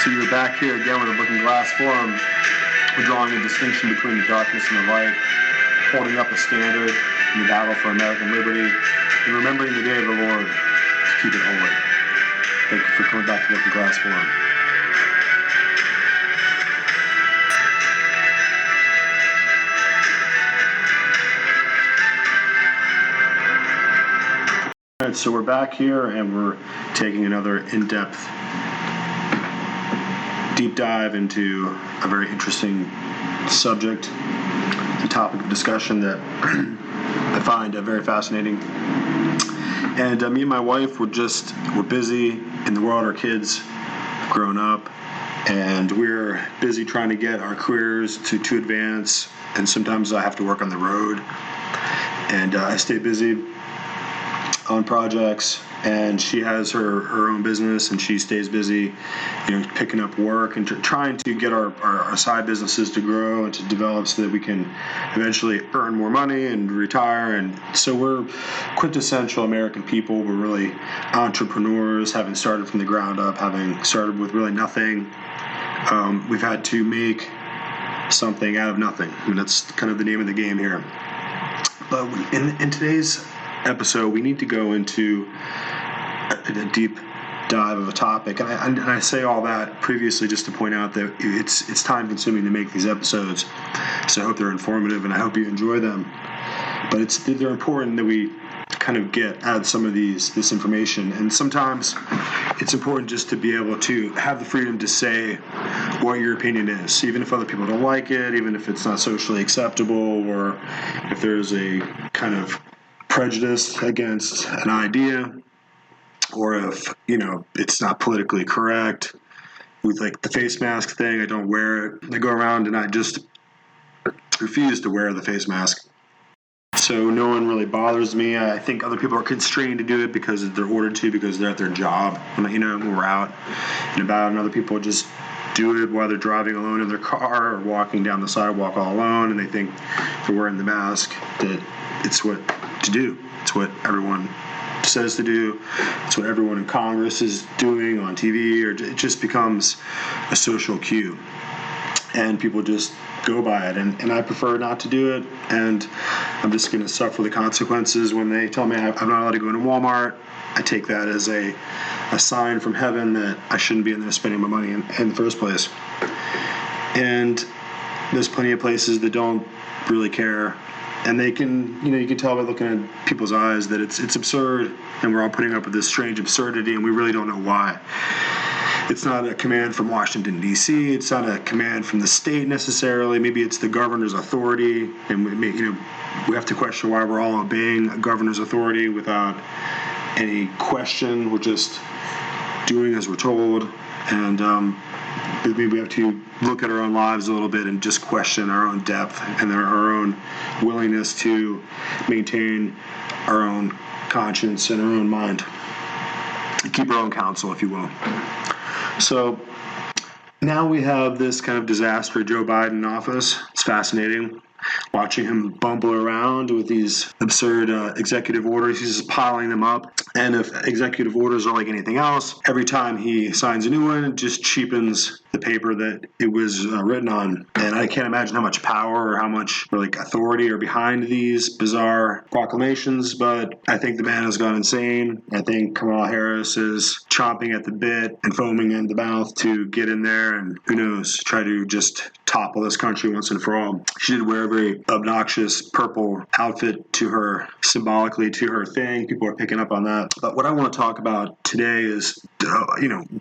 So you're back here again with a Looking Glass Forum. We're drawing a distinction between the darkness and the light, holding up a standard in the battle for American liberty, and remembering the day of the Lord to keep it holy. Thank you for coming back to Looking Glass Forum. All right, so we're back here and we're taking another in-depth deep dive into a very interesting subject, the topic of discussion that I find very fascinating. And me and my wife, we're busy in the world. Our kids have grown up, and we're busy trying to get our careers to advance. And sometimes I have to work on the road, and I stay busy on projects, and she has her own business, and she stays busy, picking up work and trying to get our side businesses to grow and to develop so that we can eventually earn more money and retire. And so we're quintessential American people. We're really entrepreneurs, having started from the ground up, having started with really nothing. We've had to make something out of nothing. I mean, that's kind of the name of the game here. But in today's episode, we need to go into a deep dive of a topic, and I say all that previously just to point out that it's time consuming to make these episodes, so I hope they're informative and I hope you enjoy them. But they're important that we kind of add some of this information, and sometimes it's important just to be able to have the freedom to say what your opinion is, even if other people don't like it, even if it's not socially acceptable, or if there's a kind of prejudice against an idea, or if it's not politically correct. With like the face mask thing, I don't wear it. I go around and I just refuse to wear the face mask, so no one really bothers me. I think other people are constrained to do it because they're ordered to, because they're at their job, when we're out and about, and other people just do it while they're driving alone in their car or walking down the sidewalk all alone, and they think they're wearing the mask that it's what to do. It's what everyone says to do. It's what everyone in Congress is doing on TV, or it just becomes a social cue, and people just go by it, and I prefer not to do it, and I'm just going to suffer the consequences when they tell me I'm not allowed to go into Walmart. I take that as a sign from heaven that I shouldn't be in there spending my money in the first place. And there's plenty of places that don't really care, and they can, you can tell by looking at people's eyes that it's absurd, and we're all putting up with this strange absurdity, and we really don't know why. It's not a command from Washington, D.C. It's not a command from the state necessarily. Maybe it's the governor's authority, and we have to question why we're all obeying a governor's authority without any question. We're just doing as we're told, and maybe we have to look at our own lives a little bit and just question our own depth and our own willingness to maintain our own conscience and our own mind, keep our own counsel, if you will. So now we have this kind of disaster, Joe Biden in office. It's fascinating watching him bumble around with these absurd executive orders. He's just piling them up. And if executive orders are like anything else, every time he signs a new one, it just cheapens the paper that it was written on. And I can't imagine how much power or how much authority are behind these bizarre proclamations, but I think the man has gone insane. I think Kamala Harris is chomping at the bit and foaming in the mouth to get in there and, who knows, try to just topple this country once and for all. She did wear a very obnoxious purple outfit to her, symbolically to her thing. People are picking up on that. But what I want to talk about today is,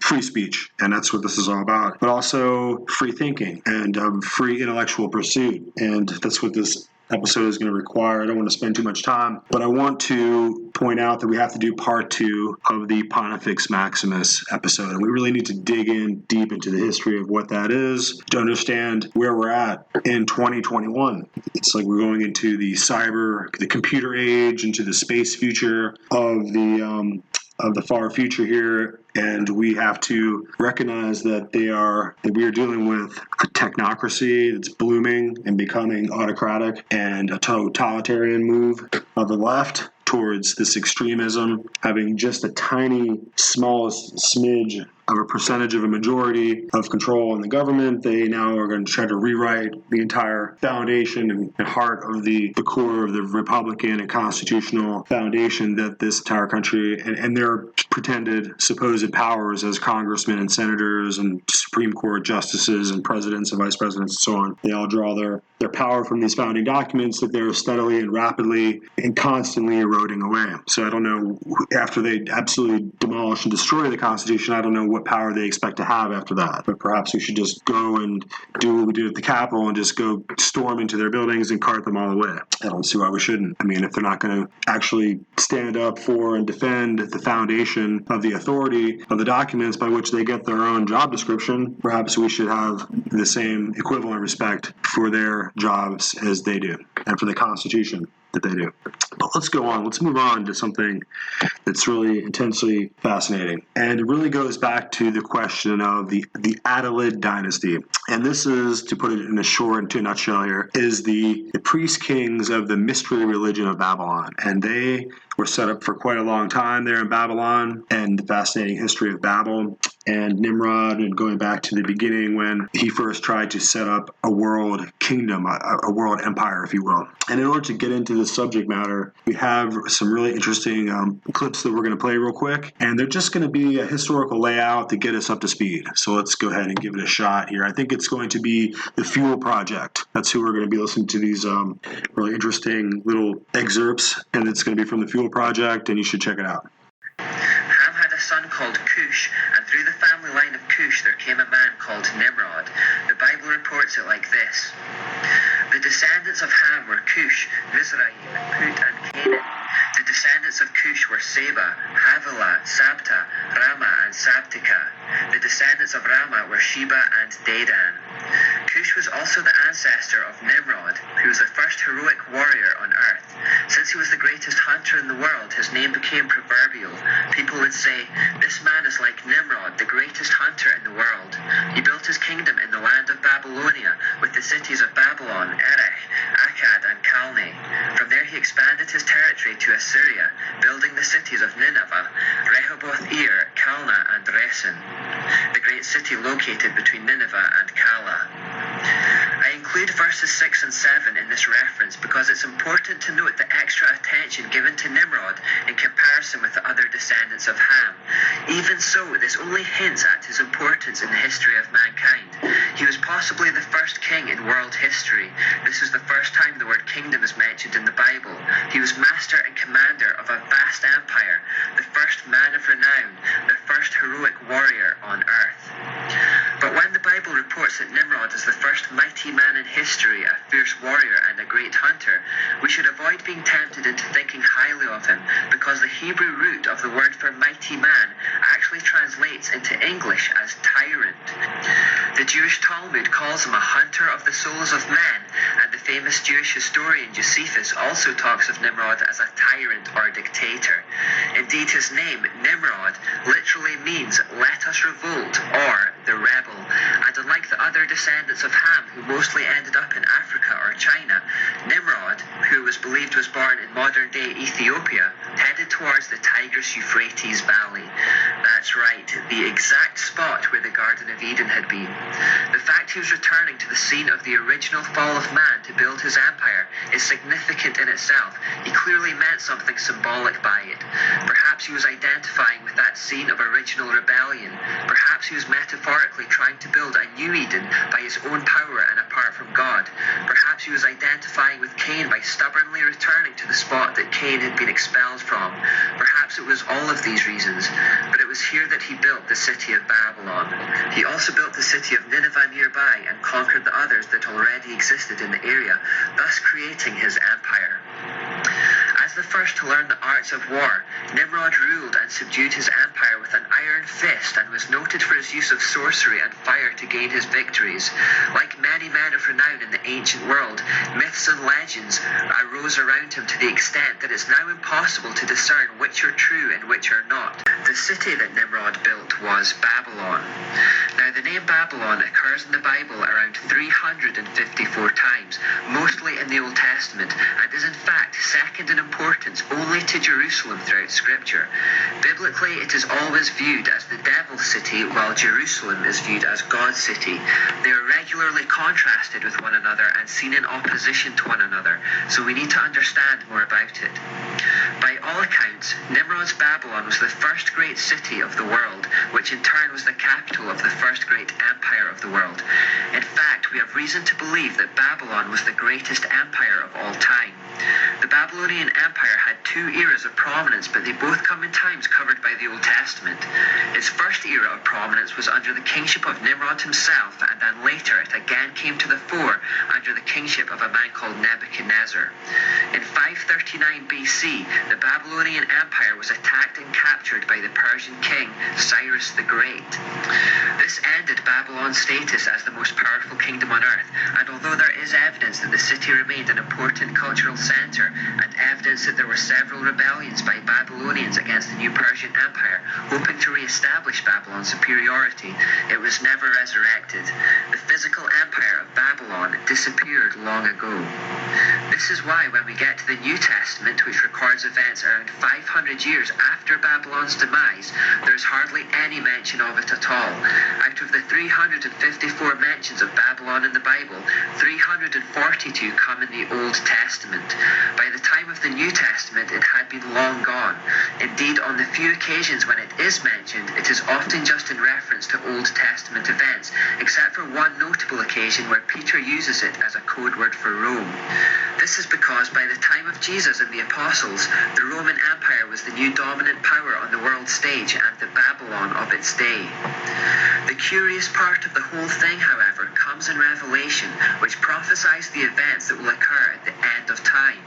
free speech, and that's what this is all about. But also free thinking and free intellectual pursuit, and that's what this episode is going to require. I don't want to spend too much time, but I want to point out that we have to do part 2 of the Pontifex Maximus episode, and we really need to dig in deep into the history of what that is to understand where we're at in 2021. It's like we're going into the computer age, into the space future of the far future here, and we have to recognize that we are dealing with a technocracy that's blooming and becoming autocratic, and a totalitarian move of the left towards this extremism, having just a tiny, smallest smidge of a percentage of a majority of control in the government. They now are going to try to rewrite the entire foundation and heart of the core of the Republican and constitutional foundation that this entire country and their pretended supposed powers as congressmen and senators and Supreme Court justices and presidents and vice presidents and so on. They all draw their power from these founding documents that they're steadily and rapidly and constantly eroding away. So I don't know, after they absolutely demolish and destroy the Constitution, I don't know what power they expect to have after that. But perhaps we should just go and do what we did at the Capitol and just go storm into their buildings and cart them all away. I don't see why we shouldn't. I mean, if they're not going to actually stand up for and defend the foundation of the authority of the documents by which they get their own job description, perhaps we should have the same equivalent respect for their jobs as they do, and for the Constitution that they do. But let's go on. Let's move on to something that's really intensely fascinating. And it really goes back to the question of the Adalid dynasty. And this is, to put it in a nutshell here, is the priest kings of the mystery religion of Babylon. And they were set up for quite a long time there in Babylon, and the fascinating history of Babel and Nimrod, and going back to the beginning when he first tried to set up a world kingdom, a world empire, if you will. And in order to get into this subject matter, we have some really interesting clips that we're going to play real quick, and they're just going to be a historical layout to get us up to speed. So let's go ahead and give it a shot here. I think it's going to be the Fuel Project. That's who we're going to be listening to these really interesting little excerpts, and it's going to be from the Fuel Project, and you should check it out. Ham had a son called Cush, and through the family line of Cush there came a man called Nimrod. The Bible reports it like this. The descendants of Ham were Cush, Mizraim, Put, and Canaan. The descendants of Cush were Seba, Havilah, Sabta, Rama, and Sabtika. The descendants of Rama were Sheba and Dedan. Cush was also the ancestor of Nimrod, who was the first heroic warrior on earth. Since he was the greatest hunter in the world, his name became proverbial. People would say, "This man is like Nimrod, the greatest hunter in the world." He built his kingdom in the land of Babylonia, with the cities of Babylon, Erech, Akkad, and Calneh. From there he expanded his territory to Assyria, building the cities of Nineveh, Rehoboth-ir, Calneh, and Resen, the great city located between Nineveh and Calah. I include verses 6 and 7 in this reference because it's important to note the extra attention given to Nimrod in comparison with the other descendants of Ham. Even so, this only hints at his importance in the history of mankind. He was possibly the first king in world history. This is the first time the word kingdom is mentioned in the Bible. He was master and commander of a vast empire, the first man of renown, the first heroic warrior on earth. But when the Bible reports that Nimrod is the first mighty man in history, a fierce warrior and a great hunter, we should avoid being tempted into thinking highly of him, because the Hebrew root of the word for mighty man actually translates into English as tyrant. The Jewish Talmud calls him a hunter of the souls of men, and the famous Jewish historian Josephus also talks of Nimrod as a tyrant or dictator. Indeed, his name, Nimrod, literally means "let us revolt" or the rebel, and unlike the other descendants of Ham, who mostly ended up in Africa or China, Nimrod, who was believed was born in modern-day Ethiopia, headed towards the Tigris-Euphrates Valley. That's right, the exact spot where the Garden of Eden had been. The fact he was returning to the scene of the original fall of man to build his empire is significant in itself. He clearly meant something symbolic by it. Perhaps he was identifying with that scene of original rebellion. Perhaps he was metaphorically trying to build a new Eden by his own power and apart from God. Perhaps he was identifying with Cain by stubbornly returning to the spot that Cain had been expelled from. Perhaps it was all of these reasons, but it was here that he built the city of Babylon. He also built the city of Nineveh nearby and conquered the others that already existed in the area, thus creating his empire. As the first to learn the arts of war, Nimrod ruled and subdued his empire with an iron fist and was noted for his use of sorcery and fire to gain his victories. Like many men of renown in the ancient world, myths and legends arose around him to the extent that it's now impossible to discern which are true and which are not. The city that Nimrod built was Babylon. Babylon. Now, the name Babylon occurs in the Bible around 354 times, mostly in the Old Testament, and is in fact second in importance only to Jerusalem throughout Scripture. Biblically, it is always viewed as the devil's city, while Jerusalem is viewed as God's city. They are regularly contrasted with one another and seen in opposition to one another, so we need to understand more about it. By all accounts, Nimrod's Babylon was the first great city of the world, which in turn was the capital of the first great empire of the world. In fact, we have reason to believe that Babylon was the greatest empire of all time. The Babylonian Empire had two eras of prominence, but they both come in times covered by the Old Testament. Its first era of prominence was under the kingship of Nimrod himself, and then later it again came to the fore under the kingship of a man called Nebuchadnezzar. In 539 BC, the Babylonian Empire was attacked and captured by the Persian king Cyrus the Great. This ended Babylon's status as the most powerful kingdom on earth, and although there is evidence that the city remained an important cultural centre, and evidence that there were several rebellions by Babylonians against the new Persian Empire, hoping to re-establish Babylon's superiority, it was never resurrected. The physical empire of Babylon disappeared long ago. This is why when we get to the New Testament, which records events around 500 years after Babylon's demise, there's hardly any mention of it at all. Out of the 354 mentions of Babylon in the Bible, 342 come in the Old Testament. By the time of the New Testament, it had been long gone. Indeed, on the few occasions when it is mentioned, it is often just in reference to Old Testament events, except for one notable occasion where Peter uses it as a code word for Rome. This is because by the time of Jesus and the Apostles, the Roman Empire was the new dominant power on the world stage and the Babylon of its day. The curious part of the whole thing, however, comes in Revelation, which prophesies the events that will occur at the end of time.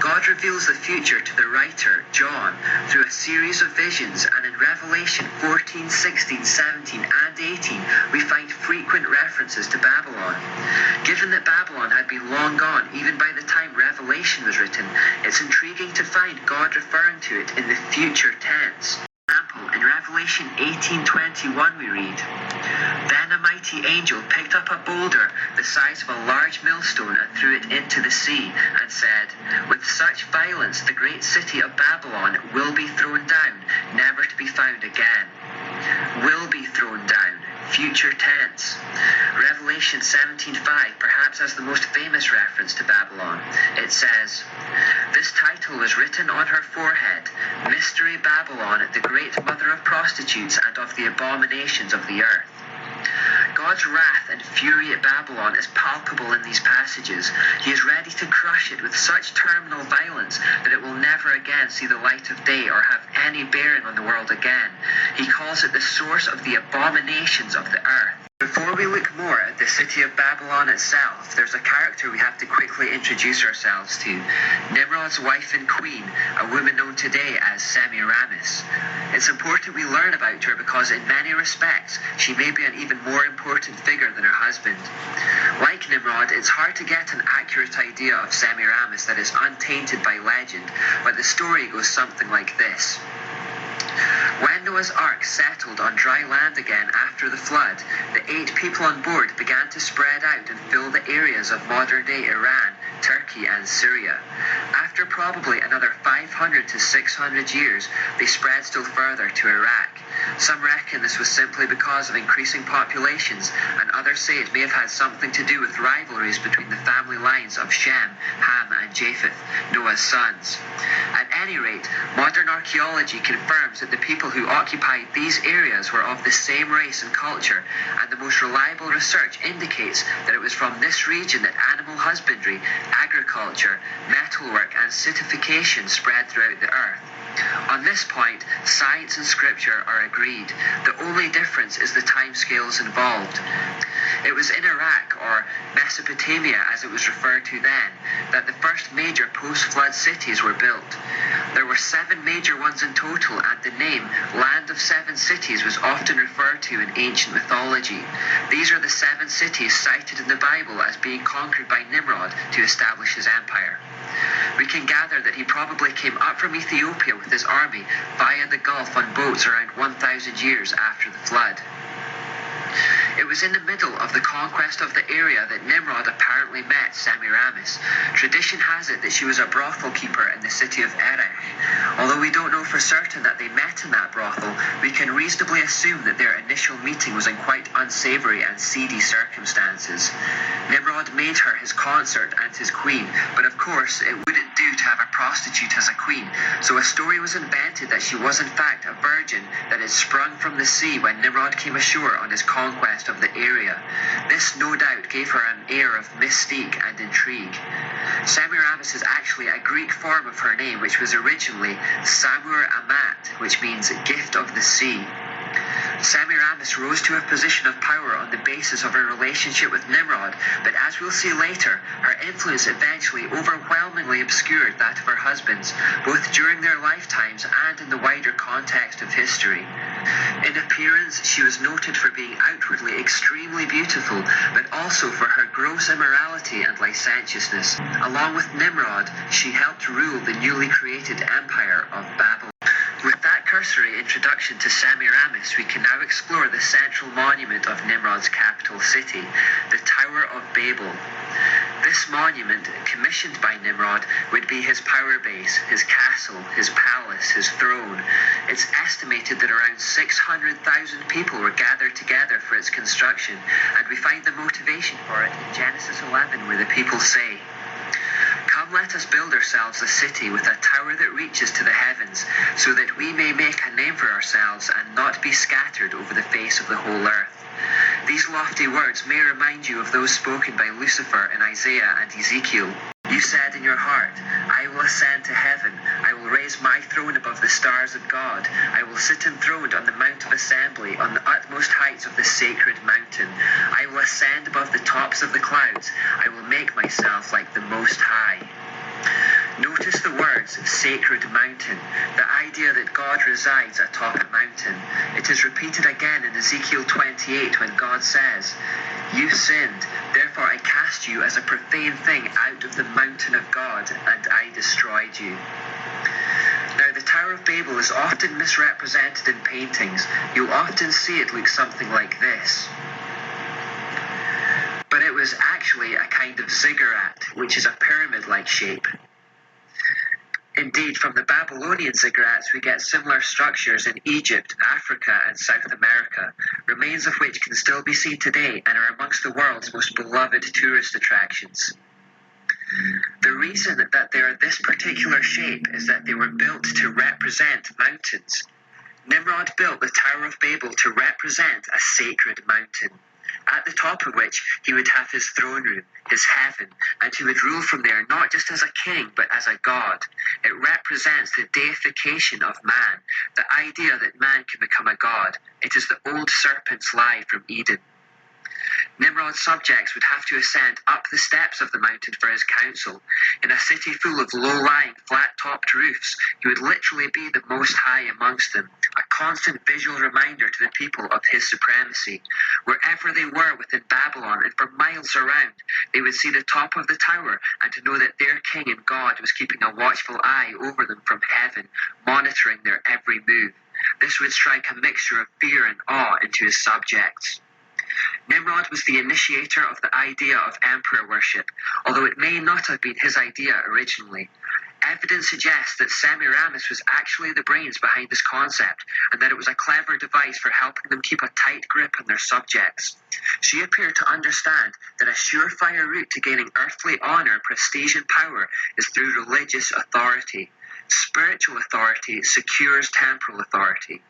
God reveals the future to the writer, John, through a series of visions, and in Revelation 14, 16, 17, and 18, we find frequent references to Babylon. Given that Babylon had been long gone even by the time Revelation was written, it's intriguing to find God referring to it in the future tense. In Revelation 18:21 we read, "Then a mighty angel picked up a boulder the size of a large millstone and threw it into the sea, and said, 'With such violence the great city of Babylon will be thrown down, never to be found again.'" Will be thrown down. Future tense. Revelation 17:5 perhaps has the most famous reference to Babylon. It says, "This title was written on her forehead, Mystery Babylon, the great mother of prostitutes and of the abominations of the earth." God's wrath and fury at Babylon is palpable in these passages. He is ready to crush it with such terminal violence that it will never again see the light of day or have any bearing on the world again. He calls it the source of the abominations of the earth. Before we look more at the city of Babylon itself, there's a character we have to quickly introduce ourselves to. Nimrod's wife and queen, a woman known today as Semiramis. It's important we learn about her because in many respects, she may be an even more important figure than her husband. Like Nimrod, it's hard to get an accurate idea of Semiramis that is untainted by legend, but the story goes something like this. When Noah's Ark settled on dry land again after the flood, the 8 people on board began to spread out and fill the areas of modern-day Iran, Turkey, and Syria. After probably another 500 to 600 years, they spread still further to Iraq. Some reckon this was simply because of increasing populations, and others say it may have had something to do with rivalries between the family lines of Shem, Ham, and Japheth, Noah's sons. At any rate, modern archaeology confirms that the people who occupied these areas were of the same race and culture, and the most reliable research indicates that it was from this region that animal husbandry, agriculture, metalwork, and certification spread throughout the earth. On this point, science and scripture are agreed. The only difference is the timescales involved. It was in Iraq, or Mesopotamia as it was referred to then, that the first major post-flood cities were built. There were 7 major ones in total, and the name Land of 7 Cities was often referred to in ancient mythology. These are the 7 cities cited in the Bible as being conquered by Nimrod to establish his empire. We can gather that he probably came up from Ethiopia with his army via the Gulf on boats around 1,000 years after the flood. It was in the middle of the conquest of the area that Nimrod apparently met Semiramis. Tradition has it that she was a brothel keeper in the city of Erech. Although we don't know for certain that they met in that brothel, we can reasonably assume that their initial meeting was in quite unsavoury and seedy circumstances. Nimrod made her his consort and his queen, but of course it wouldn't do to have a prostitute as a queen, so a story was invented that she was in fact a virgin that had sprung from the sea when Nimrod came ashore on his conquest of the area. This no doubt gave her an air of mystique and intrigue. Semiramis is actually a Greek form of her name, which was originally Samur Amat, which means gift of the sea. Semiramis rose to a position of power on the basis of her relationship with Nimrod, but as we'll see later, her influence eventually overwhelmingly obscured that of her husbands, both during their lifetimes and in the wider context of history. In appearance, she was noted for being outwardly extremely beautiful, but also for her gross immorality and licentiousness. Along with Nimrod, she helped rule the newly created empire of Babylon. With that cursory introduction to Semiramis, we can now explore the central monument of Nimrod's capital city, the Tower of Babel. This monument, commissioned by Nimrod, would be his power base, his castle, his palace, his throne. It's estimated that around 600,000 people were gathered together for its construction, and we find the motivation for it in Genesis 11, where the people say, "Come, let us build ourselves a city with a tower that reaches to the heavens, so that we may make a name for ourselves and not be scattered over the face of the whole earth." These lofty words may remind you of those spoken by Lucifer in Isaiah and Ezekiel. You said in your heart, "I will ascend to heaven. I will raise my throne above the stars of God. I will sit enthroned on the Mount of Assembly, on the utmost heights of the sacred mountain. I will ascend above the tops of the clouds. I will make myself like the Most High." Notice the words sacred mountain, the idea that God resides atop a mountain. It is repeated again in Ezekiel 28 when God says, "You sinned, therefore I cast you as a profane thing out of the mountain of God, and I destroyed you." Now, the Tower of Babel is often misrepresented in paintings. You'll often see it look something like this. But it was actually a kind of ziggurat, which is a pyramid-like shape. Indeed, from the Babylonian ziggurats we get similar structures in Egypt, Africa and South America, remains of which can still be seen today and are amongst the world's most beloved tourist attractions. The reason that they are this particular shape is that they were built to represent mountains. Nimrod built the Tower of Babel to represent a sacred mountain, at the top of which he would have his throne room, his heaven, and he would rule from there not just as a king but as a god. It represents the deification of man, the idea that man can become a god. It is the old serpent's lie from Eden. Nimrod's subjects would have to ascend up the steps of the mountain for his council. In a city full of low-lying, flat-topped roofs, he would literally be the Most High amongst them, a constant visual reminder to the people of his supremacy. Wherever they were within Babylon and for miles around, they would see the top of the tower and to know that their king and God was keeping a watchful eye over them from heaven, monitoring their every move. This would strike a mixture of fear and awe into his subjects. Nimrod was the initiator of the idea of emperor worship, although it may not have been his idea originally. Evidence suggests that Semiramis was actually the brains behind this concept, and that it was a clever device for helping them keep a tight grip on their subjects. She appeared to understand that a surefire route to gaining earthly honor, prestige, and power is through religious authority. Spiritual authority secures temporal authority.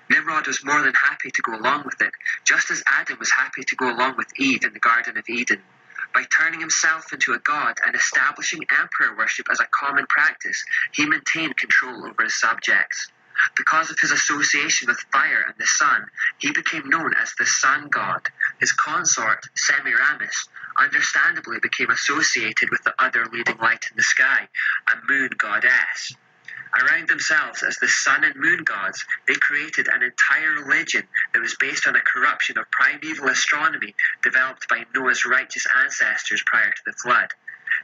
Nimrod was more than happy to go along with it, just as Adam was happy to go along with Eve in the Garden of Eden. By turning himself into a god and establishing emperor worship as a common practice, he maintained control over his subjects. Because of his association with fire and the sun, he became known as the sun god. His consort, Semiramis, understandably became associated with the other leading light in the sky, a moon goddess. Around themselves as the sun and moon gods, they created an entire religion that was based on a corruption of primeval astronomy developed by Noah's righteous ancestors prior to the flood.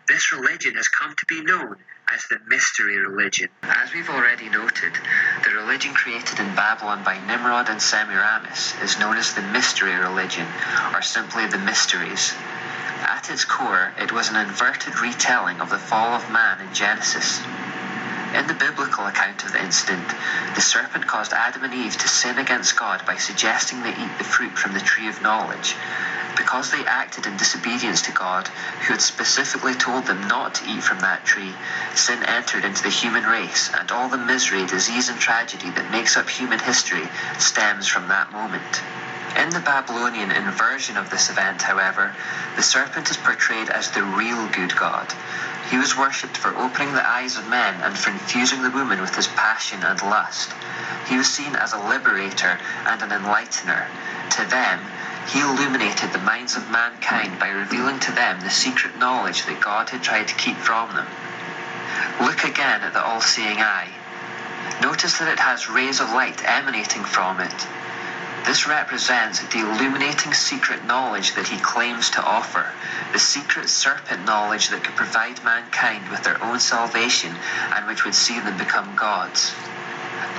This religion has come to be known as the mystery religion. As we've already noted, the religion created in Babylon by Nimrod and Semiramis is known as the mystery religion, or simply the mysteries. At its core, it was an inverted retelling of the fall of man in Genesis. In the biblical account of the incident, the serpent caused Adam and Eve to sin against God by suggesting they eat the fruit from the tree of knowledge. Because they acted in disobedience to God, who had specifically told them not to eat from that tree, sin entered into the human race, and all the misery, disease, and tragedy that makes up human history stems from that moment. In the Babylonian inversion of this event, however, the serpent is portrayed as the real good God. He was worshipped for opening the eyes of men and for infusing the woman with his passion and lust. He was seen as a liberator and an enlightener. To them, he illuminated the minds of mankind by revealing to them the secret knowledge that God had tried to keep from them. Look again at the all-seeing eye. Notice that it has rays of light emanating from it. This represents the illuminating secret knowledge that he claims to offer, the secret serpent knowledge that could provide mankind with their own salvation and which would see them become gods.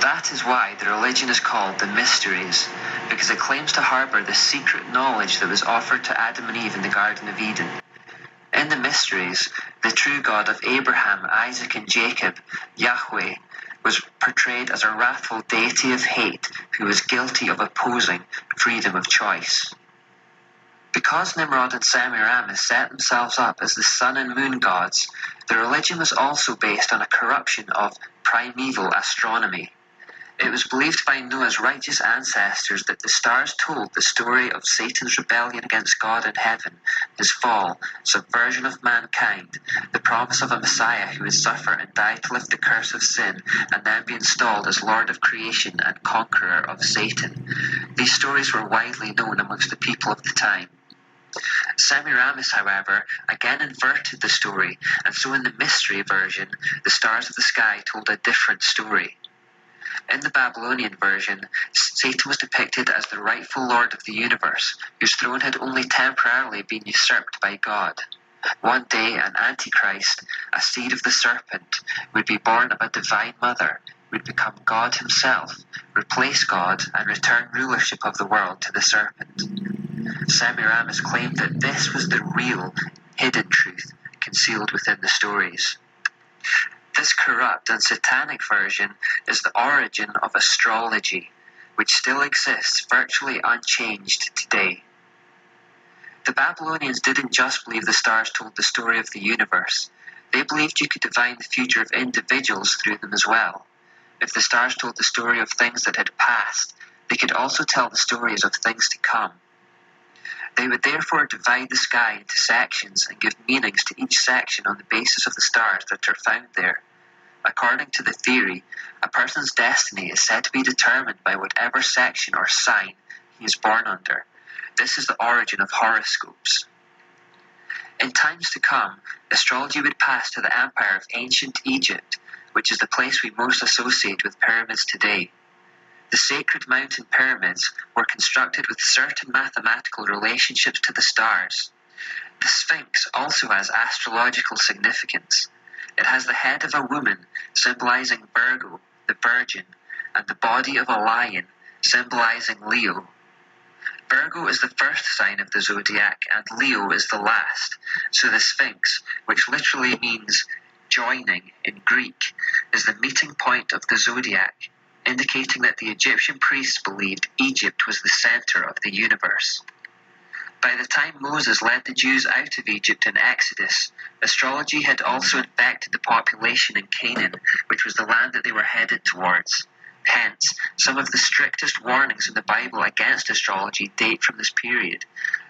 That is why the religion is called the Mysteries, because it claims to harbour the secret knowledge that was offered to Adam and Eve in the Garden of Eden. In the Mysteries, the true God of Abraham, Isaac, and Jacob, Yahweh, was portrayed as a wrathful deity of hate who was guilty of opposing freedom of choice. Because Nimrod and Semiramis set themselves up as the sun and moon gods, the religion was also based on a corruption of primeval astronomy. It was believed by Noah's righteous ancestors that the stars told the story of Satan's rebellion against God in heaven, his fall, subversion of mankind, the promise of a Messiah who would suffer and die to lift the curse of sin, and then be installed as Lord of creation and conqueror of Satan. These stories were widely known amongst the people of the time. Semiramis, however, again inverted the story, and so in the mystery version, the stars of the sky told a different story. In the Babylonian version, Satan was depicted as the rightful Lord of the universe, whose throne had only temporarily been usurped by God. One day, an Antichrist, a seed of the serpent, would be born of a divine mother, would become God himself, replace God, and return rulership of the world to the serpent. Semiramis claimed that this was the real, hidden truth concealed within the stories. This corrupt and satanic version is the origin of astrology, which still exists virtually unchanged today. The Babylonians didn't just believe the stars told the story of the universe. They believed you could divine the future of individuals through them as well. If the stars told the story of things that had passed, they could also tell the stories of things to come. They would therefore divide the sky into sections and give meanings to each section on the basis of the stars that are found there. According to the theory, a person's destiny is said to be determined by whatever section or sign he is born under. This is the origin of horoscopes. In times to come, astrology would pass to the empire of ancient Egypt, which is the place we most associate with pyramids today. The sacred mountain pyramids were constructed with certain mathematical relationships to the stars. The Sphinx also has astrological significance. It has the head of a woman, symbolizing Virgo, the Virgin, and the body of a lion, symbolizing Leo. Virgo is the first sign of the zodiac, and Leo is the last. So the Sphinx, which literally means joining in Greek, is the meeting point of the zodiac, indicating that the Egyptian priests believed Egypt was the center of the universe. By the time Moses led the Jews out of Egypt in Exodus, astrology had also infected the population in Canaan, which was the land that they were headed towards. Hence, some of the strictest warnings in the Bible against astrology date from this period,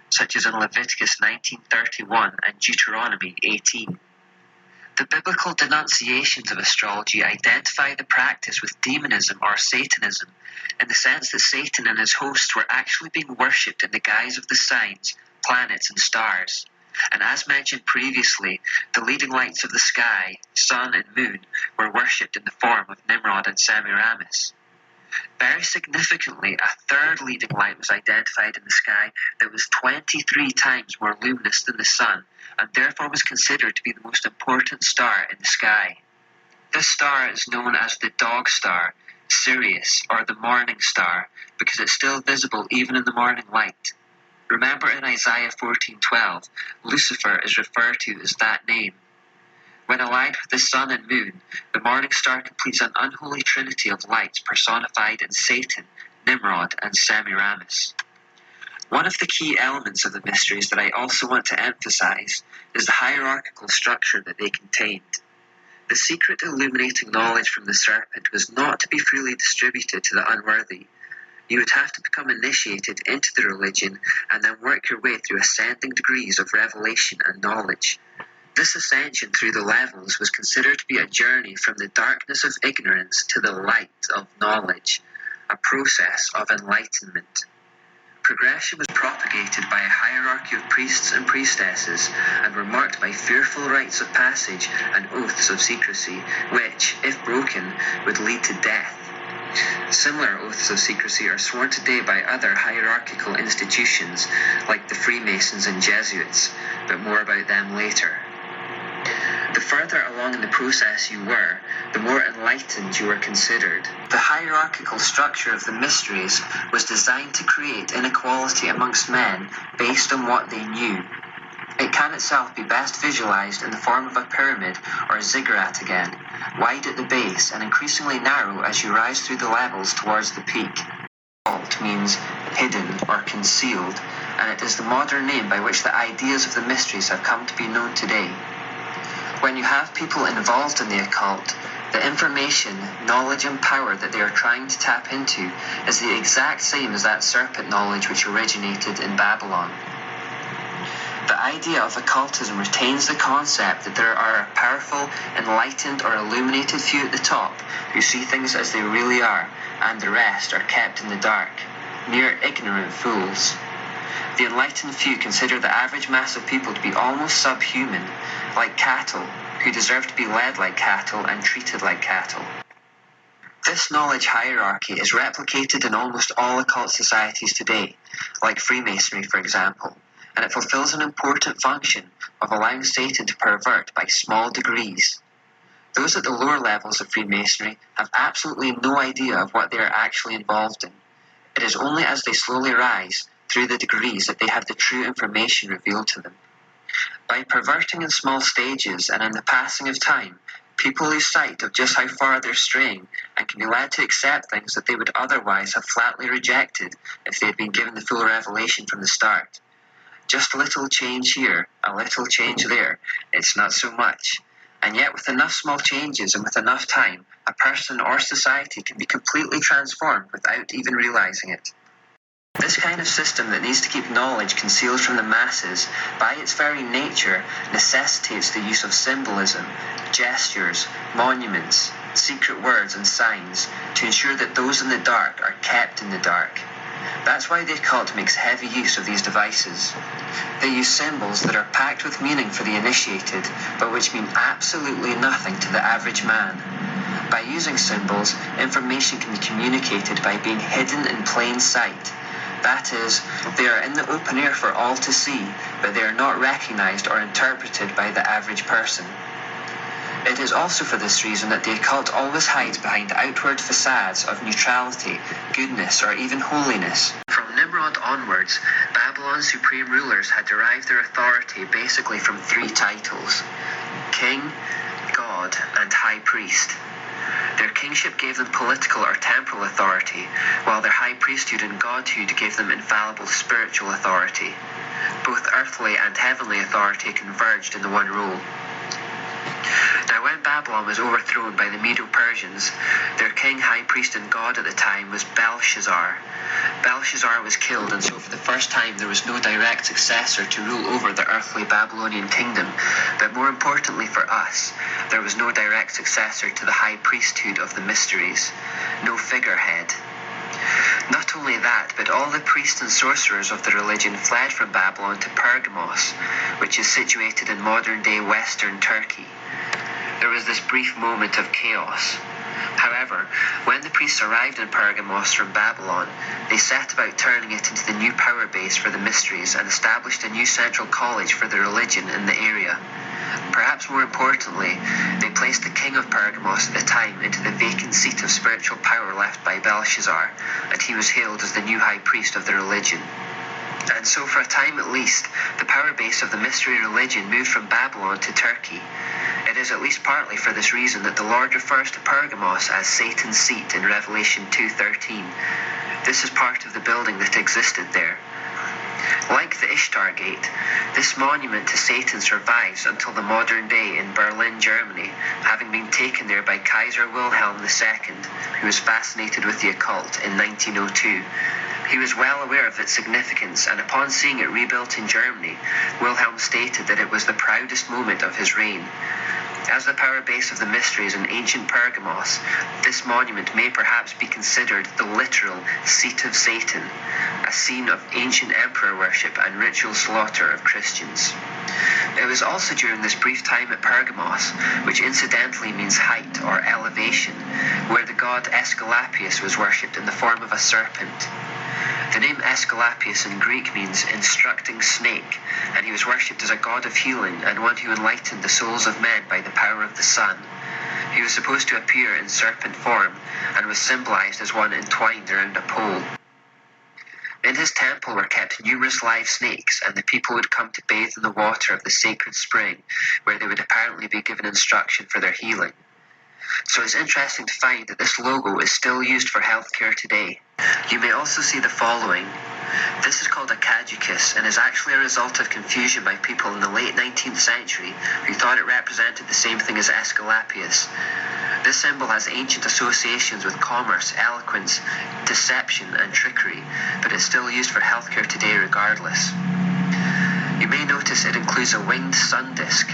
such as in Leviticus 19:31 and Deuteronomy 18. The biblical denunciations of astrology identify the practice with demonism or Satanism, in the sense that Satan and his hosts were actually being worshipped in the guise of the signs, planets, and stars. And as mentioned previously, the leading lights of the sky, sun and moon, were worshipped in the form of Nimrod and Semiramis. Very significantly, a third leading light was identified in the sky that was 23 times more luminous than the sun, and therefore was considered to be the most important star in the sky. This star is known as the dog star, Sirius, or the morning star, because it's still visible even in the morning light. Remember in Isaiah 14:12, Lucifer is referred to as that name. When allied with the sun and moon, the morning star completes an unholy trinity of lights personified in Satan, Nimrod, and Semiramis. One of the key elements of the mysteries that I also want to emphasize is the hierarchical structure that they contained. The secret illuminating knowledge from the serpent was not to be freely distributed to the unworthy. You would have to become initiated into the religion and then work your way through ascending degrees of revelation and knowledge. This ascension through the levels was considered to be a journey from the darkness of ignorance to the light of knowledge, a process of enlightenment. Progression was propagated by a hierarchy of priests and priestesses and were marked by fearful rites of passage and oaths of secrecy, which, if broken, would lead to death. Similar oaths of secrecy are sworn today by other hierarchical institutions like the Freemasons and Jesuits, but more about them later. The further along in the process you were, the more enlightened you were considered. The hierarchical structure of the mysteries was designed to create inequality amongst men based on what they knew. It can itself be best visualized in the form of a pyramid or ziggurat again, wide at the base and increasingly narrow as you rise through the levels towards the peak. Occult means hidden or concealed, and it is the modern name by which the ideas of the mysteries have come to be known today. When you have people involved in the occult, the information, knowledge and power that they are trying to tap into is the exact same as that serpent knowledge which originated in Babylon. The idea of occultism retains the concept that there are a powerful, enlightened or illuminated few at the top who see things as they really are, and the rest are kept in the dark, mere ignorant fools. The enlightened few consider the average mass of people to be almost subhuman, like cattle, who deserve to be led like cattle and treated like cattle. This knowledge hierarchy is replicated in almost all occult societies today, like Freemasonry for example, and it fulfills an important function of allowing Satan to pervert by small degrees. Those at the lower levels of Freemasonry have absolutely no idea of what they are actually involved in. It is only as they slowly rise through the degrees that they have the true information revealed to them. By perverting in small stages and in the passing of time, people lose sight of just how far they're straying and can be led to accept things that they would otherwise have flatly rejected if they had been given the full revelation from the start. Just a little change here, a little change there, it's not so much. And yet with enough small changes and with enough time, a person or society can be completely transformed without even realizing it. This kind of system that needs to keep knowledge concealed from the masses, by its very nature, necessitates the use of symbolism, gestures, monuments, secret words and signs to ensure that those in the dark are kept in the dark. That's why the occult makes heavy use of these devices. They use symbols that are packed with meaning for the initiated, but which mean absolutely nothing to the average man. By using symbols, information can be communicated by being hidden in plain sight. That is, they are in the open air for all to see, but they are not recognized or interpreted by the average person. It is also for this reason that the occult always hides behind outward facades of neutrality, goodness, or even holiness. From Nimrod onwards, Babylon's supreme rulers had derived their authority basically from three titles: king, god, and high priest. Their kingship gave them political or temporal authority, while their high priesthood and godhood gave them infallible spiritual authority. Both earthly and heavenly authority converged in the one role. Now when Babylon was overthrown by the Medo-Persians, their king, high priest and god at the time was Belshazzar. Belshazzar was killed, and so for the first time there was no direct successor to rule over the earthly Babylonian kingdom, but more importantly for us, there was no direct successor to the high priesthood of the mysteries, no figurehead. Not only that, but all the priests and sorcerers of the religion fled from Babylon to Pergamos, which is situated in modern-day western Turkey. There was this brief moment of chaos. However, when the priests arrived in Pergamos from Babylon, they set about turning it into the new power base for the mysteries and established a new central college for the religion in the area. Perhaps more importantly, they placed the king of Pergamos at the time into the vacant seat of spiritual power left by Belshazzar, and he was hailed as the new high priest of the religion. And so for a time at least, the power base of the mystery religion moved from Babylon to Turkey. It is at least partly for this reason that the Lord refers to Pergamos as Satan's seat in Revelation 2:13. This is part of the building that existed there. Like the Ishtar Gate, this monument to Satan survives until the modern day in Berlin, Germany, having been taken there by Kaiser Wilhelm II, who was fascinated with the occult in 1902. He was well aware of its significance, and upon seeing it rebuilt in Germany, Wilhelm stated that it was the proudest moment of his reign. As the power base of the mysteries in ancient Pergamos, this monument may perhaps be considered the literal seat of Satan, a scene of ancient emperor worship and ritual slaughter of Christians. It was also during this brief time at Pergamos, which incidentally means height or elevation, where the god Aesculapius was worshipped in the form of a serpent. The name Aesculapius in Greek means instructing snake, and he was worshipped as a god of healing and one who enlightened the souls of men by the power of the sun. He was supposed to appear in serpent form and was symbolized as one entwined around a pole. In his temple were kept numerous live snakes, and the people would come to bathe in the water of the sacred spring, where they would apparently be given instruction for their healing. So it's interesting to find that this logo is still used for healthcare today. You may also see the following. This is called a caducus and is actually a result of confusion by people in the late 19th century who thought it represented the same thing as Aesculapius. This symbol has ancient associations with commerce, eloquence, deception and trickery, but it's still used for healthcare today regardless. You may notice it includes a winged sun disk.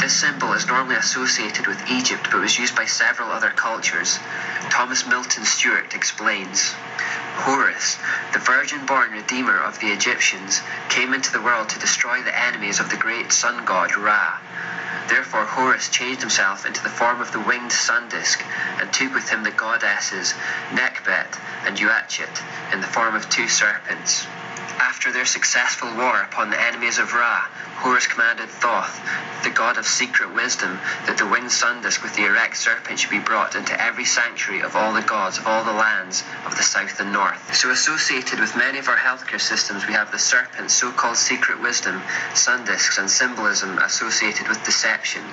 This symbol is normally associated with Egypt, but was used by several other cultures. Thomas Milton Stewart explains, Horus, the virgin-born redeemer of the Egyptians, came into the world to destroy the enemies of the great sun god Ra. Therefore Horus changed himself into the form of the winged sun disk and took with him the goddesses Nekhbet and Uatchit in the form of two serpents. After their successful war upon the enemies of Ra, Horus commanded Thoth, the god of secret wisdom, that the winged sun disk with the erect serpent should be brought into every sanctuary of all the gods of all the lands of the south and north. So associated with many of our healthcare systems, we have the serpent, so-called secret wisdom, sun disks, and symbolism associated with deception.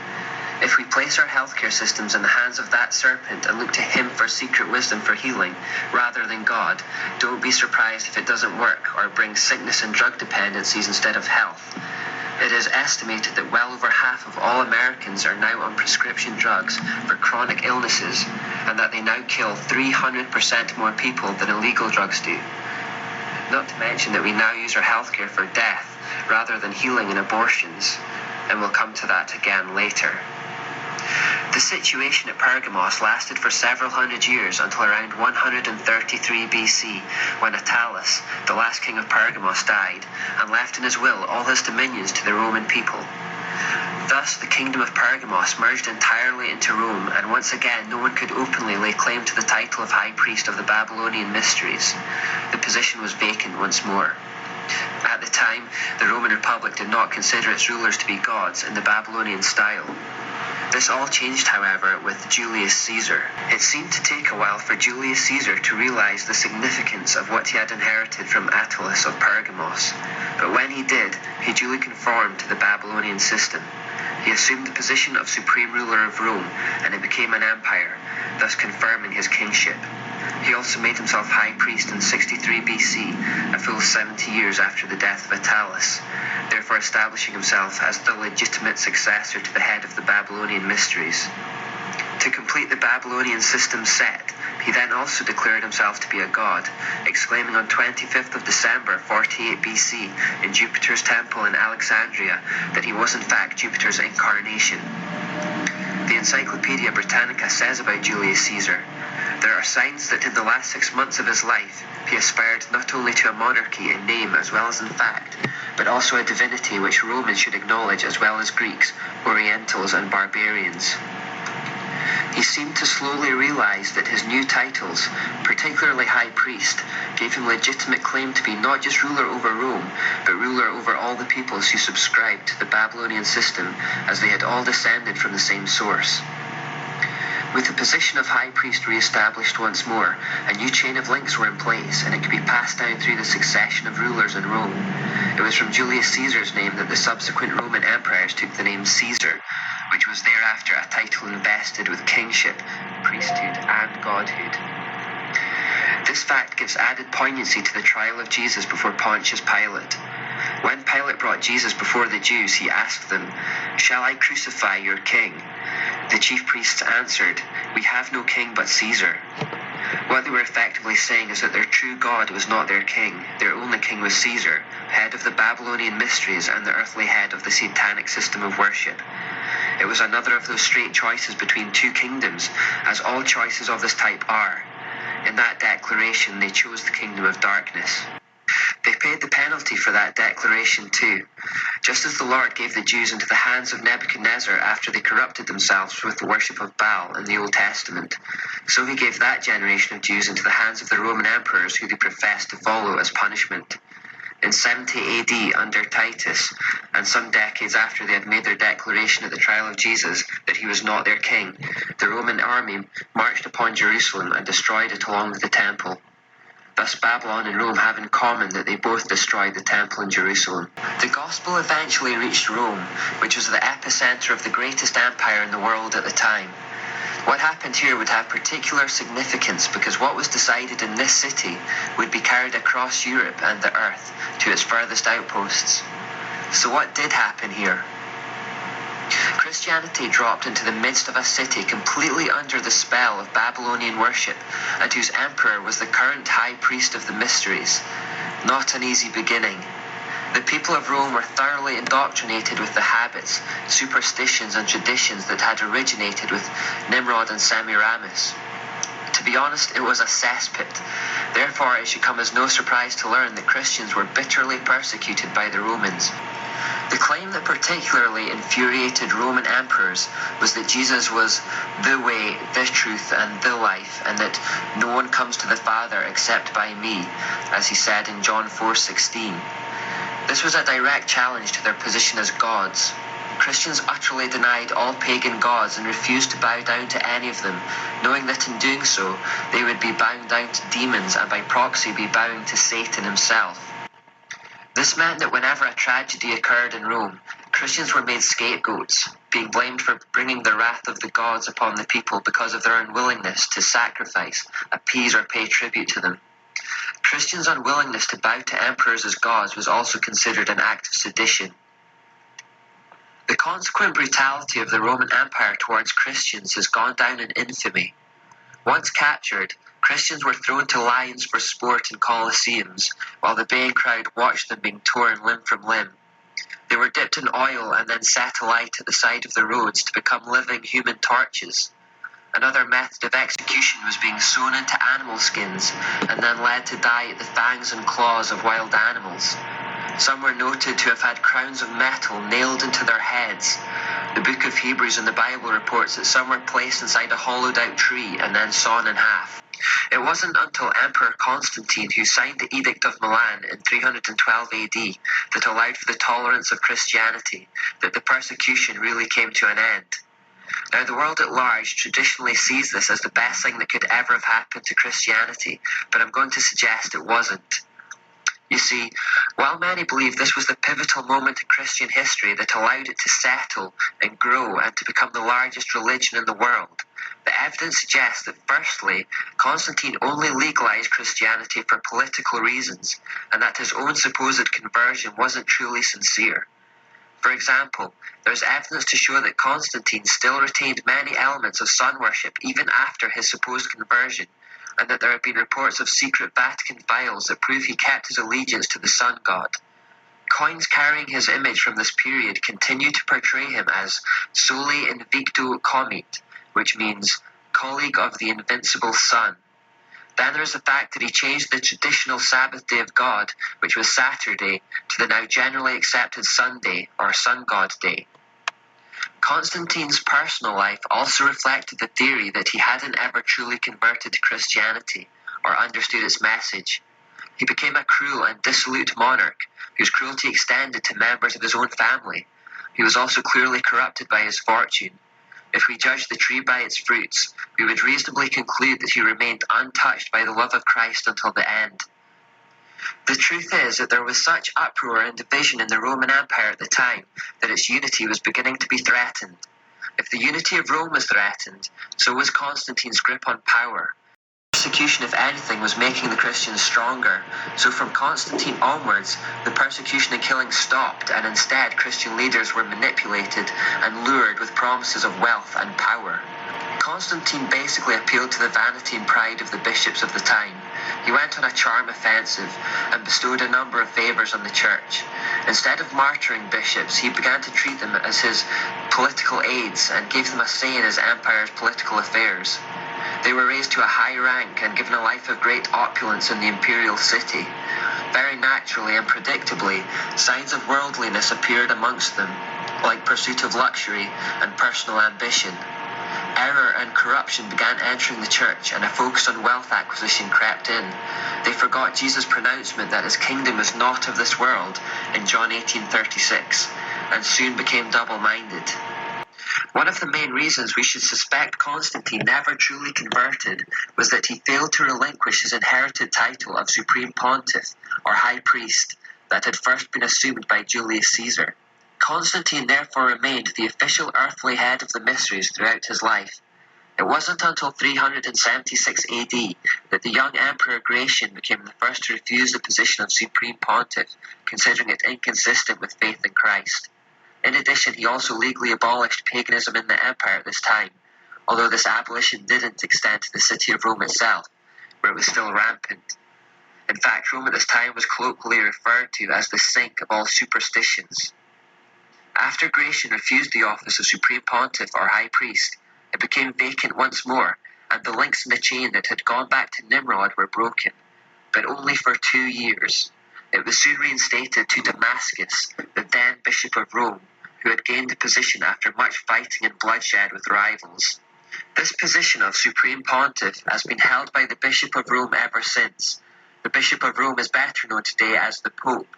If we place our healthcare systems in the hands of that serpent and look to him for secret wisdom for healing, rather than God, don't be surprised if it doesn't work or brings sickness and drug dependencies instead of health. It is estimated that well over half of all Americans are now on prescription drugs for chronic illnesses, and that they now kill 300% more people than illegal drugs do. Not to mention that we now use our healthcare for death rather than healing and abortions, and we'll come to that again later. The situation at Pergamos lasted for several hundred years until around 133 BC, when Attalus, the last king of Pergamos, died and left in his will all his dominions to the Roman people. Thus the kingdom of Pergamos merged entirely into Rome, and once again no one could openly lay claim to the title of high priest of the Babylonian mysteries. The position was vacant once more. At the time, the Roman Republic did not consider its rulers to be gods in the Babylonian style. This all changed, however, with Julius Caesar. It seemed to take a while for Julius Caesar to realize the significance of what he had inherited from Attalus of Pergamos, but when he did, he duly conformed to the Babylonian system. He assumed the position of supreme ruler of Rome, and it became an empire, thus confirming his kingship. He also made himself high priest in 63 BC, a full 70 years after the death of Attalus, therefore establishing himself as the legitimate successor to the head of the Babylonian mysteries. To complete the Babylonian system set, he then also declared himself to be a god, exclaiming on 25th of December 48 BC in Jupiter's temple in Alexandria that he was in fact Jupiter's incarnation. The Encyclopedia Britannica says about Julius Caesar, There are signs that in the last 6 months of his life, he aspired not only to a monarchy in name as well as in fact, but also a divinity which Romans should acknowledge as well as Greeks, Orientals and barbarians. He seemed to slowly realize that his new titles, particularly High Priest, gave him legitimate claim to be not just ruler over Rome, but ruler over all the peoples who subscribed to the Babylonian system, as they had all descended from the same source. With the position of High Priest re-established once more, a new chain of links were in place, and it could be passed down through the succession of rulers in Rome. It was from Julius Caesar's name that the subsequent Roman emperors took the name Caesar, which was thereafter a title invested with kingship, priesthood, and godhood. This fact gives added poignancy to the trial of Jesus before Pontius Pilate. When Pilate brought Jesus before the Jews, he asked them, "Shall I crucify your king?" The chief priests answered, "We have no king but Caesar." What they were effectively saying is that their true God was not their king. Their only king was Caesar, head of the Babylonian mysteries and the earthly head of the satanic system of worship. It was another of those straight choices between two kingdoms, as all choices of this type are. In that declaration, they chose the kingdom of darkness. They paid the penalty for that declaration too. Just as the Lord gave the Jews into the hands of Nebuchadnezzar after they corrupted themselves with the worship of Baal in the Old Testament, so he gave that generation of Jews into the hands of the Roman emperors who they professed to follow as punishment. In 70 AD under Titus, and some decades after they had made their declaration at the trial of Jesus that he was not their king, the Roman army marched upon Jerusalem and destroyed it along with the temple. Thus Babylon and Rome have in common that they both destroyed the temple in Jerusalem. The gospel eventually reached Rome, which was the epicenter of the greatest empire in the world at the time. What happened here would have particular significance because what was decided in this city would be carried across Europe and the earth to its furthest outposts. So what did happen here? Christianity dropped into the midst of a city completely under the spell of Babylonian worship, and whose emperor was the current high priest of the mysteries. Not an easy beginning. The people of Rome were thoroughly indoctrinated with the habits, superstitions and traditions that had originated with Nimrod and Semiramis. To be honest, it was a cesspit. Therefore, it should come as no surprise to learn that Christians were bitterly persecuted by the Romans. The claim that particularly infuriated Roman emperors was that Jesus was the way, the truth, and the life, and that no one comes to the Father except by me, as he said in John 4:16. This was a direct challenge to their position as gods. Christians utterly denied all pagan gods and refused to bow down to any of them, knowing that in doing so, they would be bowing down to demons and by proxy be bowing to Satan himself. This meant that whenever a tragedy occurred in Rome, Christians were made scapegoats, being blamed for bringing the wrath of the gods upon the people because of their unwillingness to sacrifice, appease or pay tribute to them. Christians' unwillingness to bow to emperors as gods was also considered an act of sedition. The consequent brutality of the Roman Empire towards Christians has gone down in infamy. Once captured, Christians were thrown to lions for sport in colosseums, while the baying crowd watched them being torn limb from limb. They were dipped in oil and then set alight at the side of the roads to become living human torches. Another method of execution was being sewn into animal skins and then led to die at the fangs and claws of wild animals. Some were noted to have had crowns of metal nailed into their heads. The book of Hebrews in the Bible reports that some were placed inside a hollowed-out tree and then sawn in half. It wasn't until Emperor Constantine, who signed the Edict of Milan in 312 AD, that allowed for the tolerance of Christianity, that the persecution really came to an end. Now, the world at large traditionally sees this as the best thing that could ever have happened to Christianity, but I'm going to suggest it wasn't. You see, while many believe this was the pivotal moment in Christian history that allowed it to settle and grow and to become the largest religion in the world, the evidence suggests that firstly, Constantine only legalized Christianity for political reasons, and that his own supposed conversion wasn't truly sincere. For example, there is evidence to show that Constantine still retained many elements of sun worship even after his supposed conversion, and that there have been reports of secret Vatican files that prove he kept his allegiance to the sun god. Coins carrying his image from this period continue to portray him as soli invicto comit, which means colleague of the invincible sun. Then there is the fact that he changed the traditional Sabbath day of God, which was Saturday, to the now generally accepted Sunday, or Sun God Day. Constantine's personal life also reflected the theory that he hadn't ever truly converted to Christianity, or understood its message. He became a cruel and dissolute monarch, whose cruelty extended to members of his own family. He was also clearly corrupted by his fortune. If we judge the tree by its fruits, we would reasonably conclude that he remained untouched by the love of Christ until the end. The truth is that there was such uproar and division in the Roman Empire at the time that its unity was beginning to be threatened. If the unity of Rome was threatened, so was Constantine's grip on power. Persecution, if anything, was making the Christians stronger, so from Constantine onwards, the persecution and killing stopped, and instead Christian leaders were manipulated and lured with promises of wealth and power. Constantine basically appealed to the vanity and pride of the bishops of the time. He went on a charm offensive and bestowed a number of favours on the church. Instead of martyring bishops, he began to treat them as his political aides and gave them a say in his empire's political affairs. They were raised to a high rank and given a life of great opulence in the imperial city. Very naturally and predictably, signs of worldliness appeared amongst them, like pursuit of luxury and personal ambition. Error and corruption began entering the church, and a focus on wealth acquisition crept in. They forgot Jesus' pronouncement that his kingdom is not of this world in John 18:36, and soon became double-minded. One of the main reasons we should suspect Constantine never truly converted was that he failed to relinquish his inherited title of Supreme Pontiff, or High Priest, that had first been assumed by Julius Caesar. Constantine therefore remained the official earthly head of the mysteries throughout his life. It wasn't until 376 AD that the young Emperor Gratian became the first to refuse the position of Supreme Pontiff, considering it inconsistent with faith in Christ. In addition, he also legally abolished paganism in the empire at this time, although this abolition didn't extend to the city of Rome itself, where it was still rampant. In fact, Rome at this time was colloquially referred to as the sink of all superstitions. After Gratian refused the office of Supreme Pontiff or High Priest, it became vacant once more, and the links in the chain that had gone back to Nimrod were broken, but only for 2 years. It was soon reinstated to Damascus, the then Bishop of Rome, who had gained the position after much fighting and bloodshed with rivals. This position of Supreme Pontiff has been held by the Bishop of Rome ever since. The Bishop of Rome is better known today as the Pope,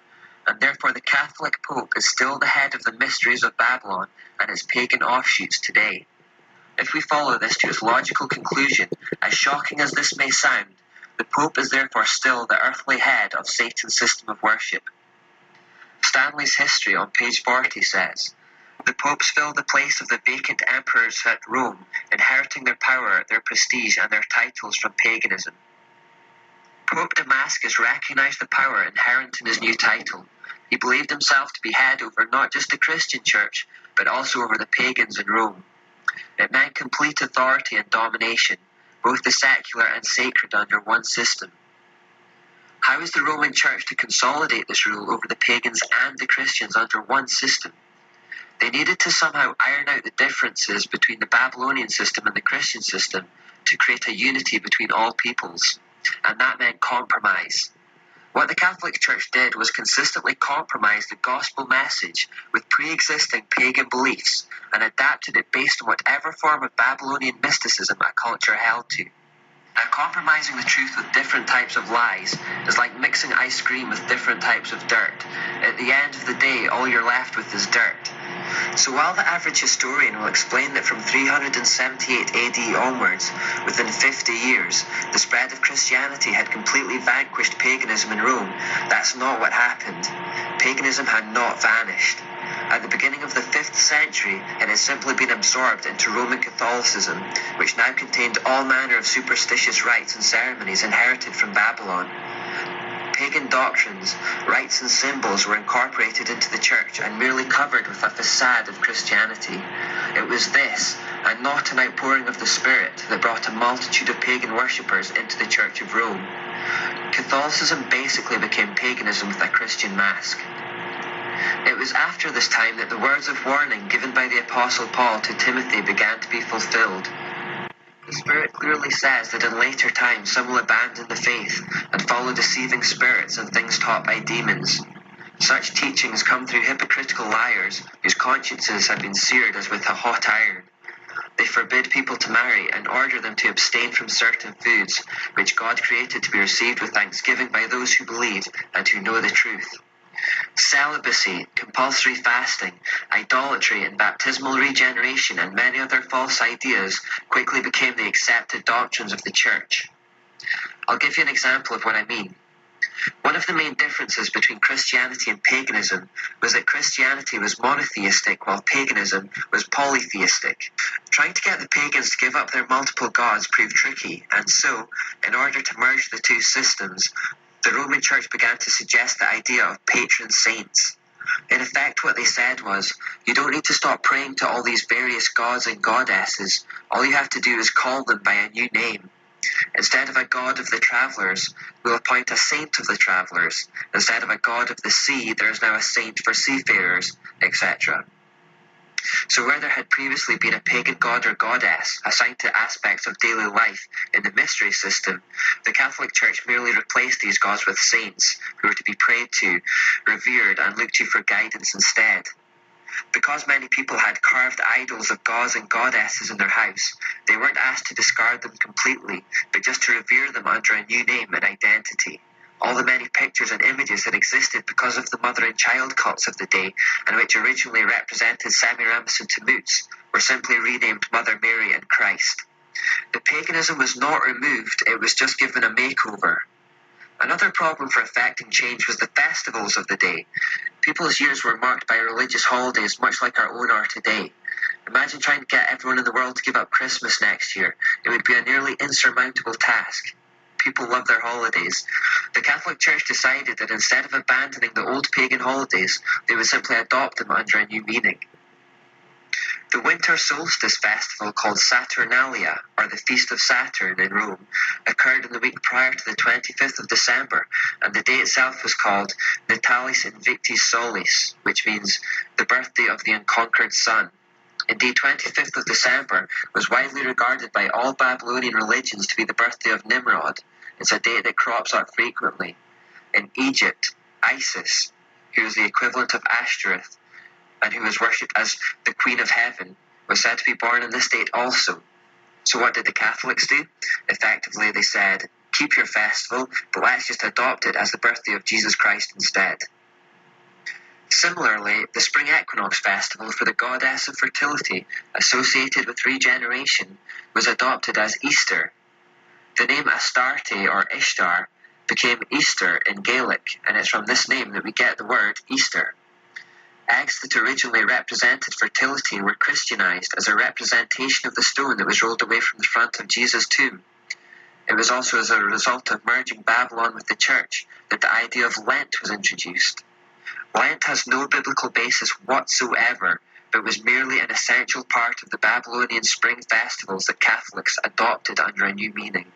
and therefore the Catholic Pope is still the head of the mysteries of Babylon and its pagan offshoots today. If we follow this to its logical conclusion, as shocking as this may sound, the Pope is therefore still the earthly head of Satan's system of worship. Stanley's History on page 40 says, "The popes fill the place of the vacant emperors at Rome, inheriting their power, their prestige, and their titles from paganism." Pope Damascus recognized the power inherent in his new title. He believed himself to be head over not just the Christian church, but also over the pagans in Rome. It meant complete authority and domination, both the secular and sacred under one system. How is the Roman Church to consolidate this rule over the pagans and the Christians under one system? They needed to somehow iron out the differences between the Babylonian system and the Christian system to create a unity between all peoples, and that meant compromise. What the Catholic Church did was consistently compromise the gospel message with pre-existing pagan beliefs and adapted it based on whatever form of Babylonian mysticism a culture held to. Now, compromising the truth with different types of lies is like mixing ice cream with different types of dirt. At the end of the day, all you're left with is dirt. So while the average historian will explain that from 378 AD onwards, within 50 years, the spread of Christianity had completely vanquished paganism in Rome, that's not what happened. Paganism had not vanished. At the beginning of the 5th century, it had simply been absorbed into Roman Catholicism, which now contained all manner of superstitious rites and ceremonies inherited from Babylon. Pagan doctrines, rites and symbols were incorporated into the church and merely covered with a facade of Christianity. It was this, and not an outpouring of the Spirit, that brought a multitude of pagan worshippers into the Church of Rome. Catholicism basically became paganism with a Christian mask. It was after this time that the words of warning given by the Apostle Paul to Timothy began to be fulfilled. The Spirit clearly says that in later times some will abandon the faith and follow deceiving spirits and things taught by demons. Such teachings come through hypocritical liars whose consciences have been seared as with a hot iron. They forbid people to marry and order them to abstain from certain foods, which God created to be received with thanksgiving by those who believe and who know the truth. Celibacy, compulsory fasting, idolatry and baptismal regeneration and many other false ideas quickly became the accepted doctrines of the Church. I'll give you an example of what I mean. One of the main differences between Christianity and paganism was that Christianity was monotheistic while paganism was polytheistic. Trying to get the pagans to give up their multiple gods proved tricky, and so, in order to merge the two systems, the Roman Church began to suggest the idea of patron saints. In effect, what they said was, you don't need to stop praying to all these various gods and goddesses. All you have to do is call them by a new name. Instead of a god of the travellers, we'll appoint a saint of the travellers. Instead of a god of the sea, there is now a saint for seafarers, etc. So where there had previously been a pagan god or goddess assigned to aspects of daily life in the mystery system, the Catholic Church merely replaced these gods with saints who were to be prayed to, revered, and looked to for guidance instead. Because many people had carved idols of gods and goddesses in their house, they weren't asked to discard them completely, but just to revere them under a new name and identity. All the many pictures and images that existed because of the mother and child cults of the day, and which originally represented Semiramis and Tammuz, were simply renamed Mother Mary and Christ. The paganism was not removed, it was just given a makeover. Another problem for effecting change was the festivals of the day. People's years were marked by religious holidays much like our own are today. Imagine trying to get everyone in the world to give up Christmas next year. It would be a nearly insurmountable task. People love their holidays. The Catholic Church decided that instead of abandoning the old pagan holidays, they would simply adopt them under a new meaning. The winter solstice festival called Saturnalia, or the Feast of Saturn in Rome, occurred in the week prior to the 25th of December, and the day itself was called Natalis Invictis Solis, which means the birthday of the unconquered sun. Indeed, 25th of December was widely regarded by all Babylonian religions to be the birthday of Nimrod. It's a date that crops up frequently. In Egypt, Isis, who is the equivalent of Ashtoreth, and who was worshipped as the Queen of Heaven, was said to be born in this date also. So what did the Catholics do? Effectively, they said, keep your festival, but let's just adopt it as the birthday of Jesus Christ instead. Similarly, the spring equinox festival for the goddess of fertility, associated with regeneration, was adopted as Easter. The name Astarte or Ishtar became Easter in Gaelic, and it's from this name that we get the word Easter. Eggs that originally represented fertility were Christianized as a representation of the stone that was rolled away from the front of Jesus' tomb. It was also as a result of merging Babylon with the Church that the idea of Lent was introduced. Lent has no biblical basis whatsoever, but was merely an essential part of the Babylonian spring festivals that Catholics adopted under a new meaning.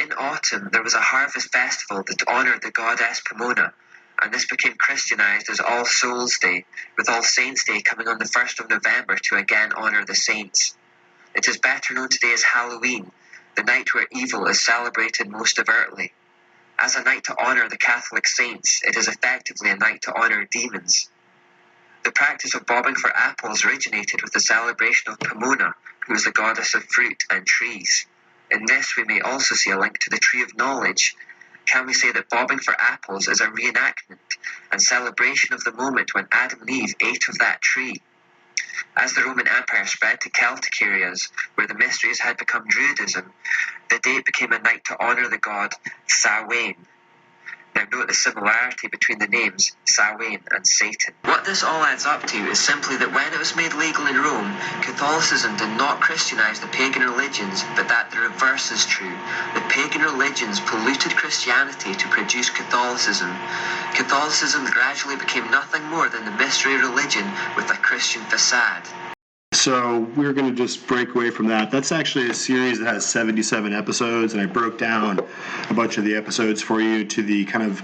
In autumn, there was a harvest festival that honoured the goddess Pomona, and this became Christianized as All Souls' Day, with All Saints' Day coming on the 1st of November to again honour the saints. It is better known today as Halloween, the night where evil is celebrated most overtly. As a night to honour the Catholic saints, it is effectively a night to honour demons. The practice of bobbing for apples originated with the celebration of Pomona, who is the goddess of fruit and trees. In this we may also see a link to the Tree of Knowledge. Can we say that bobbing for apples is a reenactment and celebration of the moment when Adam and Eve ate of that tree? As the Roman Empire spread to Celtic areas, where the mysteries had become Druidism, the date became a night to honour the god Samhain. Now note the similarity between the names Samhain and Satan. What this all adds up to is simply that when it was made legal in Rome, Catholicism did not Christianize the pagan religions, but that the reverse is true. The pagan religions polluted Christianity to produce Catholicism. Catholicism gradually became nothing more than the mystery religion with a Christian facade. So we're going to just break away from that. That's actually a series that has 77 episodes, and I broke down a bunch of the episodes for you to the kind of,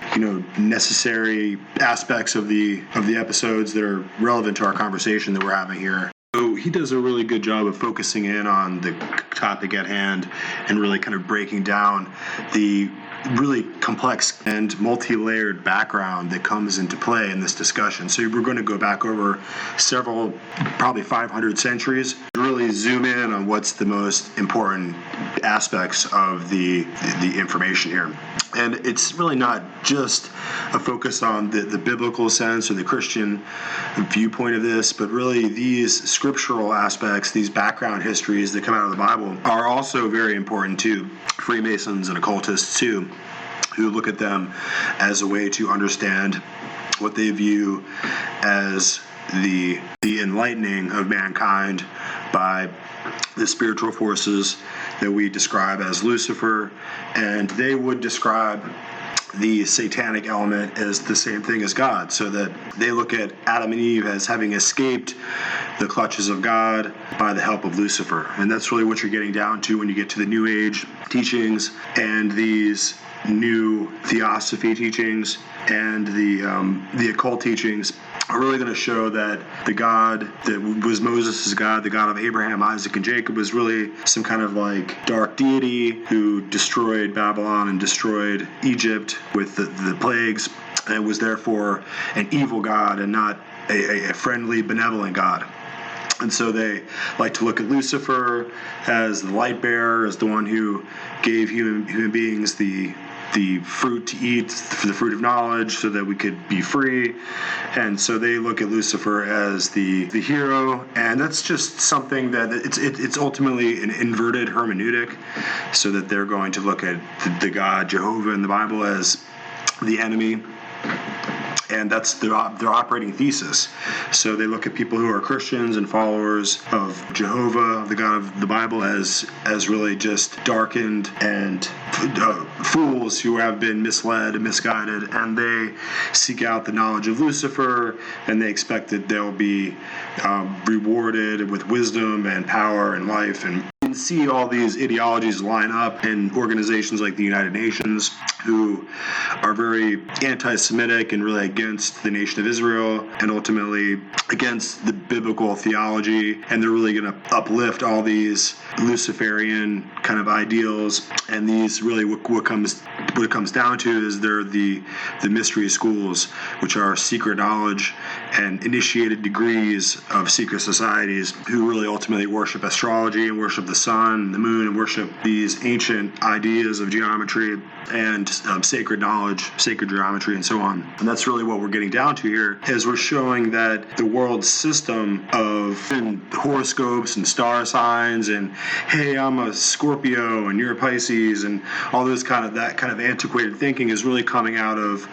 necessary aspects of the episodes that are relevant to our conversation that we're having here. So he does a really good job of focusing in on the topic at hand and really kind of breaking down the really complex and multi-layered background that comes into play in this discussion. So we're going to go back over several, probably 500 centuries, really zoom in on what's the most important aspects of the information here. And it's really not just a focus on the biblical sense or the Christian viewpoint of this, but really these scriptural aspects, these background histories that come out of the Bible are also very important to Freemasons and occultists too, who look at them as a way to understand what they view as the enlightening of mankind by the spiritual forces that we describe as Lucifer, and they would describe the satanic element as the same thing as God, so that they look at Adam and Eve as having escaped the clutches of God by the help of Lucifer. And that's really what you're getting down to when you get to the New Age teachings and these new theosophy teachings and the occult teachings are really going to show that the God that was Moses' God, the God of Abraham, Isaac, and Jacob, was really some kind of like dark deity who destroyed Babylon and destroyed Egypt with the plagues, and was therefore an evil God and not a friendly, benevolent God. And so they like to look at Lucifer as the light bearer, as the one who gave human beings the fruit to eat, for the fruit of knowledge, so that we could be free. And so they look at Lucifer as the hero, and that's just something that it's ultimately an inverted hermeneutic, so that they're going to look at the God Jehovah in the Bible as the enemy. And that's their operating thesis. So they look at people who are Christians and followers of Jehovah, the God of the Bible, as really just darkened and fools who have been misled and misguided, and they seek out the knowledge of Lucifer, and they expect that they'll be rewarded with wisdom and power and life. And see all these ideologies line up in organizations like the United Nations, who are very anti-Semitic and really against the nation of Israel, and ultimately against the biblical theology, and they're really going to uplift all these Luciferian kind of ideals. And these really what it comes down to is they're the mystery schools, which are secret knowledge and initiated degrees of secret societies who really ultimately worship astrology and worship the sun, the moon, and worship these ancient ideas of geometry and sacred knowledge, sacred geometry, and so on. And that's really what we're getting down to here, is we're showing that the world system of horoscopes and star signs and, hey, I'm a Scorpio and you're a Pisces, and all those kind of antiquated thinking is really coming out of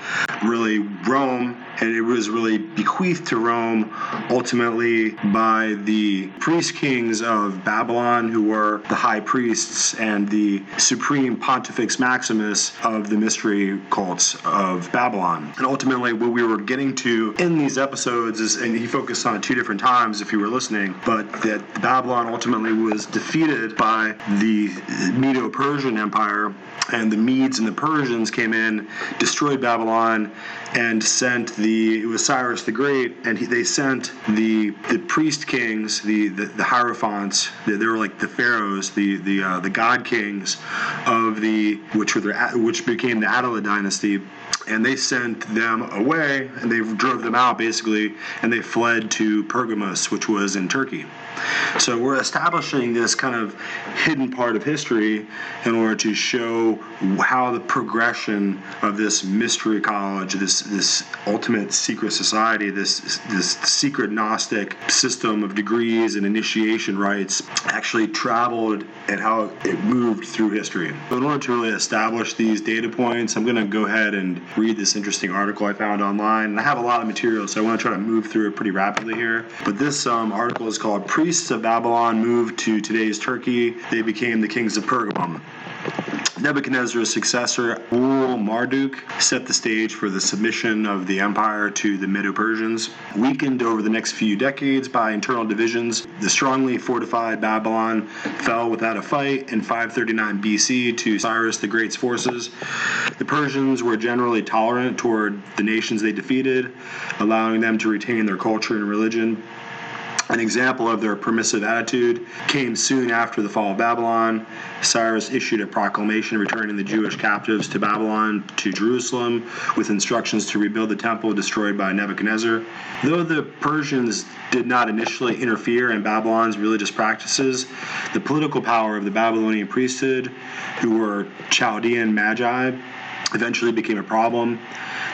really Rome, and it was really bequeathed to Rome ultimately by the priest kings of Babylon, who were the high priests and the supreme Pontifex Maximus of the mystery cults of Babylon. And ultimately what we were getting to in these episodes is, and he focused on it two different times if you were listening, but that Babylon ultimately was defeated by the Medo-Persian Empire, and the Medes and the Persians came in, destroyed Babylon, and sent it was Cyrus the Great, and they sent the priest kings, the hierophants, they were like the pharaohs, the god kings of which became the Attila dynasty, and they sent them away, and they drove them out basically, and they fled to Pergamos, which was in Turkey. So we're establishing this kind of hidden part of history in order to show how the progression of this mystery college, this ultimate secret society, this secret Gnostic system of degrees and initiation rites actually traveled, and how it moved through history. So in order to really establish these data points, I'm going to go ahead and read this interesting article I found online. And I have a lot of material, so I want to try to move through it pretty rapidly here. But this article is called "Priests of Babylon Moved to Today's Turkey. They Became the Kings of Pergamum." Nebuchadnezzar's successor, Marduk, set the stage for the submission of the empire to the Medo-Persians. Weakened over the next few decades by internal divisions, the strongly fortified Babylon fell without a fight in 539 BC to Cyrus the Great's forces. The Persians were generally tolerant toward the nations they defeated, allowing them to retain their culture and religion. An example of their permissive attitude came soon after the fall of Babylon. Cyrus issued a proclamation returning the Jewish captives to Babylon to Jerusalem with instructions to rebuild the temple destroyed by Nebuchadnezzar. Though the Persians did not initially interfere in Babylon's religious practices, the political power of the Babylonian priesthood, who were Chaldean magi, eventually became a problem.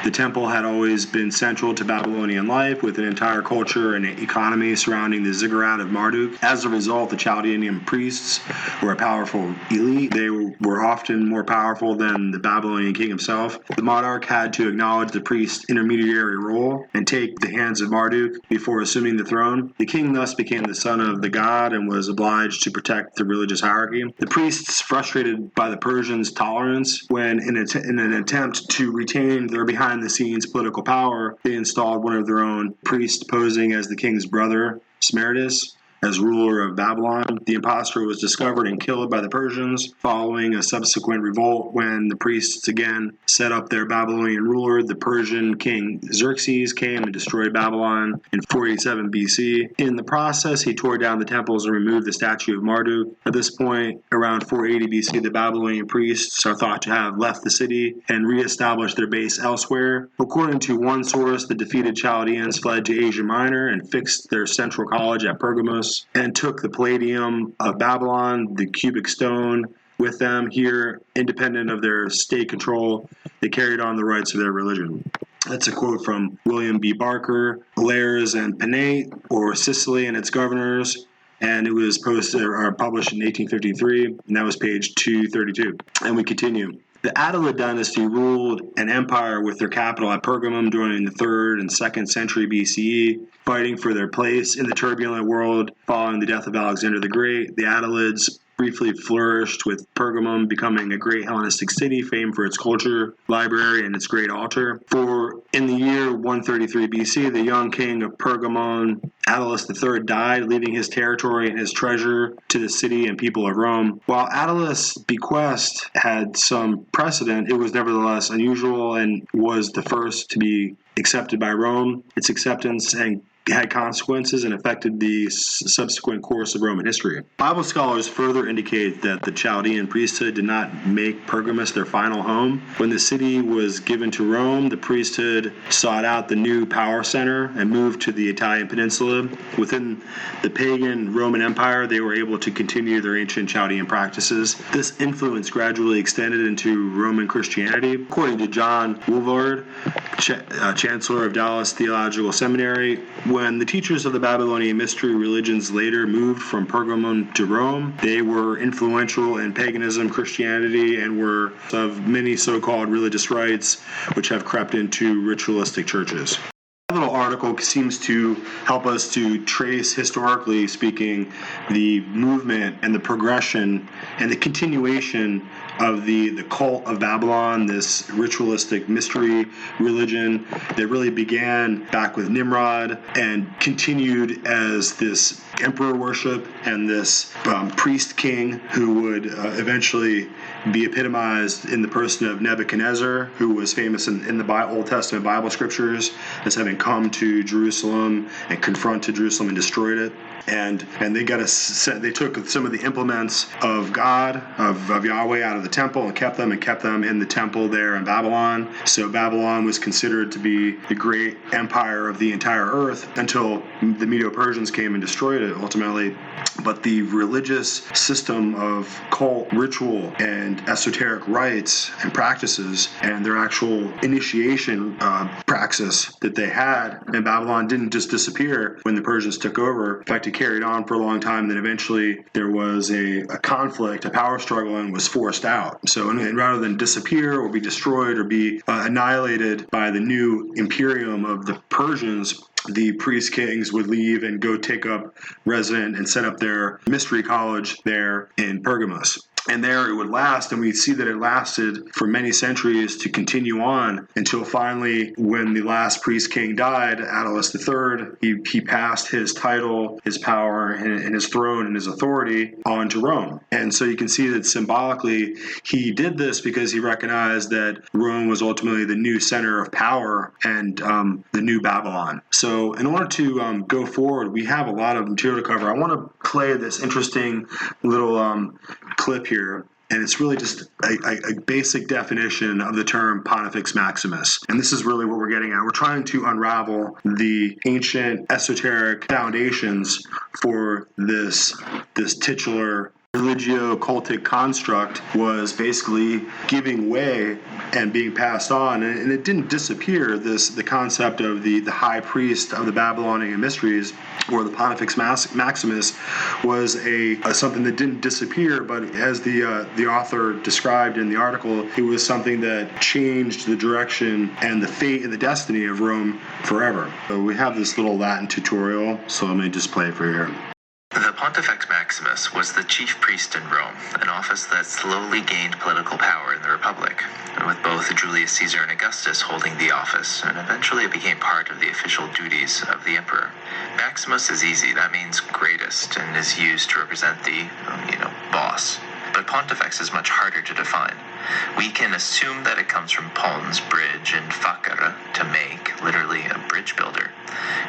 The temple had always been central to Babylonian life, with an entire culture and economy surrounding the ziggurat of Marduk. As a result, the Chaldean priests were a powerful elite. They were often more powerful than the Babylonian king himself. The monarch had to acknowledge the priest's intermediary role and take the hands of Marduk before assuming the throne. The king thus became the son of the god and was obliged to protect the religious hierarchy. The priests, frustrated by the Persians' tolerance, when in an attempt to retain their behind-the-scenes political power, they installed one of their own priests posing as the king's brother, Smerdis, as ruler of Babylon. The impostor was discovered and killed by the Persians following a subsequent revolt when the priests again set up their Babylonian ruler. The Persian king Xerxes came and destroyed Babylon in 487 BC. In the process, he tore down the temples and removed the statue of Marduk. At this point, around 480 BC, the Babylonian priests are thought to have left the city and reestablished their base elsewhere. According to one source, the defeated Chaldeans fled to Asia Minor and fixed their central college at Pergamos and took the palladium of Babylon, the cubic stone, with them. Here, independent of their state control, they carried on the rites of their religion. That's a quote from William B. Barker, Lares and Panate, or Sicily and its governors, and it was published in 1853, and that was page 232. And we continue. The Attalid dynasty ruled an empire with their capital at Pergamum during the 3rd and 2nd century BCE, fighting for their place in the turbulent world following the death of Alexander the Great. The Attalids briefly flourished, with Pergamum becoming a great Hellenistic city famed for its culture, library, and its great altar. For in the year 133 BC, the young king of Pergamon, Attalus III, died, leaving his territory and his treasure to the city and people of Rome. While Attalus' bequest had some precedent, it was nevertheless unusual and was the first to be accepted by Rome. Its acceptance had consequences and affected the subsequent course of Roman history. Bible scholars further indicate that the Chaldean priesthood did not make Pergamus their final home. When the city was given to Rome, the priesthood sought out the new power center and moved to the Italian peninsula. Within the pagan Roman Empire, they were able to continue their ancient Chaldean practices. This influence gradually extended into Roman Christianity. According to John Woolvard, Chancellor of Dallas Theological Seminary, when the teachers of the Babylonian mystery religions later moved from Pergamum to Rome, they were influential in paganism, Christianity, and were of many so-called religious rites which have crept into ritualistic churches. That little article seems to help us to trace, historically speaking, the movement and the progression and the continuation of the cult of Babylon, this ritualistic mystery religion that really began back with Nimrod and continued as this emperor worship and this priest king who would eventually be epitomized in the person of Nebuchadnezzar, who was famous in the Old Testament Bible scriptures as having come to Jerusalem and confronted Jerusalem and destroyed it. And they took some of the implements of God, of Yahweh, out of the temple and kept them in the temple there in Babylon. So Babylon was considered to be the great empire of the entire earth until the Medo-Persians came and destroyed it ultimately. But the religious system of cult ritual and esoteric rites and practices and their actual initiation praxis that they had in Babylon didn't just disappear when the Persians took over. In fact, it carried on for a long time, and then eventually there was a conflict, a power struggle, and was forced out. So and rather than disappear or be destroyed or be annihilated by the new imperium of the Persians, the priest kings would leave and go take up resident and set up their mystery college there in Pergamos. And there it would last, and we see that it lasted for many centuries to continue on until finally, when the last priest king died, Attalus III, he passed his title, his power, and his throne and his authority on to Rome. And so you can see that symbolically he did this because he recognized that Rome was ultimately the new center of power and the new Babylon. So in order to go forward, we have a lot of material to cover. I want to play this interesting little clip here. And it's really just a basic definition of the term Pontifex Maximus. And this is really what we're getting at. We're trying to unravel the ancient esoteric foundations for this titular religio-cultic construct was basically giving way and being passed on, and it didn't disappear. The concept of the high priest of the Babylonian mysteries, or the Pontifex Maximus, was something that didn't disappear, but as the author described in the article, it was something that changed the direction and the fate and the destiny of Rome forever. So we have this little Latin tutorial, so let me just play it for you here. The Pontifex Maximus was the chief priest in Rome, an office that slowly gained political power in the Republic, with both Julius Caesar and Augustus holding the office, and eventually it became part of the official duties of the emperor. Maximus is easy, that means greatest, and is used to represent the, boss. But Pontifex is much harder to define. We can assume that it comes from pons, bridge, and facere, to make, literally a bridge builder.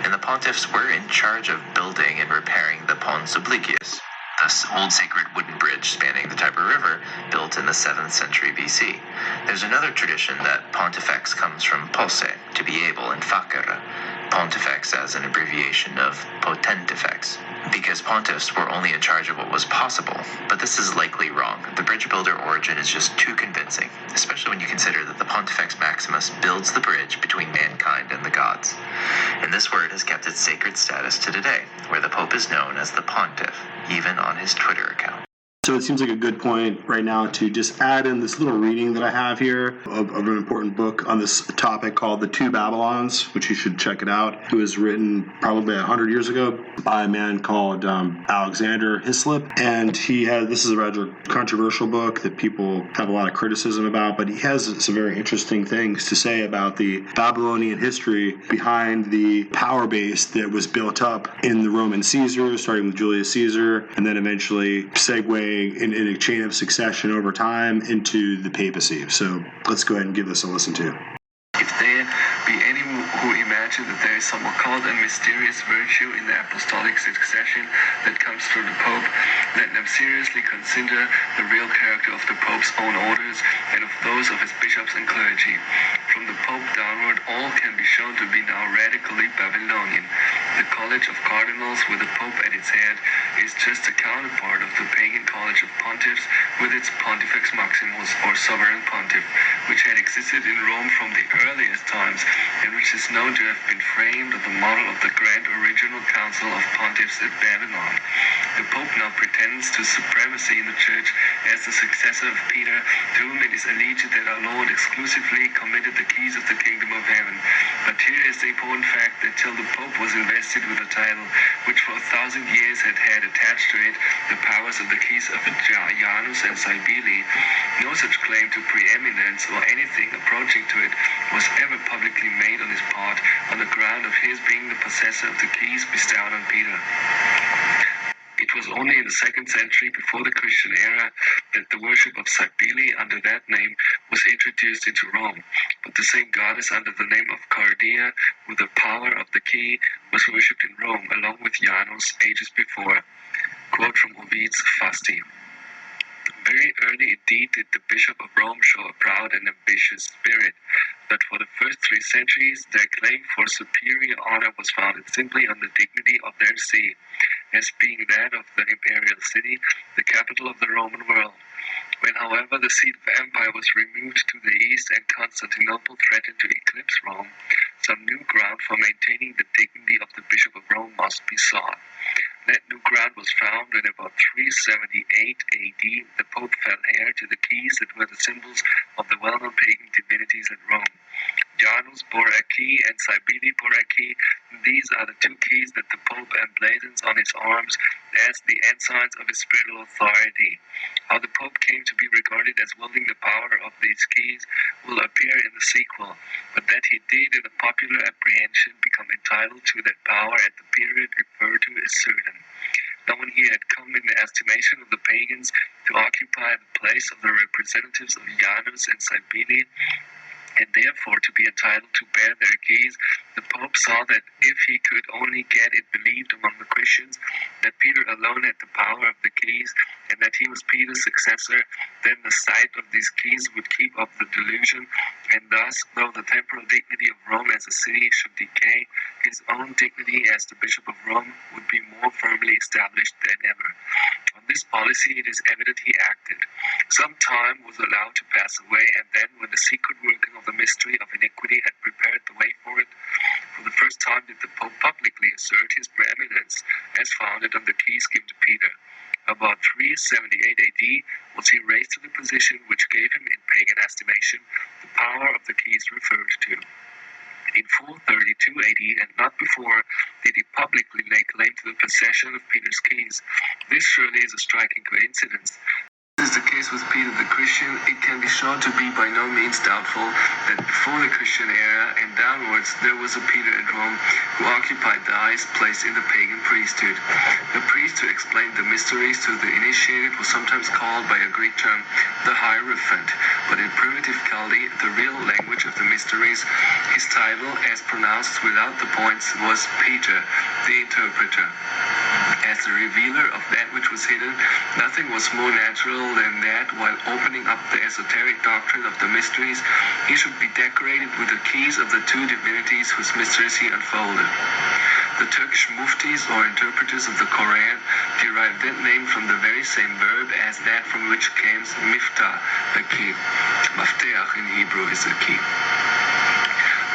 And the pontiffs were in charge of building and repairing the pons obliquus, this old sacred wooden bridge spanning the Tiber River, built in the 7th century BC. There's another tradition that pontifex comes from posse, to be able, and facere, pontifex as an abbreviation of pontifex, because pontiffs were only in charge of what was possible. But this is likely wrong. The bridge builder origin is just too convincing, especially when you consider that the Pontifex Maximus builds the bridge between mankind and the gods. And this word has kept its sacred status to today, where the Pope is known as the Pontiff, even on his Twitter account. So it seems like a good point right now to just add in this little reading that I have here of an important book on this topic called The Two Babylons, which you should check it out. It was written probably 100 years ago by a man called Alexander Hislop. And this is a rather controversial book that people have a lot of criticism about, but he has some very interesting things to say about the Babylonian history behind the power base that was built up in the Roman Caesars, starting with Julius Caesar, and then eventually segueing in a chain of succession over time into the papacy. So let's go ahead and give this a listen to. If there be any who imagine that there is some occult and mysterious virtue in the apostolic succession that comes through the Pope, let them seriously consider the real character of the Pope's own orders and of those of his bishops and clergy. From the Pope downward, all can be shown to be now radically Babylonian. The College of Cardinals, with the Pope at its head, is just a counterpart of the pagan College of Pontiffs with its Pontifex Maximus, or Sovereign Pontiff, which had existed in Rome from the earliest times, and which is known to have been framed on the model of the grand original council of pontiffs at Babylon. The Pope now pretends to supremacy in the Church as the successor of Peter, to whom it is alleged that our Lord exclusively committed the keys of the kingdom of heaven. But here is the important fact that till the Pope was invested with a title which for 1,000 years had attached to it the powers of the keys of Janus and Cybele, no such claim to preeminence or anything approaching to it was ever publicly made on his part, on the ground of his being the possessor of the keys bestowed on Peter. It was only in the 2nd century before the Christian era that the worship of Cybele under that name was introduced into Rome, but the same goddess under the name of Cardia, with the power of the key, was worshipped in Rome along with Janus ages before. Quote from Ovid's Fasti. Very early indeed did the Bishop of Rome show a proud and ambitious spirit, but for the first 3 centuries their claim for superior honor was founded simply on the dignity of their see, as being that of the imperial city, the capital of the Roman world. When, however, the seat of empire was removed to the east and Constantinople threatened to eclipse Rome, some new ground for maintaining the dignity of the Bishop of Rome must be sought. That new ground was found when about 378 AD the Pope fell heir to the keys that were the symbols of the well-known pagan divinities at Rome. Janus bore a key and Cybele bore a key. These are the two keys that the Pope emblazons on his arms as the ensigns of his spiritual authority. How the Pope came to be regarded as wielding the power of these keys will appear in the sequel, but that he did in the popular apprehension become entitled to that power at the period referred to is certain. Now when he had come in the estimation of the pagans to occupy the place of the representatives of Janus and Cybele, and therefore to be entitled to bear their keys, the Pope saw that if he could only get it believed among the Christians that Peter alone had the power of the keys, and that he was Peter's successor, then the sight of these keys would keep up the delusion, and thus, though the temporal dignity of Rome as a city should decay, his own dignity as the Bishop of Rome would be more firmly established than ever. On this policy it is evident he acted. Some time was allowed to pass away, and then, when the secret working of the mystery of iniquity had prepared the way for it, for the first time did the Pope publicly assert his preeminence as founded on the keys given to Peter. About 378 AD was he raised to the position which gave him, in pagan estimation, the power of the keys referred to. In 432 AD, and not before, did he publicly lay claim to the possession of Peter's keys. This surely is a striking coincidence. As is the case with Peter the Christian, it can be shown to be by no means doubtful that before the Christian era and downwards there was a Peter at Rome who occupied the highest place in the pagan priesthood. The priest who explained the mysteries to the initiated was sometimes called by a Greek term the Hierophant, but in primitive Chaldee, the real language of the mysteries, his title, as pronounced without the points, was Peter, the interpreter. As the revealer of that which was hidden, nothing was more natural than that, while opening up the esoteric doctrine of the mysteries, he should be decorated with the keys of the two divinities whose mysteries he unfolded. The Turkish muftis, or interpreters of the Koran, derived that name from the very same verb as that from which comes miftah, a key. Mafteach in Hebrew is a key.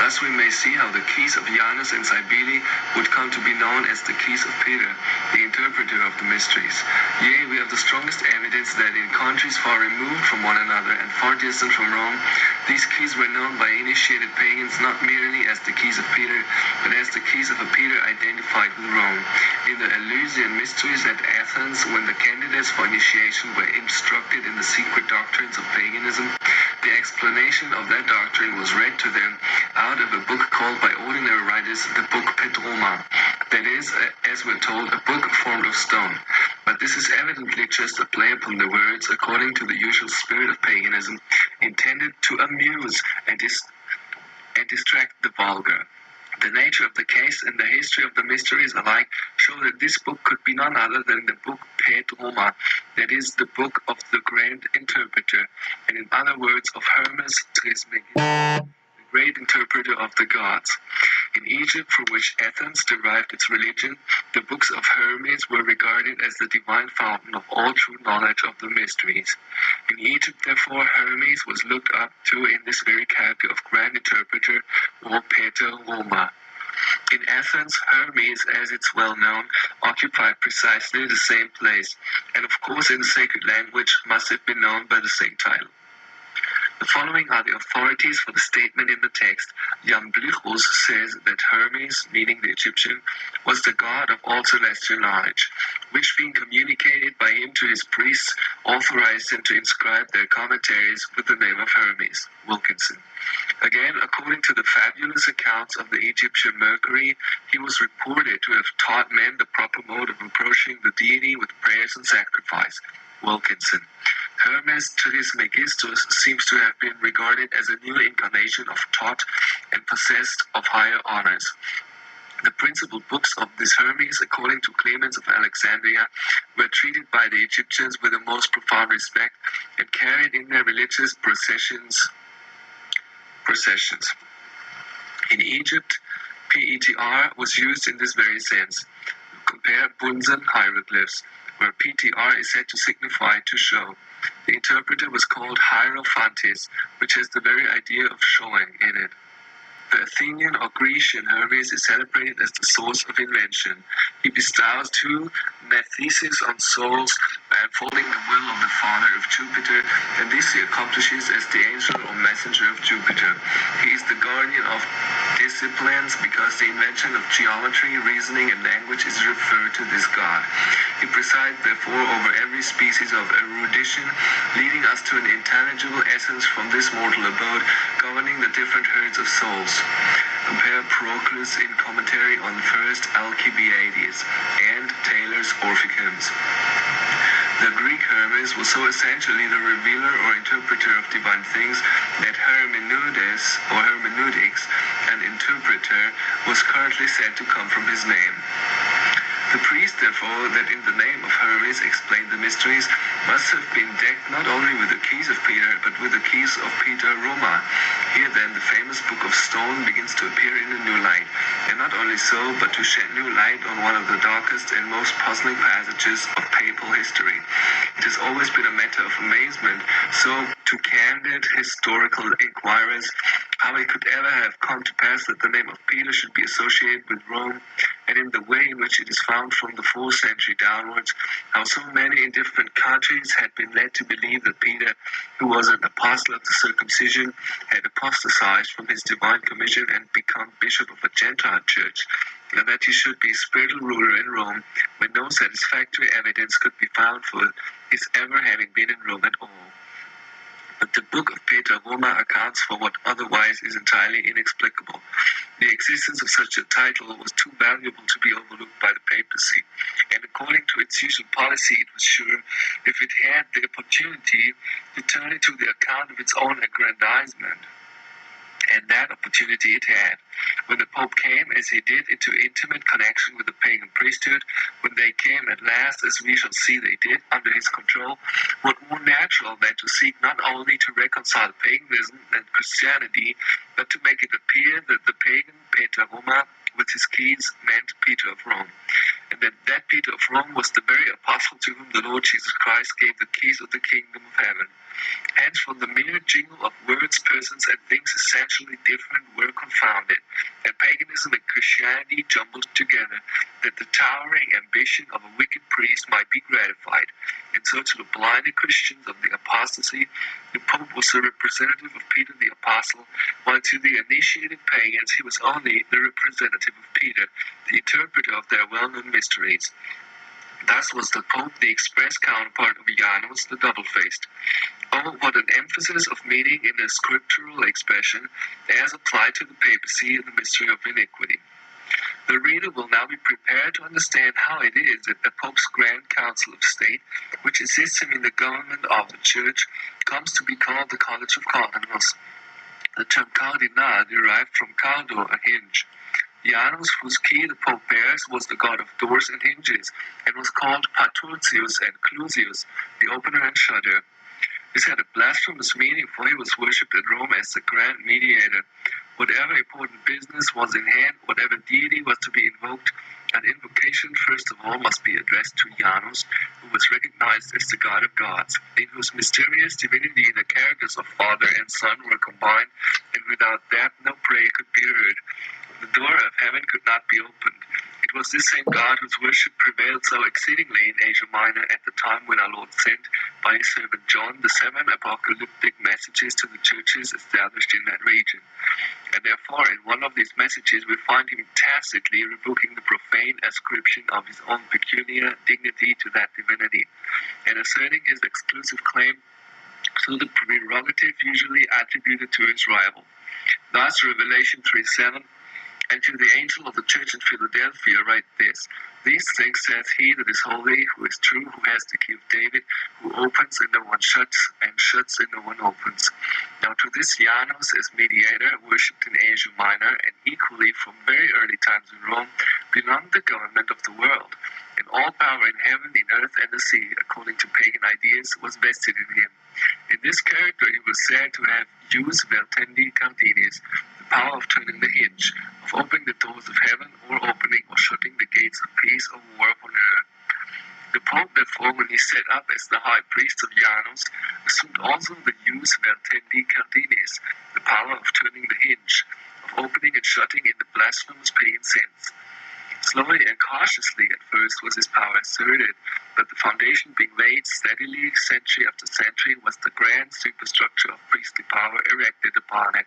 Thus we may see how the keys of Janus and Cybele would come to be known as the keys of Peter, the interpreter of the mysteries. Yea, we have the strongest evidence that in countries far removed from one another and far distant from Rome, these keys were known by initiated pagans not merely as the keys of Peter, but as the keys of a Peter identified with Rome. In the Eleusinian mysteries at Athens, when the candidates for initiation were instructed in the secret doctrines of paganism, the explanation of that doctrine was read to them out of a book called by ordinary writers the book Petroma, that is, as we're told, a book formed of stone. But this is evidently just a play upon the words, according to the usual spirit of paganism, intended to amuse and distract the vulgar. The nature of the case and the history of the mysteries alike show that this book could be none other than the book Petroma, that is, the book of the grand interpreter, and in other words of Hermes Trismegistus, the great interpreter of the gods. In Egypt, from which Athens derived its religion, the books of Hermes were regarded as the divine fountain of all true knowledge of the mysteries. In Egypt, therefore, Hermes was looked up to in this very character of grand interpreter, or Petroma. In Athens, Hermes, as it's well known, occupied precisely the same place, and of course in the sacred language must have been known by the same title. The following are the authorities for the statement in the text. Jamblichus says that Hermes, meaning the Egyptian, was the god of all celestial knowledge, which being communicated by him to his priests, authorized them to inscribe their commentaries with the name of Hermes. Wilkinson. Again, according to the fabulous accounts of the Egyptian Mercury, he was reported to have taught men the proper mode of approaching the deity with prayers and sacrifice. Wilkinson. Hermes Trismegistus seems to have been regarded as a new incarnation of Thoth and possessed of higher honors. The principal books of this Hermes, according to Clemens of Alexandria, were treated by the Egyptians with the most profound respect and carried in their religious processions. In Egypt, PETR was used in this very sense. Compare Bunsen hieroglyphs, where PTR is said to signify to show. The interpreter was called Hierophantes, which has the very idea of showing in it. The Athenian or Grecian Hermes is celebrated as the source of invention. He bestows 2 matheses on souls by unfolding the will of the father of Jupiter, and this he accomplishes as the angel or messenger of Jupiter. He is the guardian of disciplines because the invention of geometry, reasoning, and language is referred to this god. He presides therefore over every species of erudition, leading us to an intelligible essence from this mortal abode, governing the different herds of souls. Compare Proclus in commentary on first Alcibiades and Taylor's Orphicoms. The Greek Hermes was so essentially the revealer or interpreter of divine things that hermeneudes or hermeneutics, an interpreter, was currently said to come from his name. The priest, therefore, that in the name of Hermes explained the mysteries, must have been decked not only with the keys of Peter, but with the keys of Peter Roma. Here then the famous book of stone begins to appear in a new light, and not only so, but to shed new light on one of the darkest and most puzzling passages of papal history. It has always been a matter of amazement, so to candid historical inquirers, how it could ever have come to pass that the name of Peter should be associated with Rome, and in the way in which it is found from the 4th century downwards, how so many in different countries had been led to believe that Peter, who was an apostle of the circumcision, had apostatized from his divine commission and become bishop of a Gentile church, and that he should be spiritual ruler in Rome, when no satisfactory evidence could be found for his ever having been in Rome at all. But the book of Peter Roma accounts for what otherwise is entirely inexplicable. The existence of such a title was too valuable to be overlooked by the papacy, and according to its usual policy, it was sure, if it had the opportunity, to turn it to the account of its own aggrandizement. And that opportunity it had. When the Pope came, as he did, into intimate connection with the pagan priesthood, when they came at last, as we shall see they did, under his control, what more natural than to seek not only to reconcile paganism and Christianity, but to make it appear that the pagan Peter Roma, with his keys, meant Peter of Rome, and that Peter of Rome was the very apostle to whom the Lord Jesus Christ gave the keys of the kingdom of heaven. Hence, from the mere jingle of words, persons, and things essentially different were confounded, and paganism and Christianity jumbled together, that the towering ambition of a wicked priest might be gratified. And so to the blinded Christians of the apostasy, the Pope was the representative of Peter the Apostle, while to the initiated pagans he was only the representative of Peter, the interpreter of their well-known mysteries. Thus was the Pope the express counterpart of Janus the double-faced. Oh, what an emphasis of meaning in the scriptural expression as applied to the papacy and the mystery of iniquity. The reader will now be prepared to understand how it is that the Pope's Grand Council of State, which assists him in the government of the Church, comes to be called the College of Cardinals. The term cardinal derived from cardo, a hinge. Janus, whose key the Pope bears, was the god of doors and hinges, and was called Patricius and Clusius, the opener and shutter. This had a blasphemous meaning, for he was worshipped at Rome as the grand mediator. Whatever important business was in hand, whatever deity was to be invoked, an invocation first of all must be addressed to Janus, who was recognized as the God of gods, in whose mysterious divinity the characters of Father and Son were combined, and without that no prayer could be heard. The door of heaven could not be opened. It was this same God whose worship prevailed so exceedingly in Asia Minor at the time when our Lord sent, by his servant John, the 7 apocalyptic messages to the churches established in that region. And therefore, in one of these messages, we find him tacitly rebuking the profane ascription of his own peculiar dignity to that divinity, and asserting his exclusive claim to the prerogative usually attributed to his rival. Thus, Revelation 3:7, and to the angel of the church in Philadelphia write this: These things saith he that is holy, who is true, who has the key of David, who opens and no one shuts, and shuts and no one opens. Now to this Janus as mediator, worshipped in Asia Minor, and equally from very early times in Rome, belonged the government of the world, and all power in heaven, in earth, and the sea, according to pagan ideas, was vested in him. In this character he was said to have jus vertendi cantinis, the power of turning the hinge, of opening the doors of heaven, or opening or shutting the gates of peace or war upon earth. The Pope, therefore, when he set up as the high priest of Janus, assumed also the jus vertendi cantinis, the power of turning the hinge, of opening and shutting in the blasphemous pagan sense. Slowly and cautiously at first was his power asserted, but the foundation being laid steadily century after century was the grand superstructure of priestly power erected upon it.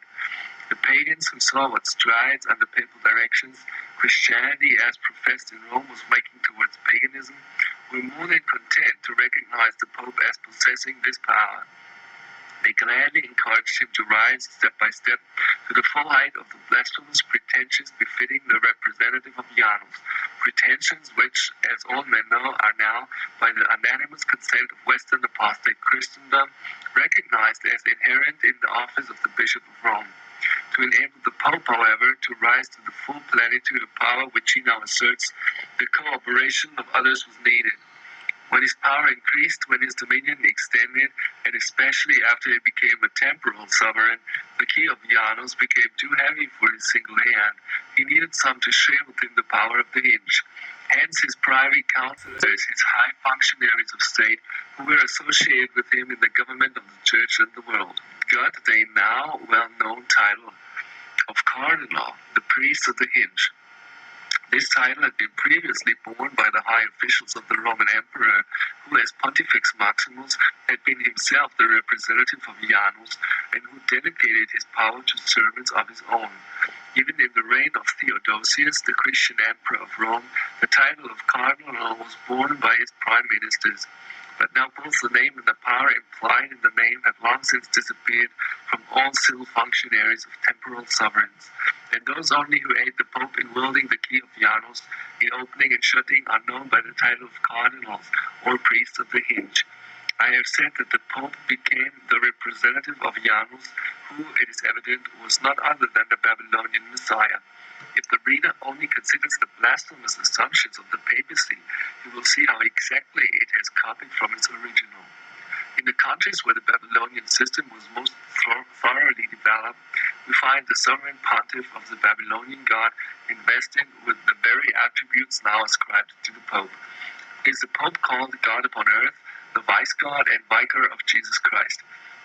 The pagans who saw what strides under papal directions Christianity as professed in Rome was making towards paganism were more than content to recognize the Pope as possessing this power. They gladly encouraged him to rise step by step to the full height of the blasphemous pretensions befitting the representative of Janus, pretensions which, as all men know, are now, by the unanimous consent of Western apostate Christendom, recognized as inherent in the office of the Bishop of Rome. To enable the Pope, however, to rise to the full plenitude of power which he now asserts, the cooperation of others was needed. When his power increased, when his dominion extended, and especially after he became a temporal sovereign, the key of Janus became too heavy for his single hand. He needed some to share with him the power of the hinge. Hence his private counselors, his high functionaries of state, who were associated with him in the government of the church and the world, got the now well-known title of cardinal, the priest of the hinge. This title had been previously borne by the high officials of the Roman Emperor, who as Pontifex Maximus had been himself the representative of Janus, and who delegated his power to servants of his own. Even in the reign of Theodosius, the Christian emperor of Rome, the title of cardinal was borne by his prime ministers. But now both the name and the power implied in the name have long since disappeared from all civil functionaries of temporal sovereigns, and those only who aid the Pope in wielding the key of Janus, in opening and shutting, are known by the title of cardinals or priests of the hinge. I have said that the Pope became the representative of Janus, who, it is evident, was not other than the Babylonian Messiah. If the reader only considers the blasphemous assumptions of the papacy, he will see how exactly it has copied from its original. In the countries where the Babylonian system was most thoroughly developed, we find the sovereign pontiff of the Babylonian god invested with the very attributes now ascribed to the Pope. Is the Pope called God upon earth, the vice god and vicar of Jesus Christ?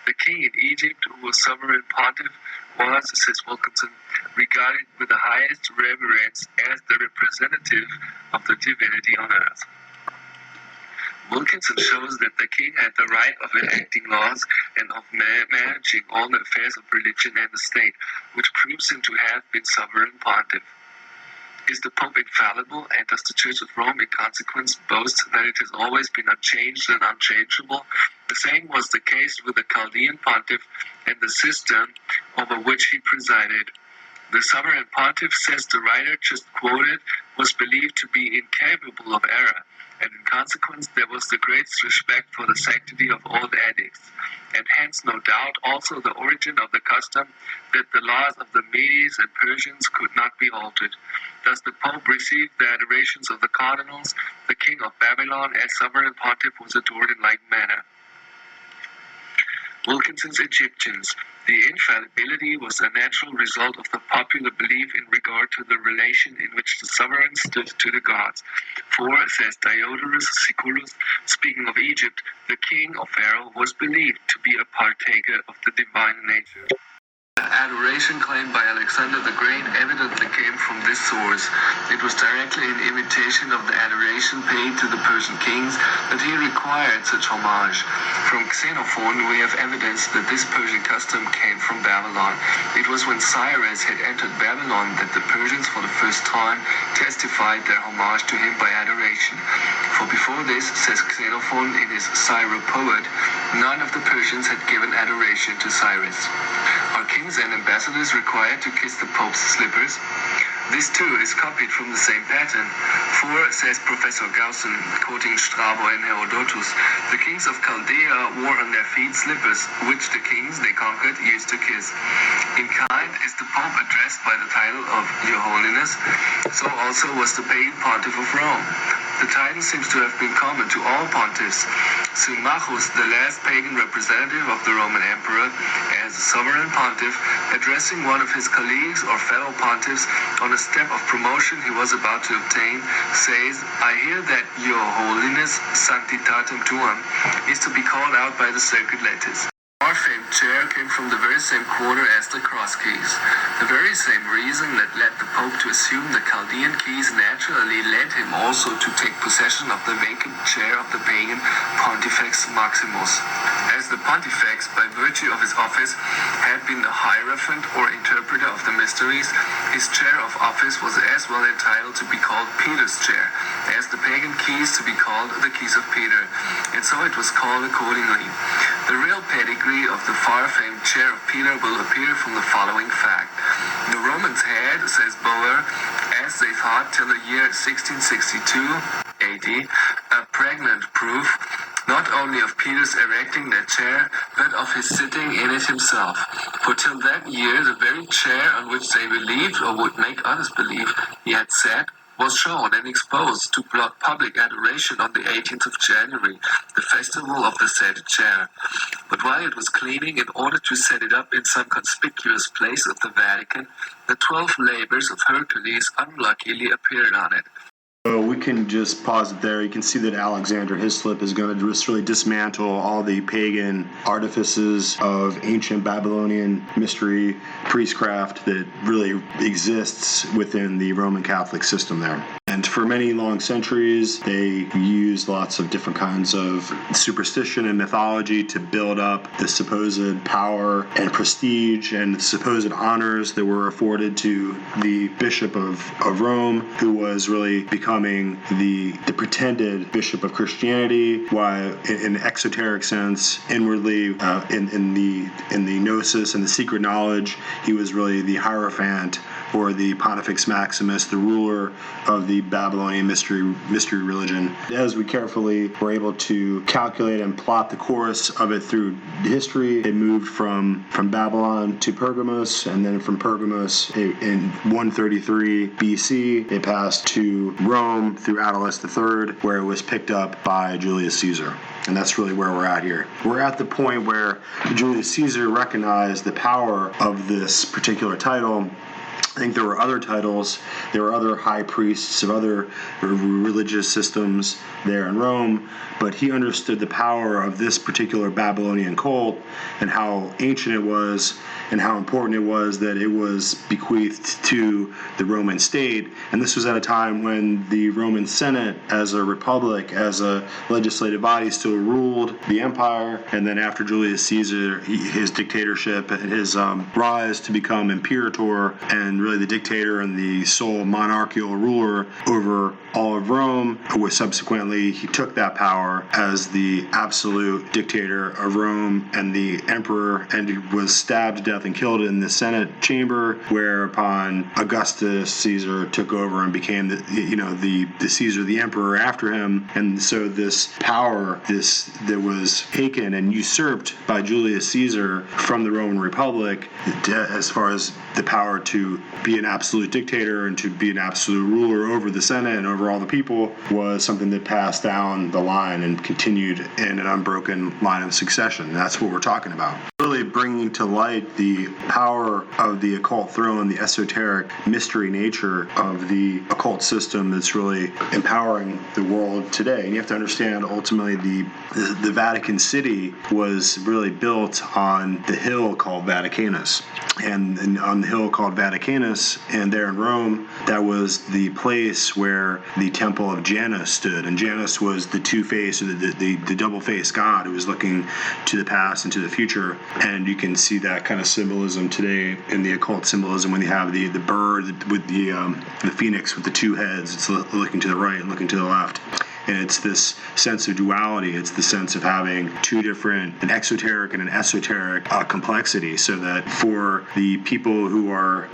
The king in Egypt, who was sovereign pontiff, was, says Wilkinson, regarded with the highest reverence as the representative of the divinity on earth. Wilkinson shows that the king had the right of enacting laws and of managing all the affairs of religion and the state, which proves him to have been sovereign pontiff. Is the Pope infallible, and does the Church of Rome in consequence boast that it has always been unchanged and unchangeable? The same was the case with the Chaldean pontiff and the system over which he presided. The sovereign pontiff, says the writer just quoted, was believed to be incapable of error, and in consequence there was the greatest respect for the sanctity of all the edicts, and hence no doubt also the origin of the custom that the laws of the Medes and Persians could not be altered. Thus the Pope received the adorations of the cardinals, the king of Babylon as sovereign pontiff was adored in like manner. Wilkinson's Egyptians. The infallibility was a natural result of the popular belief in regard to the relation in which the sovereign stood to the gods. For, says Diodorus Siculus, speaking of Egypt, the king of Pharaoh was believed to be a partaker of the divine nature. The adoration claimed by Alexander the Great evidently came from this source. It was directly in imitation of the adoration paid to the Persian kings that he required such homage. From Xenophon we have evidence that this Persian custom came from Babylon. It was when Cyrus had entered Babylon that the Persians for the first time testified their homage to him by adoration. For before this, says Xenophon in his Syro-Poet, none of the Persians had given adoration to Cyrus. Are kings and ambassadors required to kiss the Pope's slippers? This too is copied from the same pattern. For, says Professor Gaussen, quoting Strabo and Herodotus, the kings of Chaldea wore on their feet slippers, which the kings they conquered used to kiss. In kind is the Pope addressed by the title of Your Holiness, so also was the pagan pontiff of Rome. The title seems to have been common to all pontiffs. Symmachus, the last pagan representative of the Roman emperor, as a sovereign pontiff, addressing one of his colleagues or fellow pontiffs on a step of promotion he was about to obtain, says, I hear that Your Holiness, Sanctitatem Tuam, is to be called out by the sacred letters. far-famed chair came from the very same quarter as the cross keys. The very same reason that led the Pope to assume the Chaldean keys naturally led him also to take possession of the vacant chair of the pagan Pontifex Maximus. As the Pontifex, by virtue of his office, had been the hierophant or interpreter of the mysteries, his chair of office was as well entitled to be called Peter's chair, as the pagan keys to be called the keys of Peter, and so it was called accordingly. The real pedigree of the far-famed chair of Peter will appear from the following fact. The Romans had, says Boer, as they thought till the year 1662 AD, a pregnant proof not only of Peter's erecting that chair, but of his sitting in it himself. For till that year the very chair on which they believed, or would make others believe, he had sat, was shown and exposed to public adoration on the 18th of January, the festival of the said chair. But while it was cleaning, in order to set it up in some conspicuous place of the Vatican, the 12 labors of Hercules unluckily appeared on it. So we can just pause it there. You can see that Alexander Hislop is going to just really dismantle all the pagan artifices of ancient Babylonian mystery priestcraft that really exists within the Roman Catholic system there. And for many long centuries, they used lots of different kinds of superstition and mythology to build up the supposed power and prestige and the supposed honors that were afforded to the Bishop of Rome, who was really becoming the pretended bishop of Christianity, while in an exoteric sense, inwardly in the gnosis and the secret knowledge, he was really the hierophant or the Pontifex Maximus, the ruler of the Babylonian mystery religion. As we carefully were able to calculate and plot the course of it through history, it moved from Babylon to Pergamos, and then from Pergamos in 133 BC, it passed to Rome through Attalus III, where it was picked up by Julius Caesar. And that's really where we're at here. We're at the point where Julius Caesar recognized the power of this particular title. I think there were other titles, there were other high priests of other religious systems there in Rome, but he understood the power of this particular Babylonian cult and how ancient it was and how important it was that it was bequeathed to the Roman state. And this was at a time when the Roman Senate, as a republic, as a legislative body, still ruled the empire. And then after Julius Caesar, his dictatorship and his rise to become imperator and really the dictator and the sole monarchical ruler over all of Rome, was subsequently he took that power as the absolute dictator of Rome and the emperor, and he was stabbed to death and killed in the Senate chamber, whereupon Augustus Caesar took over and became the Caesar, the emperor after him. And so this power that was taken and usurped by Julius Caesar from the Roman Republic, as far as the power to be an absolute dictator and to be an absolute ruler over the Senate and over all the people, was something that passed down the line and continued in an unbroken line of succession. That's what we're talking about. Really bringing to light the power of the occult throne, the esoteric mystery nature of the occult system that's really empowering the world today. And you have to understand, ultimately, the Vatican City was really built on the hill called Vaticanus. And on the hill called Vaticanus, and there in Rome, that was the place where the temple of Janus stood. And Janus was the two-faced, or the double-faced god who was looking to the past and to the future. And you can see that kind of symbolism today in the occult symbolism when you have the bird with the phoenix with the two heads. It's looking to the right and looking to the left. And it's this sense of duality. It's the sense of having two different, an exoteric and an esoteric complexity, so that for the people who are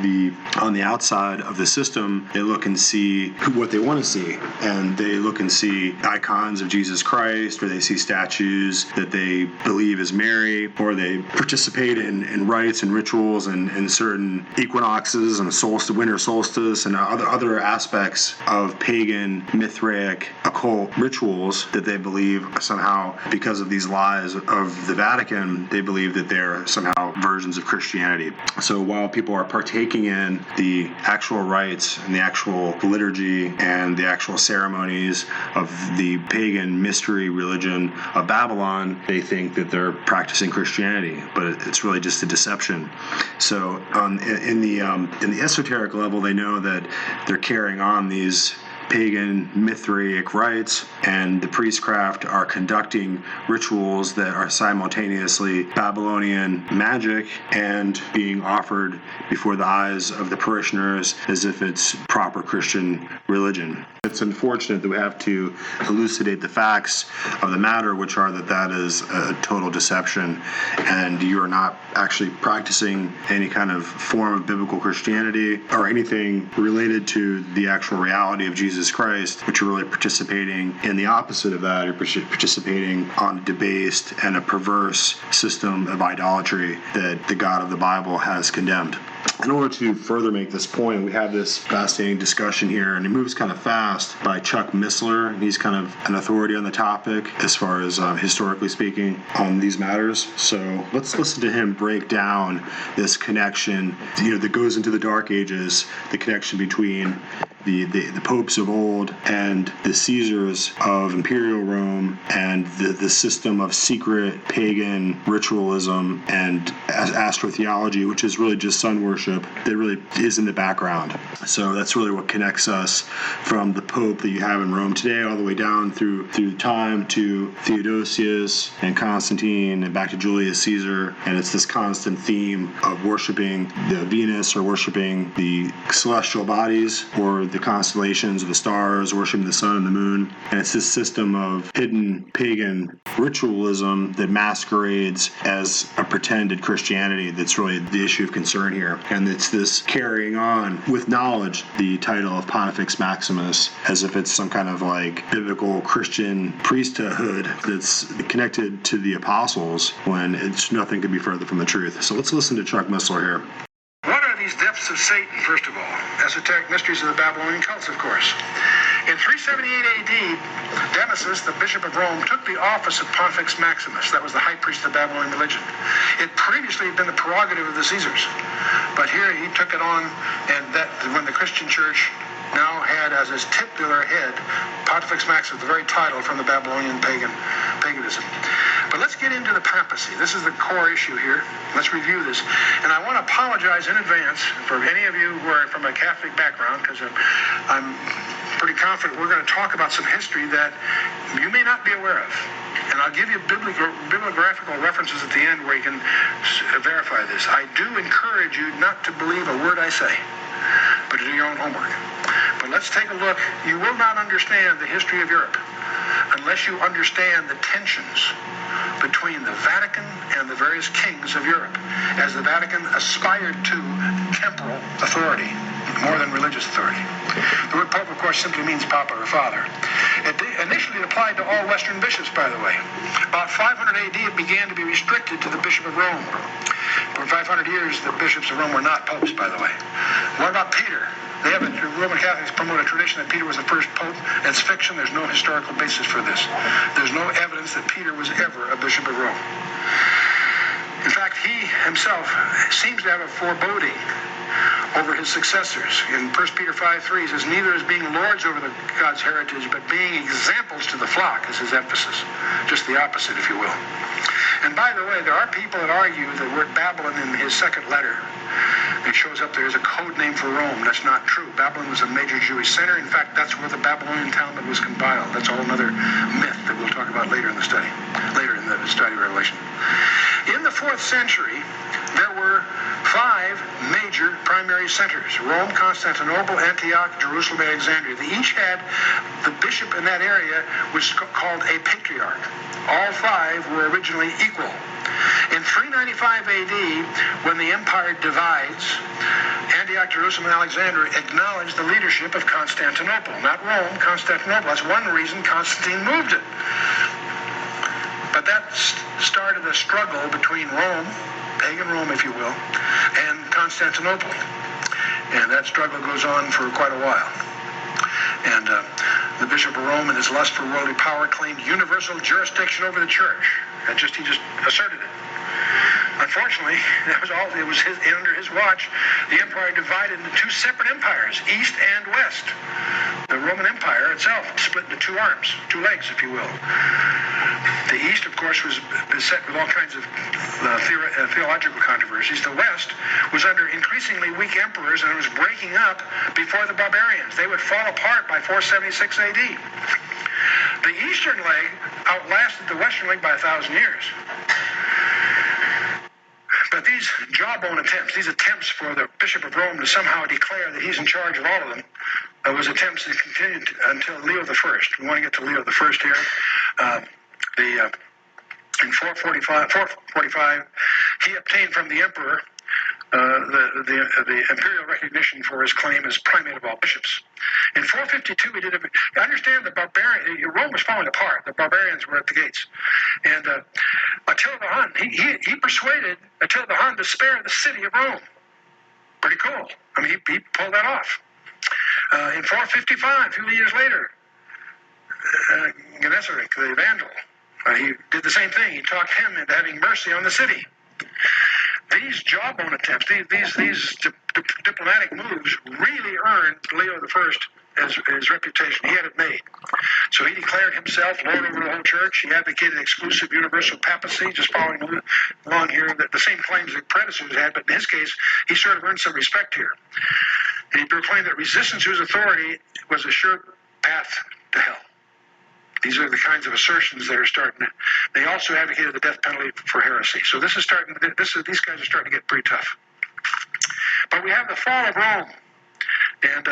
on the outside of the system, they look and see what they want to see. And they look and see icons of Jesus Christ, or they see statues that they believe is Mary, or they participate in rites and rituals and certain equinoxes and solstice, winter solstice, and other aspects of pagan, Mithraic, occult occult rituals that they believe somehow, because of these lies of the Vatican, they believe that they're somehow versions of Christianity. So while people are partaking in the actual rites and the actual liturgy and the actual ceremonies of the pagan mystery religion of Babylon, they think that they're practicing Christianity, but it's really just a deception. So in the esoteric level, they know that they're carrying on these pagan Mithraic rites, and the priestcraft are conducting rituals that are simultaneously Babylonian magic and being offered before the eyes of the parishioners as if it's proper Christian religion. It's unfortunate that we have to elucidate the facts of the matter, which are that is a total deception, and you are not actually practicing any kind of form of biblical Christianity or anything related to the actual reality of Jesus Christ, but you're really participating in the opposite of that. You're participating on a debased and a perverse system of idolatry that the God of the Bible has condemned. In order to further make this point, we have this fascinating discussion here, and it moves kind of fast, by Chuck Missler. He's kind of an authority on the topic as far as historically speaking on these matters. So let's listen to him break down this connection, that goes into the Dark Ages, the connection between the popes of old and the Caesars of imperial Rome, and the system of secret pagan ritualism and astrotheology, which is really just sun worship that really is in the background. So that's really what connects us from the Pope that you have in Rome today all the way down through time to Theodosius and Constantine and back to Julius Caesar. And it's this constant theme of worshiping the Venus or worshiping the celestial bodies or the constellations or the stars, worshiping the sun and the moon. And it's this system of hidden pagan ritualism that masquerades as a pretended Christianity that's really the issue of concern here. And it's this carrying on with knowledge the title of Pontifex Maximus as if it's some kind of like biblical Christian priesthood that's connected to the apostles, when it's nothing could be further from the truth. So let's listen to Chuck Missler here. What are these depths of Satan, first of all? Esoteric mysteries of the Babylonian cults, of course. In 378 AD, Damasus, the Bishop of Rome, took the office of Pontifex Maximus. That was the high priest of the Babylonian religion. It previously had been the prerogative of the Caesars, but here he took it on, and that when the Christian church now had as its titular head Pontifex Maximus, the very title from the Babylonian paganism. But let's get into the papacy. This is the core issue here. Let's review this. And I want to apologize in advance for any of you who are from a Catholic background, because I'm pretty confident we're going to talk about some history that you may not be aware of. And I'll give you bibliographical references at the end where you can verify this. I do encourage you not to believe a word I say, but to do your own homework. But let's take a look. You will not understand the history of Europe unless you understand the tensions between the Vatican and the various kings of Europe, as the Vatican aspired to temporal authority more than religious authority. The word pope, of course, simply means papa or father. It initially applied to all Western bishops, by the way. About 500 AD, it began to be restricted to the Bishop of Rome. For 500 years, the bishops of Rome were not popes, by the way. What about Peter? The Roman Catholics promote a tradition that Peter was the first pope. It's fiction. There's no historical basis for this. There's no evidence that Peter was ever a bishop of Rome. In fact, he himself seems to have a foreboding over his successors. In 1 Peter 5:3, he says, neither as being lords over God's heritage, but being examples to the flock is his emphasis. Just the opposite, if you will. And by the way, there are people that argue the word Babylon in his second letter, it shows up there as a code name for Rome. That's not true. Babylon was a major Jewish center. In fact, that's where the Babylonian Talmud was compiled. That's all another myth that we'll talk about later in the study of Revelation. In the 4th century, there were 5 major primary centers: Rome, Constantinople, Antioch, Jerusalem, and Alexandria. They each had the bishop in that area was called a patriarch. All 5 were originally equal. In 395 AD, when the empire divides, Antioch, Jerusalem, and Alexandria acknowledged the leadership of Constantinople. Not Rome, Constantinople. That's one reason Constantine moved it. But that started a struggle between Rome, pagan Rome, if you will, and Constantinople. And that struggle goes on for quite a while. And the Bishop of Rome, in his lust for worldly power, claimed universal jurisdiction over the church. He just asserted it. Unfortunately, that was all. It was under his watch, the empire divided into two separate empires, East and West. The Roman Empire itself split into two arms, two legs, if you will. The East, of course, was beset with all kinds of theological controversies. The West was under increasingly weak emperors, and it was breaking up before the barbarians. They would fall apart by 476 AD. The Eastern leg outlasted the Western leg by 1,000 years. But these jawbone attempts, these attempts for the Bishop of Rome to somehow declare that he's in charge of all of them, was attempts that continued until Leo I. We want to get to Leo I here. In 445, he obtained from the emperor the imperial recognition for his claim as primate of all bishops. In 452, he did it. Understand the Rome was falling apart. The barbarians were at the gates, and Attila the Hun, he persuaded Attila the Hun to spare the city of Rome. Pretty cool. I mean, he pulled that off. In 455, a few years later, Geopolitical, the Vandal, he did the same thing. He talked him into having mercy on the city. These jawbone attempts, these diplomatic moves, really earned Leo I his reputation. He had it made. So he declared himself Lord over the whole church. He advocated exclusive universal papacy, just following along here, the same claims that predecessors had, but in his case, he sort of earned some respect here. And he proclaimed that resistance to his authority was a sure path to hell. These are the kinds of assertions that are starting to. They also advocated the death penalty for heresy. So these guys are starting to get pretty tough. But we have the fall of Rome. And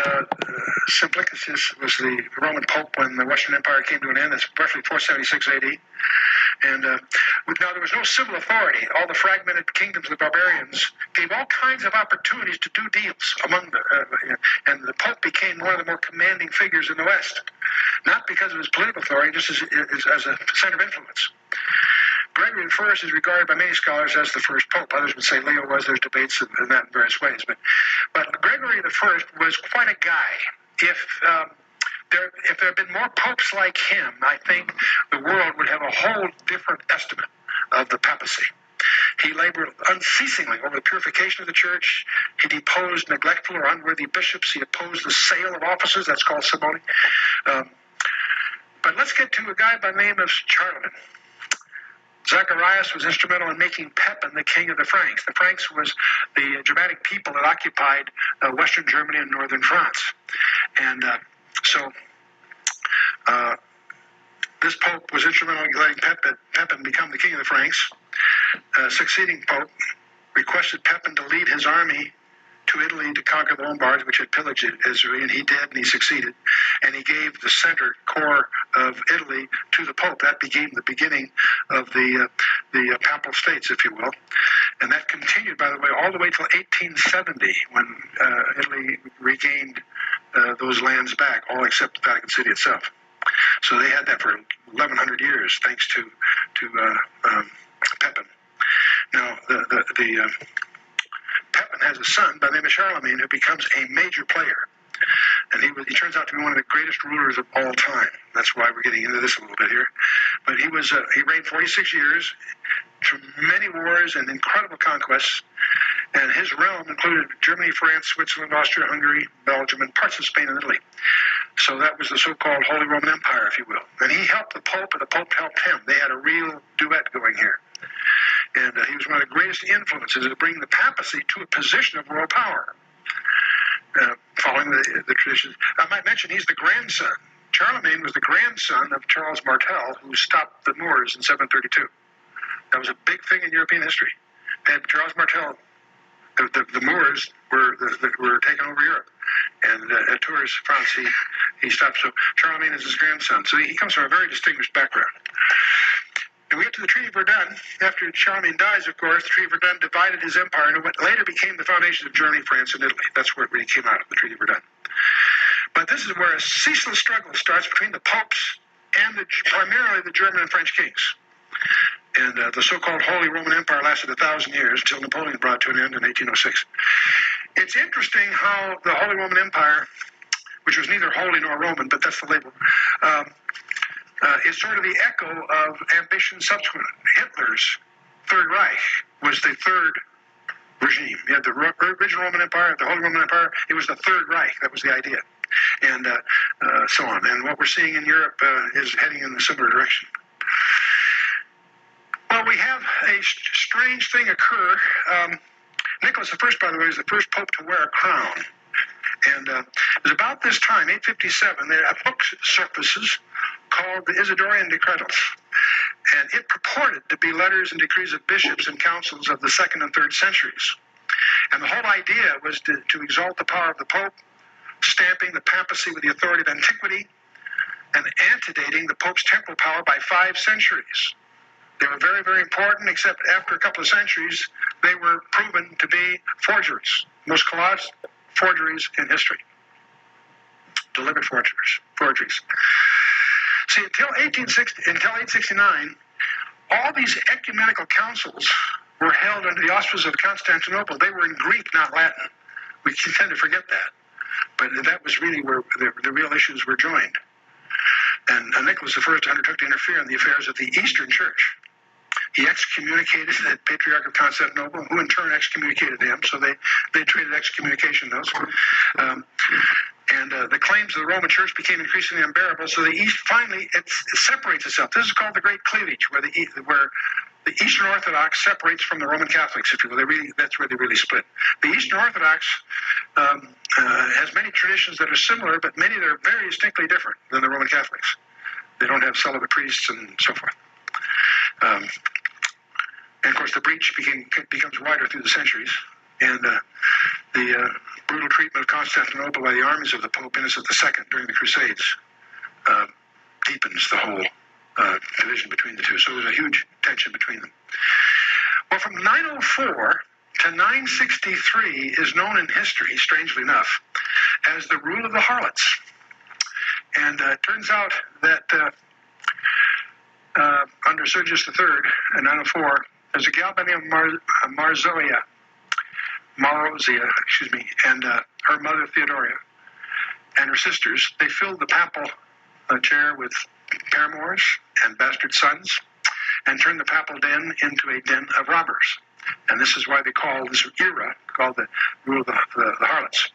Syncretism was the Roman Pope when the Western Empire came to an end. That's roughly 476 AD. And now there was no civil authority. All the fragmented kingdoms of the barbarians gave all kinds of opportunities to do deals among and the Pope became one of the more commanding figures in the West. Not because of his political authority, just as a center of influence. Gregory I is regarded by many scholars as the first pope. Others would say Leo was. There's debates in that in various ways. But Gregory I was quite a guy. If there had been more popes like him, I think the world would have a whole different estimate of the papacy. He labored unceasingly over the purification of the church. He deposed neglectful or unworthy bishops. He opposed the sale of offices. That's called simony. But let's get to a guy by the name of Charlemagne. Zacharias was instrumental in making Pepin the king of the Franks. The Franks was the Germanic people that occupied western Germany and northern France. And so this pope was instrumental in letting Pepin become the king of the Franks. Succeeding pope requested Pepin to lead his army to Italy to conquer the Lombards, which had pillaged Israel, and he did, and he succeeded. And he gave the center core of Italy to the Pope. That became the beginning of the Papal States, if you will. And that continued, by the way, all the way till 1870, when Italy regained those lands back, all except the Vatican City itself. So they had that for 1,100 years, thanks to Pepin. Now, Pepin has a son by the name of Charlemagne who becomes a major player. And he turns out to be one of the greatest rulers of all time. That's why we're getting into this a little bit here. But he reigned 46 years, through many wars and incredible conquests. And his realm included Germany, France, Switzerland, Austria, Hungary, Belgium, and parts of Spain and Italy. So that was the so-called Holy Roman Empire, if you will. And he helped the Pope, and the Pope helped him. They had a real duet going here. And he was one of the greatest influences to bring the papacy to a position of world power, following the traditions. I might mention he's the grandson. Charlemagne was the grandson of Charles Martel, who stopped the Moors in 732. That was a big thing in European history. And Charles Martel, the Moors were taking over Europe. And at Tours, France, he stopped. So Charlemagne is his grandson. So he comes from a very distinguished background. And we get to the Treaty of Verdun. After Charlemagne dies, of course, the Treaty of Verdun divided his empire into what later became the foundations of Germany, France, and Italy. That's where it really came out of, the Treaty of Verdun. But this is where a ceaseless struggle starts between the popes and primarily the German and French kings. And the so-called Holy Roman Empire lasted 1,000 years until Napoleon brought it to an end in 1806. It's interesting how the Holy Roman Empire which was neither holy nor Roman, but that's the label, is sort of the echo of ambition subsequent. Hitler's Third Reich was the third regime. You had the original Roman Empire, the Holy Roman Empire. It was the Third Reich. That was the idea. And so on. And what we're seeing in Europe is heading in a similar direction. Well, we have a strange thing occur. Nicholas I, by the way, is the first pope to wear a crown. And it was about this time, 857, there a book surfaces called the Isidorian Decretals. And it purported to be letters and decrees of bishops and councils of the 2nd and 3rd centuries. And the whole idea was to exalt the power of the pope, stamping the papacy with the authority of antiquity, and antedating the pope's temporal power by 5 centuries. They were very, very important, except after a couple of centuries, they were proven to be forgeries, most colossal forgeries in history. Deliberate forgeries. See, until 869, all these ecumenical councils were held under the auspices of Constantinople. They were in Greek, not Latin. We tend to forget that. But that was really where the real issues were joined. And Nicholas I undertook to interfere in the affairs of the Eastern Church. He excommunicated the Patriarch of Constantinople, who in turn excommunicated him, so they treated excommunication those. And the claims of the Roman Church became increasingly unbearable, so the East finally it separates itself. This is called the Great Cleavage, where the Eastern Orthodox separates from the Roman Catholics, if you will. That's where they really split. The Eastern Orthodox has many traditions that are similar, but many that are very distinctly different than the Roman Catholics. They don't have celibate priests and so forth. And of course, the breach becomes wider through the centuries, and the brutal treatment of Constantinople by the armies of the Pope Innocent II during the Crusades deepens the whole division between the two. So there's a huge tension between them. Well, from 904 to 963 is known in history, strangely enough, as the rule of the harlots. And it turns out that under Sergius III in 904, there's a gal by the name of Marozia, and her mother Theodoria, and her sisters. They filled the papal chair with paramours and bastard sons, and turned the papal den into a den of robbers. And this is why they call this era called the rule of the harlots.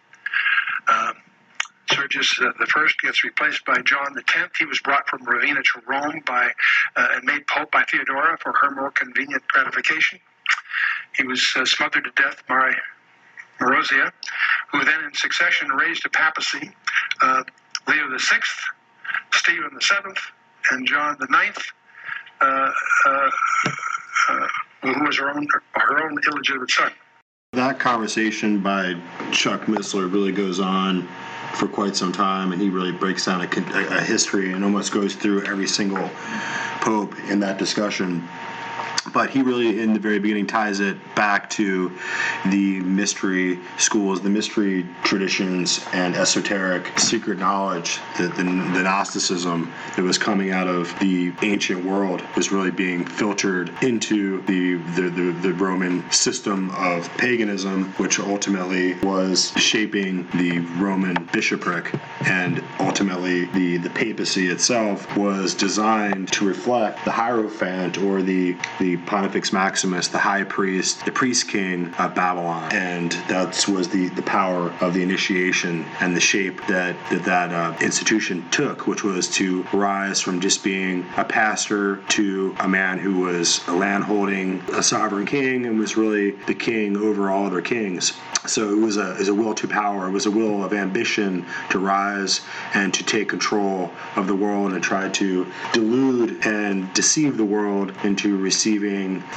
Sergius I gets replaced by John X. He was brought from Ravenna to Rome and made pope by Theodora for her more convenient gratification. He was smothered to death by Marozia, who then in succession raised a papacy. Leo VI, Stephen VII, and John IX, who was her own illegitimate son. That conversation by Chuck Missler really goes on for quite some time, and he really breaks down a history and almost goes through every single pope in that discussion. But he really, in the very beginning, ties it back to the mystery schools, the mystery traditions, and esoteric secret knowledge that the Gnosticism that was coming out of the ancient world was really being filtered into the Roman system of paganism, which ultimately was shaping the Roman bishopric, and ultimately the papacy itself was designed to reflect the Hierophant, or the Pontifex Maximus, the high priest, the priest king of Babylon. And that was the power of the initiation and the shape that institution took, which was to rise from just being a pastor to a man who was a land-holding, a sovereign king, and was really the king over all other kings. So it was a will to power. It was a will of ambition to rise and to take control of the world and try to delude and deceive the world into receiving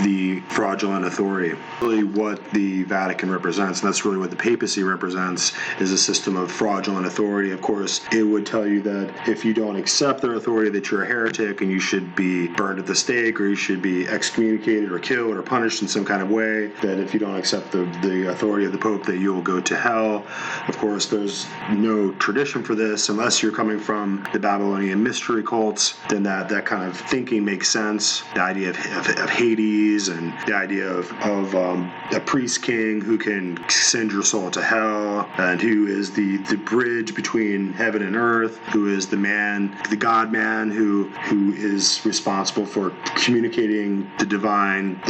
the fraudulent authority. Really what the Vatican represents, and that's really what the papacy represents, is a system of fraudulent authority. Of course, it would tell you that if you don't accept their authority, that you're a heretic and you should be burned at the stake, or you should be excommunicated or killed or punished in some kind of way, that if you don't accept the authority of the Pope, that you'll go to hell. Of course, there's no tradition for this unless you're coming from the Babylonian mystery cults. Then that kind of thinking makes sense. The idea of Hades, and the idea of a priest king who can send your soul to hell, and who is the bridge between heaven and earth, who is the man, the God man, who is responsible for communicating the divine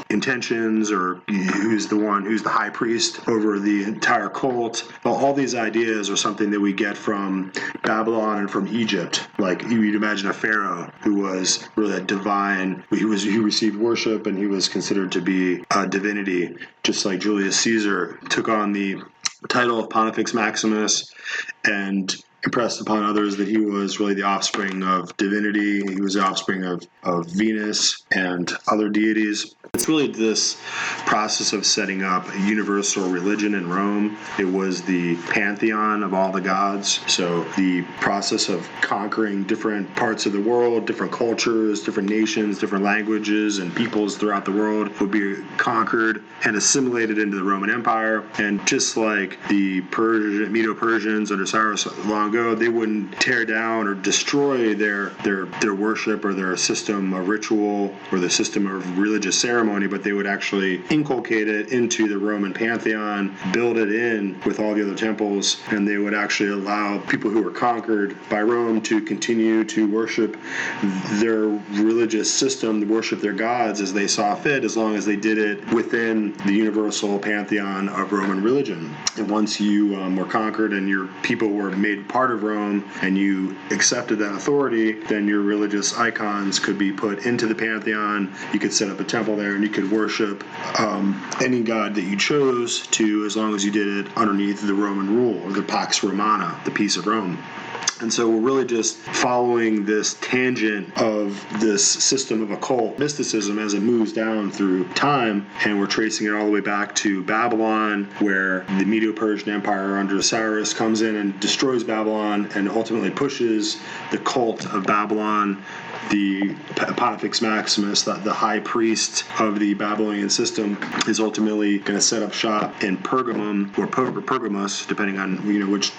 intentions, or who's the high priest over the entire cult. Well, all these ideas are something that we get from Babylon and from Egypt. Like, you'd imagine a pharaoh who was really a divine, he received worship, and he was considered to be a divinity, just like Julius Caesar took on the title of Pontifex Maximus and impressed upon others that he was really the offspring of divinity. He was the offspring of Venus and other deities. It's really this process of setting up a universal religion in Rome. It was the pantheon of all the gods. So the process of conquering different parts of the world, different cultures, different nations, different languages, and peoples throughout the world would be conquered and assimilated into the Roman Empire. And just like the Medo-Persians under Cyrus long ago, they wouldn't tear down or destroy their worship or their system of ritual or the system of religious ceremony, but they would actually inculcate it into the Roman pantheon, build it in with all the other temples, and they would actually allow people who were conquered by Rome to continue to worship their religious system, to worship their gods as they saw fit, as long as they did it within the universal pantheon of Roman religion. And once you were conquered and your people were made part of Rome and you accepted that authority, then your religious icons could be put into the pantheon. You could set up a temple there, and you could worship any god that you chose to, as long as you did it underneath the Roman rule, or the Pax Romana, the peace of Rome. And so we're really just following this tangent of this system of occult mysticism as it moves down through time, and we're tracing it all the way back to Babylon, where the Medo-Persian Empire under Cyrus comes in and destroys Babylon and ultimately pushes the cult of Babylon. The Pontifex Maximus, the high priest of the Babylonian system, is ultimately going to set up shop in Pergamum, or Pergamus, depending on which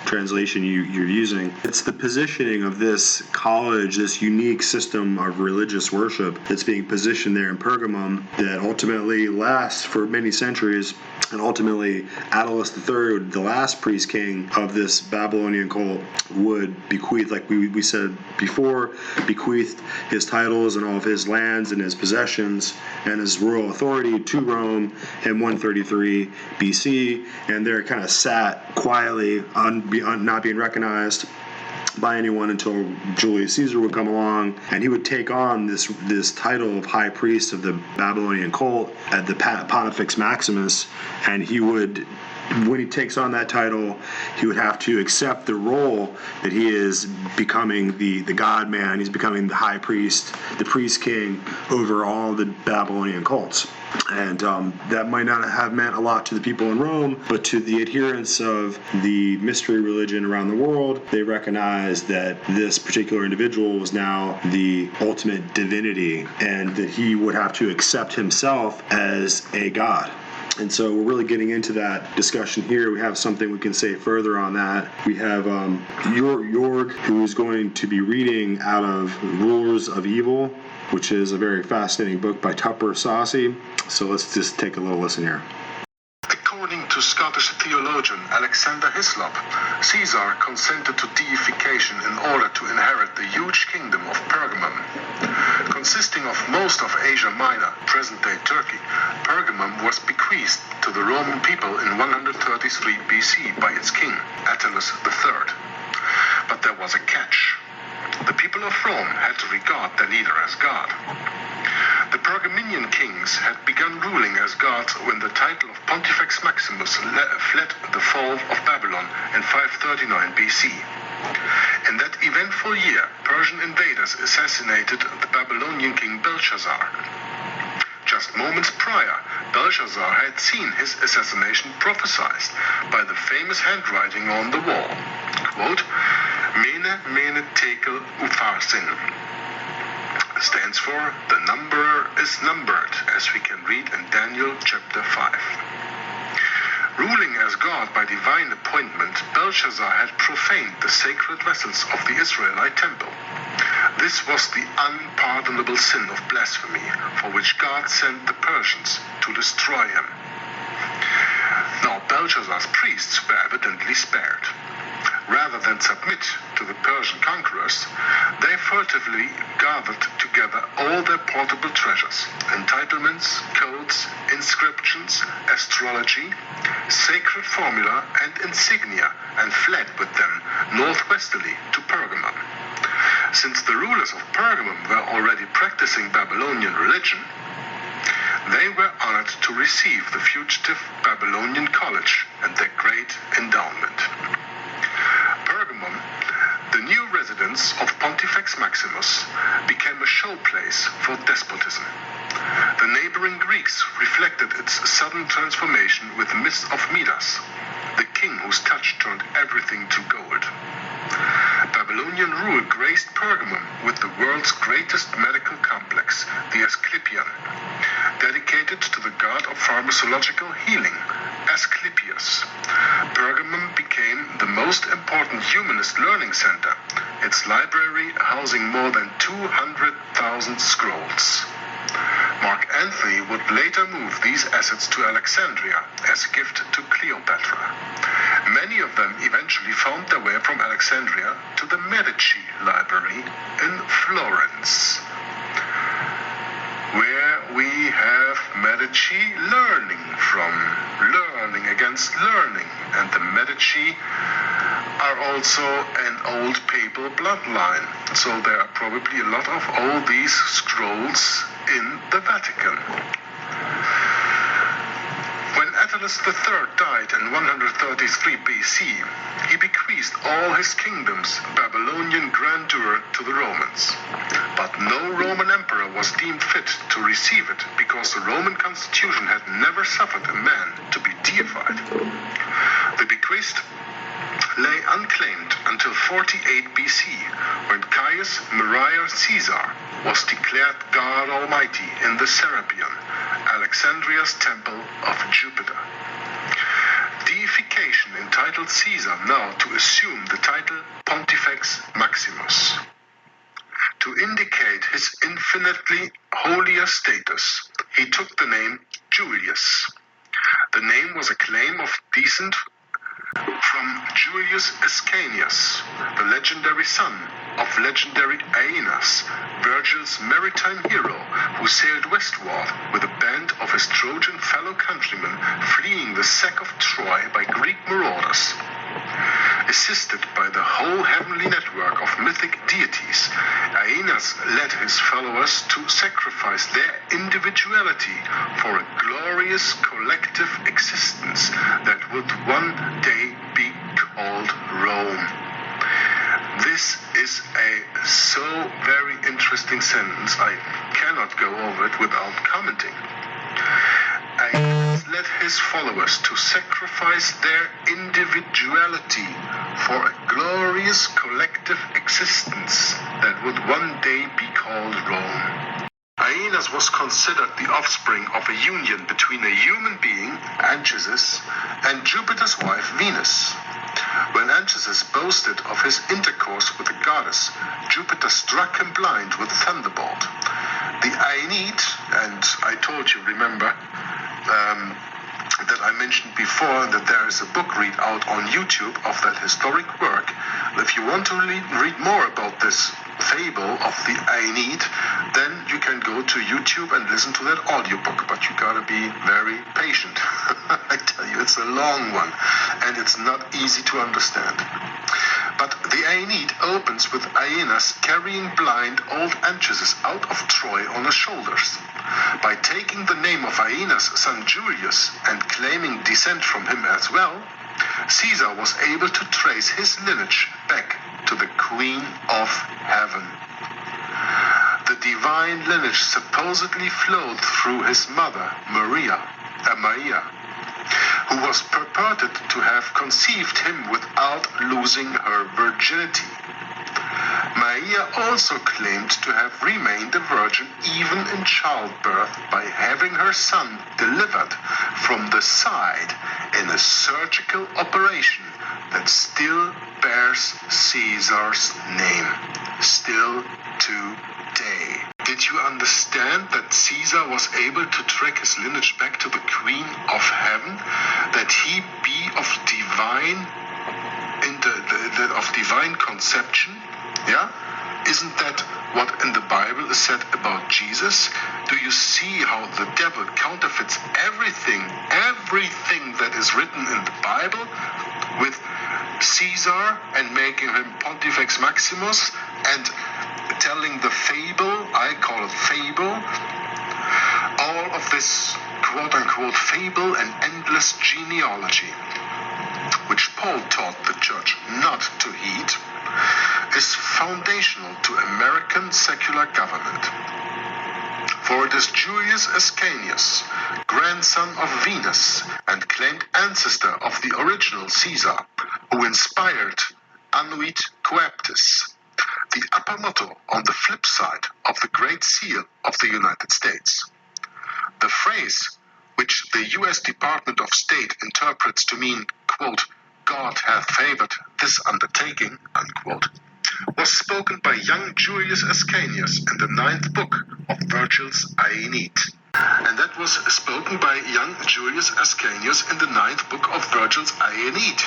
translation you're using. It's the positioning of this college, this unique system of religious worship that's being positioned there in Pergamum, that ultimately lasts for many centuries. And ultimately, Attalus III, the last priest king of this Babylonian cult, would bequeath, like we said before, bequeathed his titles and all of his lands and his possessions and his royal authority to Rome in 133 BC. And there kind of sat quietly, not being recognized by anyone until Julius Caesar would come along, and he would take on this title of high priest of the Babylonian cult at the Pontifex Maximus, and he would, when he takes on that title, he would have to accept the role that he is becoming the God man. He's becoming the high priest, the priest king over all the Babylonian cults. And that might not have meant a lot to the people in Rome, but to the adherents of the mystery religion around the world, they recognized that this particular individual was now the ultimate divinity, and that he would have to accept himself as a god. And so we're really getting into that discussion here. We have something we can say further on that. We have Jorg, who is going to be reading out of Rulers of Evil, which is a very fascinating book by Tupper Saucy. So let's just take a little listen here. According to Scottish theologian Alexander Hislop, Caesar consented to deification in order to inherit the huge kingdom of Pergamum. Consisting of most of Asia Minor, present-day Turkey, Pergamum was bequeathed to the Roman people in 133 BC by its king, Attalus III. But there was a catch. The people of Rome had to regard their leader as God. The Pergaminian kings had begun ruling as gods when the title of Pontifex Maximus fled the fall of Babylon in 539 BC. In that eventful year, Persian invaders assassinated the Babylonian king Belshazzar. Just moments prior, Belshazzar had seen his assassination prophesied by the famous handwriting on the wall. Quote, Mene, mene, tekel, upharsin. Stands for, the numberer is numbered, as we can read in Daniel chapter 5. Ruling as God by divine appointment, Belshazzar had profaned the sacred vessels of the Israelite temple. This was the unpardonable sin of blasphemy, for which God sent the Persians to destroy him. Now, Belshazzar's priests were evidently spared. Rather than submit to the Persian conquerors, they furtively gathered together all their portable treasures, entitlements, codes, inscriptions, astrology, sacred formula, and insignia, and fled with them northwesterly to Pergamum. Since the rulers of Pergamum were already practicing Babylonian religion, they were honored to receive the fugitive Babylonian college and their great endowment. Pergamum, the new residence of Pontifex Maximus, became a showplace for despotism. The neighboring Greeks reflected its sudden transformation with the myth of Midas, the king whose touch turned everything to gold. Babylonian rule graced Pergamum with the world's greatest medical complex, the Asclepion, dedicated to the god of pharmacological healing, Asclepius. Pergamum became the most important humanist learning center, its library housing more than 200,000 scrolls. Mark Antony would later move these assets to Alexandria as a gift to Cleopatra. Many of them eventually found their way from Alexandria to the Medici Library in Florence, where we have Medici learning against learning, and the Medici are also an old papal bloodline, so there are probably a lot of all these scrolls in the Vatican. When Attalus III died in 133 BC, he bequeathed all his kingdom's Babylonian grandeur to the Romans. But no Roman emperor was deemed fit to receive it because the Roman constitution had never suffered a man to be deified. The bequest lay unclaimed until 48 BC, when Caius Marius Caesar was declared God Almighty in the Serapeum, Alexandria's temple of Jupiter. Deification entitled Caesar now to assume the title Pontifex Maximus. To indicate his infinitely holier status, he took the name Julius. The name was a claim of descent from Julius Ascanius, the legendary son of legendary Aeneas, Virgil's maritime hero who sailed westward with a band of his Trojan fellow countrymen fleeing the sack of Troy by Greek marauders. Assisted by the whole heavenly network of mythic deities, Aeneas led his followers to sacrifice their individuality for a glorious collective existence that would one day be called Rome. This is a so very interesting sentence, I cannot go over it without commenting. Aeneas led his followers to sacrifice their individuality for a glorious collective existence that would one day be called Rome. Aeneas was considered the offspring of a union between a human being, Anchises, and Jupiter's wife, Venus. When Anchises boasted of his intercourse with the goddess, Jupiter struck him blind with a thunderbolt. The Aeneid, and I told you, remember, that I mentioned before that there is a book read out on YouTube of that historic work. If you want to read more about this fable of the Aeneid, then you can go to YouTube and listen to that audiobook, but you gotta be very patient. I tell you, it's a long one, and it's not easy to understand. But the Aeneid opens with Aeneas carrying blind old Anchises out of Troy on his shoulders. By taking the name of Aeneas' son Julius and claiming descent from him as well, Caesar was able to trace his lineage back to the Queen of Heaven. The divine lineage supposedly flowed through his mother, Maria, who was purported to have conceived him without losing her virginity. Maria also claimed to have remained a virgin even in childbirth by having her son delivered from the side in a surgical operation that still bears Caesar's name, still today. Did you understand that Caesar was able to track his lineage back to the Queen of Heaven? That he be of divine conception? Yeah? Isn't that what in the Bible is said about Jesus? Do you see how the devil counterfeits everything that is written in the Bible with Caesar and making him Pontifex Maximus and telling the fable, I call it fable, all of this quote-unquote fable and endless genealogy, which Paul taught the church not to heed, is foundational to American secular government. For it is Julius Ascanius, grandson of Venus and claimed ancestor of the original Caesar, who inspired Annuit Coeptis, the upper motto on the flip side of the Great Seal of the United States. The phrase, which the U.S. Department of State interprets to mean, quote, God hath favored this undertaking, unquote, was spoken by young Julius Ascanius in the 9th book of Virgil's Aeneid. And that was spoken by young Julius Ascanius in the 9th book of Virgil's Aeneid.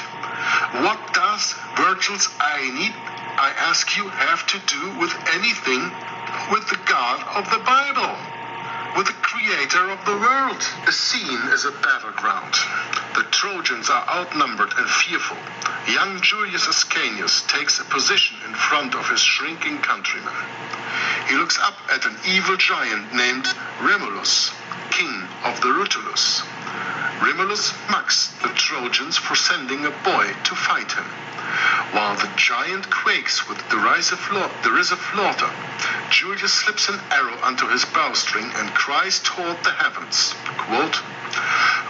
What does Virgil's Aeneid, I ask you, have to do with anything with the God of the Bible? With the creator of the world? The scene is a battleground. The Trojans are outnumbered and fearful. Young Julius Ascanius takes a position in front of his shrinking countrymen. He looks up at an evil giant named Remulus, king of the Rutulus. Remulus mocks the Trojans for sending a boy to fight him. While the giant quakes with derisive laughter, Julius slips an arrow onto his bowstring and cries toward the heavens, quote,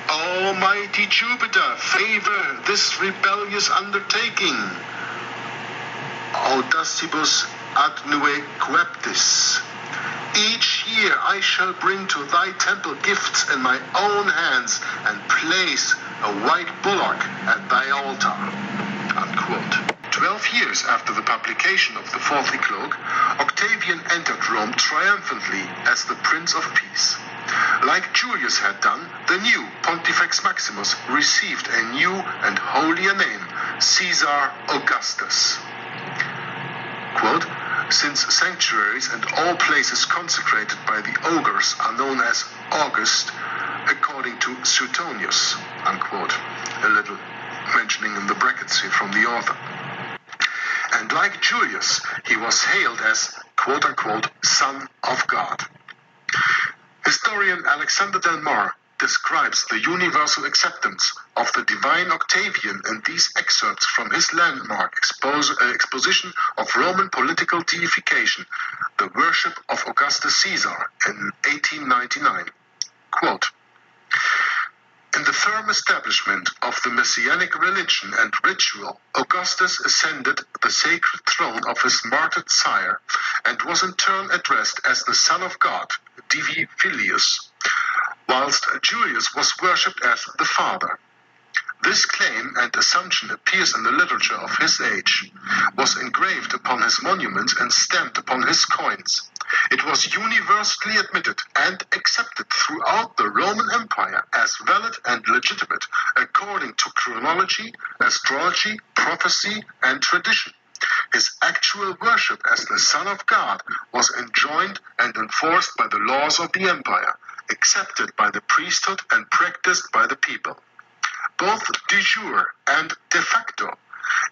Almighty Jupiter, favor this rebellious undertaking. Audacibus adnue coeptis. Each year I shall bring to thy temple gifts in my own hands and place a white bullock at thy altar. Unquote. 12 years after the publication of the Fourth Eclogue, Octavian entered Rome triumphantly as the Prince of Peace. Like Julius had done, the new Pontifex Maximus received a new and holier name, Caesar Augustus. Quote, since sanctuaries and all places consecrated by the augurs are known as August, according to Suetonius, unquote, a little mentioning in the brackets here from the author. And like Julius, he was hailed as, quote-unquote, Son of God. Historian Alexander Del Mar describes the universal acceptance of the divine Octavian in these excerpts from his landmark exposition of Roman political deification, the worship of Augustus Caesar, in 1899. Quote, in the firm establishment of the messianic religion and ritual, Augustus ascended the sacred throne of his martyred sire and was in turn addressed as the Son of God, Divi Filius, whilst Julius was worshipped as the Father. This claim and assumption appears in the literature of his age, was engraved upon his monuments and stamped upon his coins. It was universally admitted and accepted throughout the Roman Empire as valid and legitimate according to chronology, astrology, prophecy, and tradition. His actual worship as the Son of God was enjoined and enforced by the laws of the empire, accepted by the priesthood and practiced by the people. Both de jure and de facto,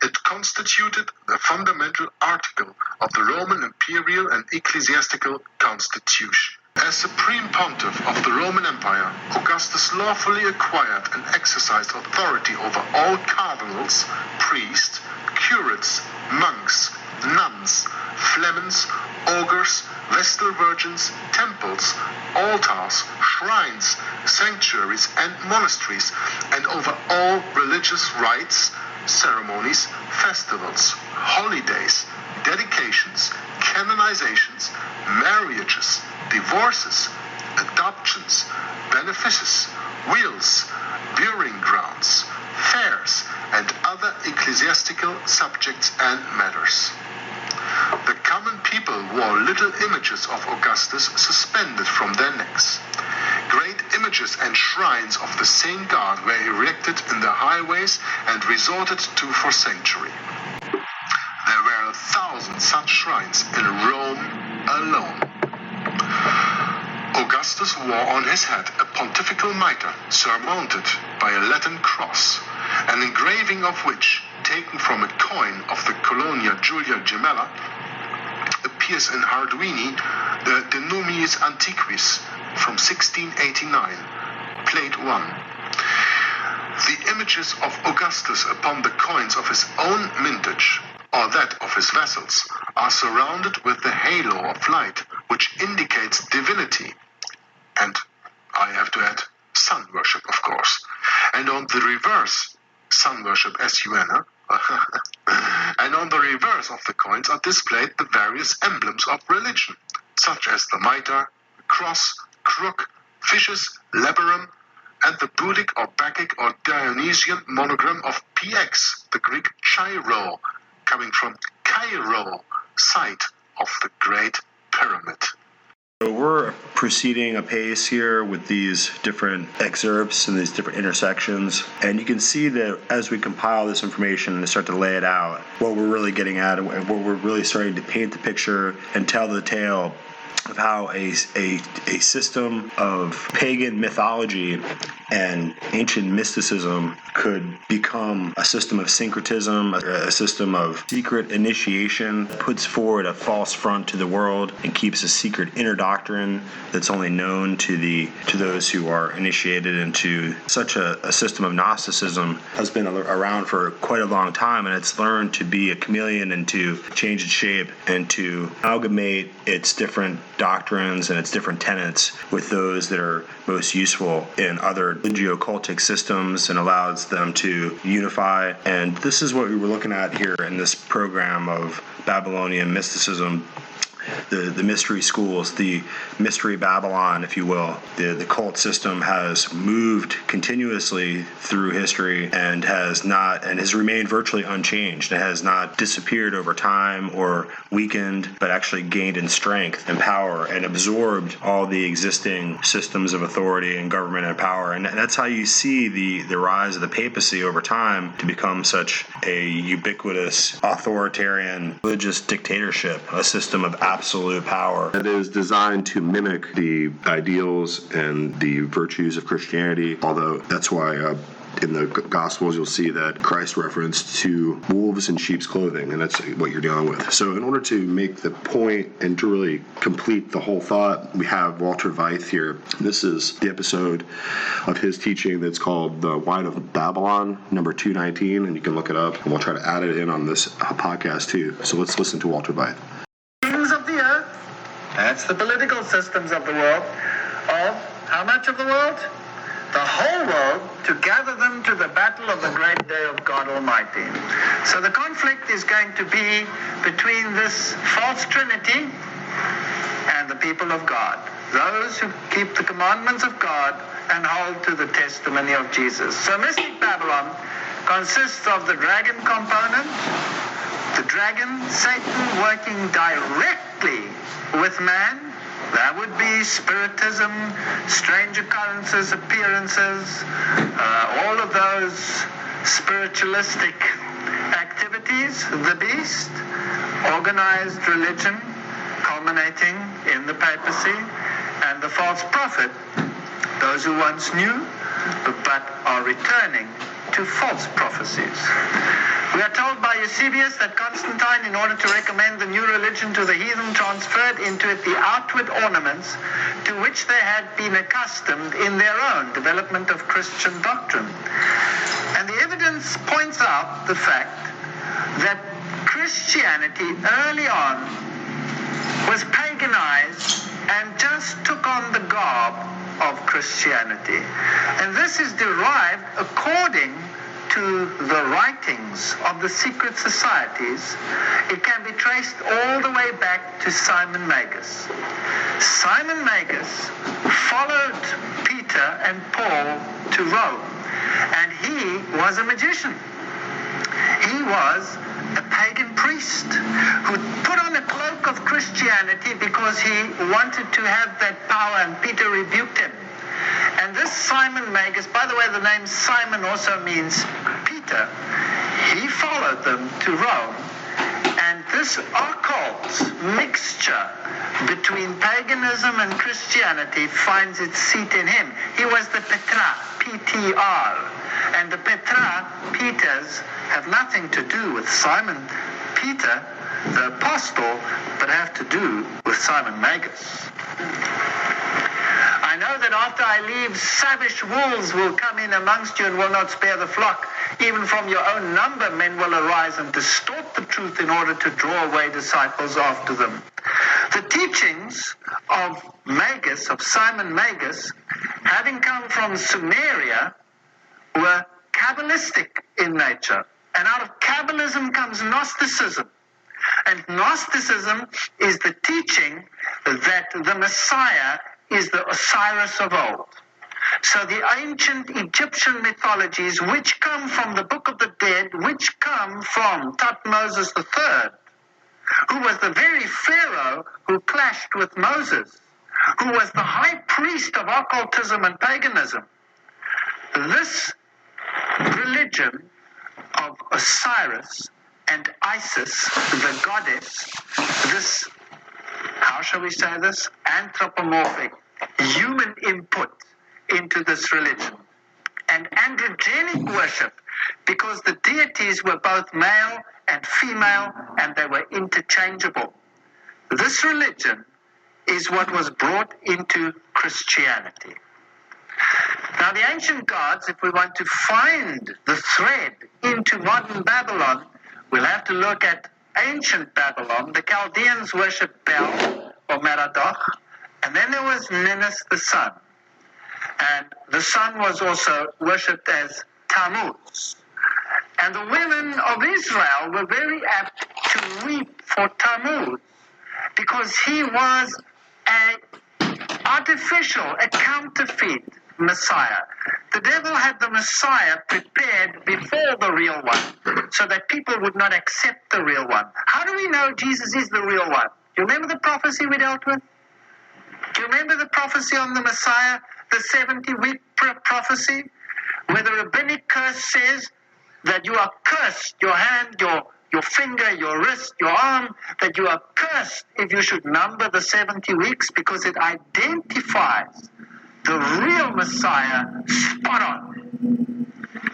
it constituted the fundamental article of the Roman imperial and ecclesiastical constitution. As supreme pontiff of the Roman Empire, Augustus lawfully acquired and exercised authority over all cardinals, priests, curates, monks, nuns, flemens, augurs, vestal virgins, temples, altars, shrines, sanctuaries, and monasteries, and over all religious rites, ceremonies, festivals, holidays, dedications, canonizations, marriages, divorces, adoptions, benefices, wills, burying grounds, fairs, and other ecclesiastical subjects and matters. The common people wore little images of Augustus suspended from their necks. Great images and shrines of the same god were erected in the highways and resorted to for sanctuary. There were 1,000 such shrines in Rome alone. Augustus wore on his head a pontifical mitre surmounted by a Latin cross, an engraving of which, taken from a coin of the Colonia Julia Gemella, appears in Harduini, the De Numiis Antiquis from 1689, plate 1. The images of Augustus upon the coins of his own mintage, or that of his vassals, are surrounded with the halo of light, which indicates divinity, and, I have to add, sun worship, of course. And on the reverse, sun worship S-U-N, and on the reverse of the coins are displayed the various emblems of religion, such as the mitre, cross, crook, fishes, labarum, and the Budic or Bacchic or Dionysian monogram of PX, the Greek Chi-Rho, coming from Cairo, site of the Great Pyramid. So we're proceeding apace here with these different excerpts and these different intersections, and you can see that as we compile this information and start to lay it out, what we're really getting at and what we're really starting to paint the picture and tell the tale of how a system of pagan mythology and ancient mysticism could become a system of syncretism, a system of secret initiation, puts forward a false front to the world and keeps a secret inner doctrine that's only known to those who are initiated into such a system of Gnosticism. Has been around for quite a long time, and it's learned to be a chameleon and to change its shape and to amalgamate its different doctrines and its different tenets with those that are most useful in other religio-cultic systems, and allows them to unify. And this is what we were looking at here in this program of Babylonian mysticism, the mystery schools, the mystery Babylon, if you will. The cult system has moved continuously through history and has remained virtually unchanged. It has not disappeared over time or weakened, but actually gained in strength and power and absorbed all the existing systems of authority and government and power. And that's how you see the rise of the papacy over time to become such a ubiquitous authoritarian religious dictatorship, a system of absolute power that is designed to mimic the ideals and the virtues of Christianity, although that's why in the Gospels you'll see that Christ referenced to wolves in sheep's clothing, and that's what you're dealing with. So in order to make the point and to really complete the whole thought, we have Walter Veith here. This is the episode of his teaching that's called The Wine of Babylon, number 219, and you can look it up, and we'll try to add it in on this podcast too. So let's listen to Walter Veith. Of the earth, that's the political systems of the world, of how much of the world? The whole world, to gather them to the battle of the great day of God Almighty. So the conflict is going to be between this false trinity and the people of God, those who keep the commandments of God and hold to the testimony of Jesus. So mystic Babylon consists of the dragon component, the dragon, Satan, working directly with man. That would be spiritism, strange occurrences, appearances, all of those spiritualistic activities. The beast, organized religion, culminating in the papacy, and the false prophet, those who once knew but are returning to false prophecies. We are told by Eusebius that Constantine, in order to recommend the new religion to the heathen, transferred into it the outward ornaments to which they had been accustomed in their own development of Christian doctrine. And the evidence points out the fact that Christianity early on was paganized and just took on the garb of Christianity. And this is derived according to the writings of the secret societies. It can be traced all the way back to Simon Magus. Simon Magus followed Peter and Paul to Rome, And he was a magician. He was a pagan priest who put on a cloak of Christianity because he wanted to have that power, and Peter rebuked him. And this Simon Magus, by the way, the name Simon also means Peter. He followed them to Rome, and this occult mixture between paganism and Christianity finds its seat in him. He was the Petra, P-T-R, and the Petra, Peters, have nothing to do with Simon Peter, the apostle, but have to do with Simon Magus. I know that after I leave, savage wolves will come in amongst you and will not spare the flock. Even from your own number, men will arise and distort the truth in order to draw away disciples after them. The teachings of Magus, of Simon Magus, having come from Sumeria, were Kabbalistic in nature. And out of Kabbalism comes Gnosticism. And Gnosticism is the teaching that the Messiah is the Osiris of old. So the ancient Egyptian mythologies, which come from the Book of the Dead, which come from Thutmose III, who was the very Pharaoh who clashed with Moses, who was the high priest of occultism and paganism. This religion of Osiris and Isis, the goddess, this, how shall we say this, anthropomorphic human input into this religion, and androgenic worship, because the deities were both male and female, and they were interchangeable. This religion is what was brought into Christianity. Now, the ancient gods, if we want to find the thread into modern Babylon, we'll have to look at ancient Babylon. The Chaldeans worshipped Bel, or Merodach, and then there was Ninus the sun. And the sun was also worshipped as Tammuz. And the women of Israel were very apt to weep for Tammuz, because he was an artificial, a counterfeit Messiah. The devil had the Messiah prepared before the real one, so that people would not accept the real one. How do we know Jesus is the real one? Do you remember the prophecy we dealt with? Do you remember the prophecy on the Messiah, the 70-week prophecy, where the rabbinic curse says that you are cursed, your hand, your finger, your wrist, your arm, that you are cursed if you should number the 70 weeks, because it identifies the real Messiah spot on.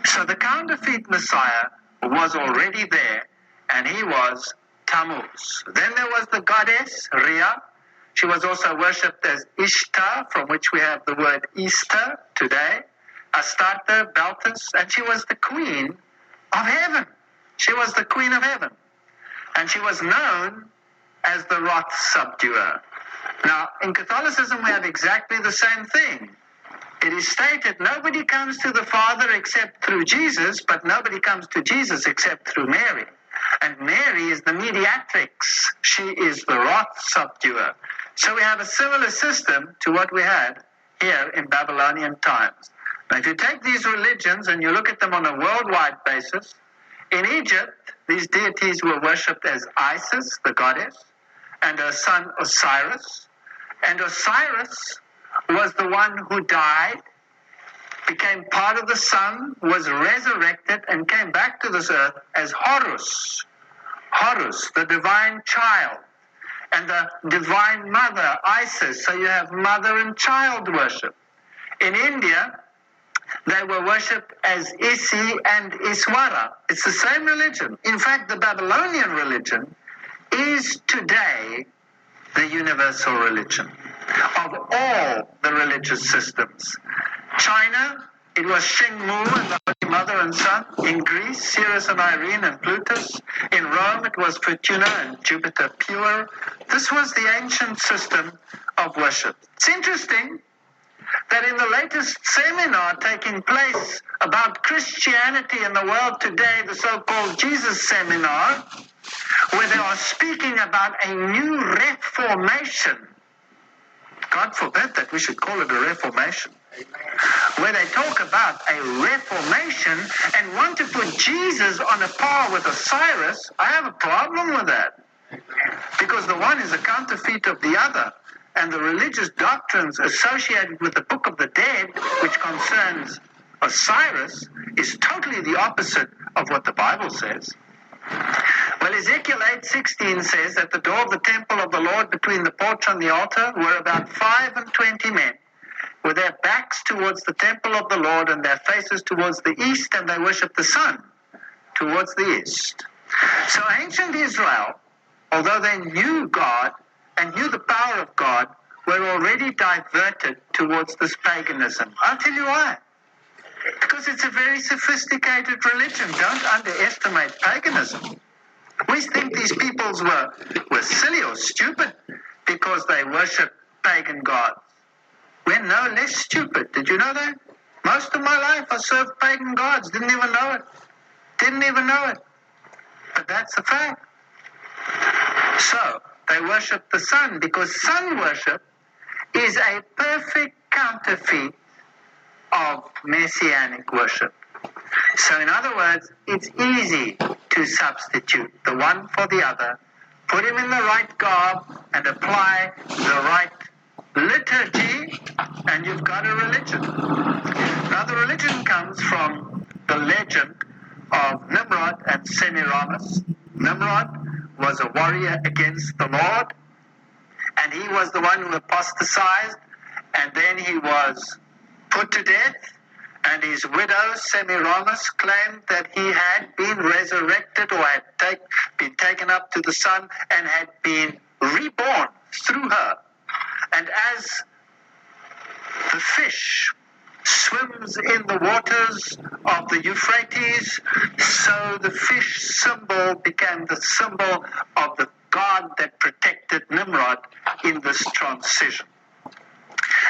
So the counterfeit Messiah was already there, and he was Tammuz. Then there was the goddess, Rhea. She was also worshipped as Ishtar, from which we have the word Easter today, Astarte, Balthus, and she was the queen of heaven. She was the queen of heaven. And she was known as the wrath subduer. Now, in Catholicism, we have exactly the same thing. It is stated nobody comes to the Father except through Jesus, but nobody comes to Jesus except through Mary. And Mary is the mediatrix. She is the wrath subduer. So we have a similar system to what we had here in Babylonian times. Now, if you take these religions and you look at them on a worldwide basis, in Egypt, these deities were worshipped as Isis, the goddess, and her son Osiris. And Osiris was the one who died, became part of the sun, was resurrected, and came back to this earth as Horus. Horus, the divine child, and the divine mother, Isis. So you have mother and child worship. In India, they were worshipped as Isi and Iswara. It's the same religion. In fact, the Babylonian religion is today the universal religion of all the religious systems. China, it was Shengmu and the Holy Mother and Son. In Greece, Ceres and Irene and Plutus. In Rome, it was Fortuna and Jupiter Pure. This was the ancient system of worship. It's interesting that in the latest seminar taking place about Christianity in the world today, the so-called Jesus seminar, where they are speaking about a new reformation. God forbid that we should call it a reformation. where they talk about a reformation and want to put Jesus on a par with Osiris, I have a problem with that. Because the one is a counterfeit of the other. And the religious doctrines associated with the Book of the Dead, which concerns Osiris, is totally the opposite of what the Bible says. Well, Ezekiel 8:16 says that the door of the temple of the Lord between the porch and the altar were about 25 men, with their backs towards the temple of the Lord and their faces towards the east, and they worshiped the sun towards the east. So ancient Israel, although they knew God and knew the power of God, were already diverted towards this paganism. I'll tell you why. Because it's a very sophisticated religion. Don't underestimate paganism. We think these peoples were silly or stupid because they worship pagan gods. We're no less stupid. Did you know that? Most of my life I served pagan gods. Didn't even know it. But that's a fact. So, they worship the sun because sun worship is a perfect counterfeit of messianic worship. So in other words, it's easy to substitute the one for the other, put him in the right garb, and apply the right liturgy, and you've got a religion. Now the religion comes from the legend of Nimrod and Semiramis. Nimrod was a warrior against the Lord, and he was the one who apostatized, and then he was put to death, and his widow Semiramis claimed that he had been resurrected or had been taken up to the sun and had been reborn through her. And as the fish swims in the waters of the Euphrates, so the fish symbol became the symbol of the God that protected Nimrod in this transition.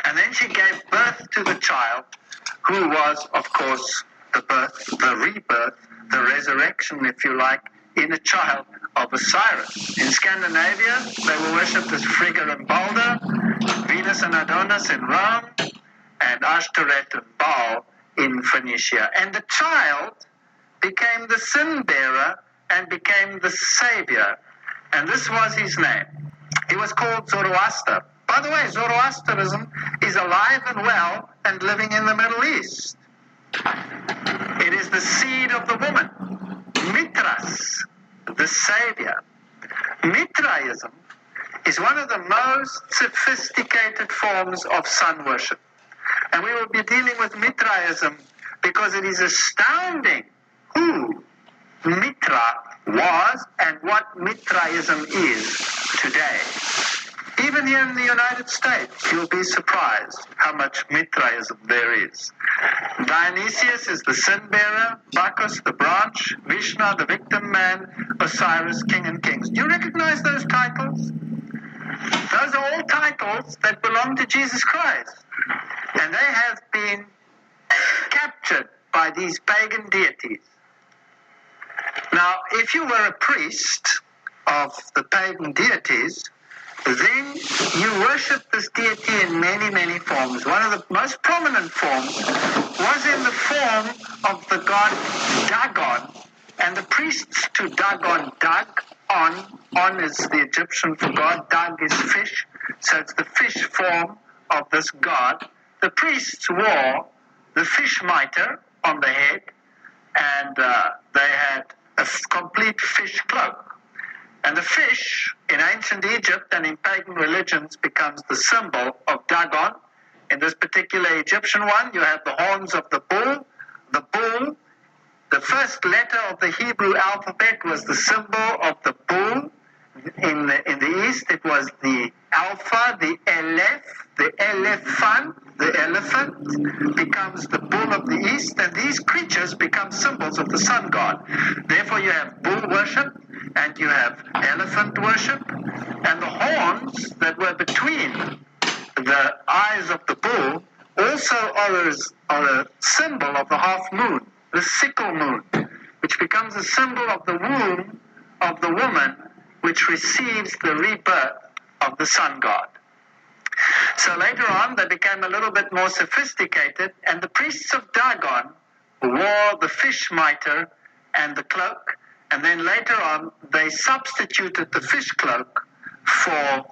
And then she gave birth to the child, who was, of course, the birth, the rebirth, the resurrection, if you like, in a child of Osiris. In Scandinavia, they were worshipped as Frigga and Balder, Venus and Adonis in Rome, and Ashtoreth and Baal in Phoenicia. And the child became the sin bearer and became the savior. And this was his name. He was called Zoroaster. By the way, Zoroasterism is alive and well and living in the Middle East. It is the seed of the woman, Mithras, the savior. Mithraism is one of the most sophisticated forms of sun worship. And we will be dealing with Mithraism because it is astounding who Mithra was and what Mithraism is today. Even here in the United States, you'll be surprised how much Mithraism there is. Dionysius is the sin bearer, Bacchus the branch, Vishnu the victim man, Osiris king and kings. Do you recognize those titles? Those are all titles that belong to Jesus Christ. And they have been captured by these pagan deities. Now, if you were a priest of the pagan deities, then you worship this deity in many, many forms. One of the most prominent forms was in the form of the god Dagon. And the priests to Dagon, On is the Egyptian for God, Dag is fish, so it's the fish form of this god. The priests wore the fish mitre on the head, and they had a complete fish cloak. And the fish in ancient Egypt and in pagan religions becomes the symbol of Dagon. In this particular Egyptian one, you have the horns of the bull. The bull, the first letter of the Hebrew alphabet was the symbol of the bull. In the East, it was the alpha, the Aleph, the elephant. The elephant becomes the bull of the East, and these creatures become symbols of the sun god. Therefore, you have bull worship, and you have elephant worship, and the horns that were between the eyes of the bull also are a symbol of the half moon, the sickle moon, which becomes a symbol of the womb of the woman, which receives the rebirth of the sun god. So later on, they became a little bit more sophisticated, and the priests of Dagon wore the fish mitre and the cloak, and then later on, they substituted the fish cloak for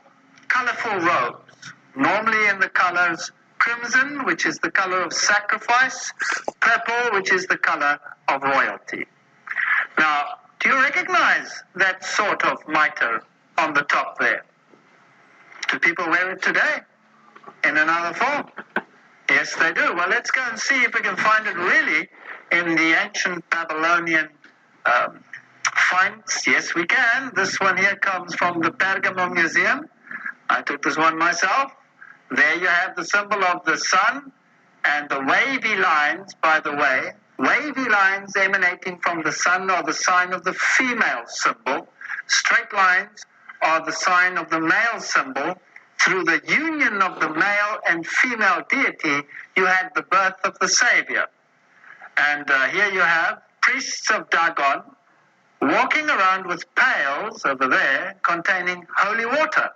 colorful robes, normally in the colors crimson, which is the color of sacrifice, purple, which is the color of royalty. Now, do you recognize that sort of mitre on the top there? Do people wear it today in another form? Yes, they do. Well, let's go and see if we can find it really in the ancient Babylonian finds. Yes, we can. This one here comes from the Pergamon Museum. I took this one myself. There you have the symbol of the sun and the wavy lines, by the way. Wavy lines emanating from the sun are the sign of the female symbol. Straight lines are the sign of the male symbol. Through the union of the male and female deity, you had the birth of the Savior. And here you have priests of Dagon walking around with pails over there containing holy water.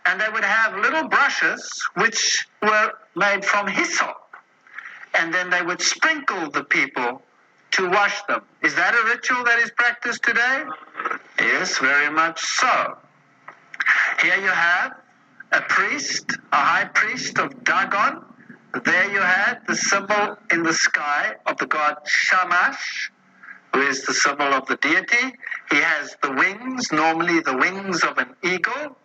And they would have little brushes which were made from hyssop. And then they would sprinkle the people to wash them. Is that a ritual that is practiced today? Yes, very much so. Here you have a priest, a high priest of Dagon. There you had the symbol in the sky of the god Shamash, who is the symbol of the deity. He has the wings, normally the wings of an eagle.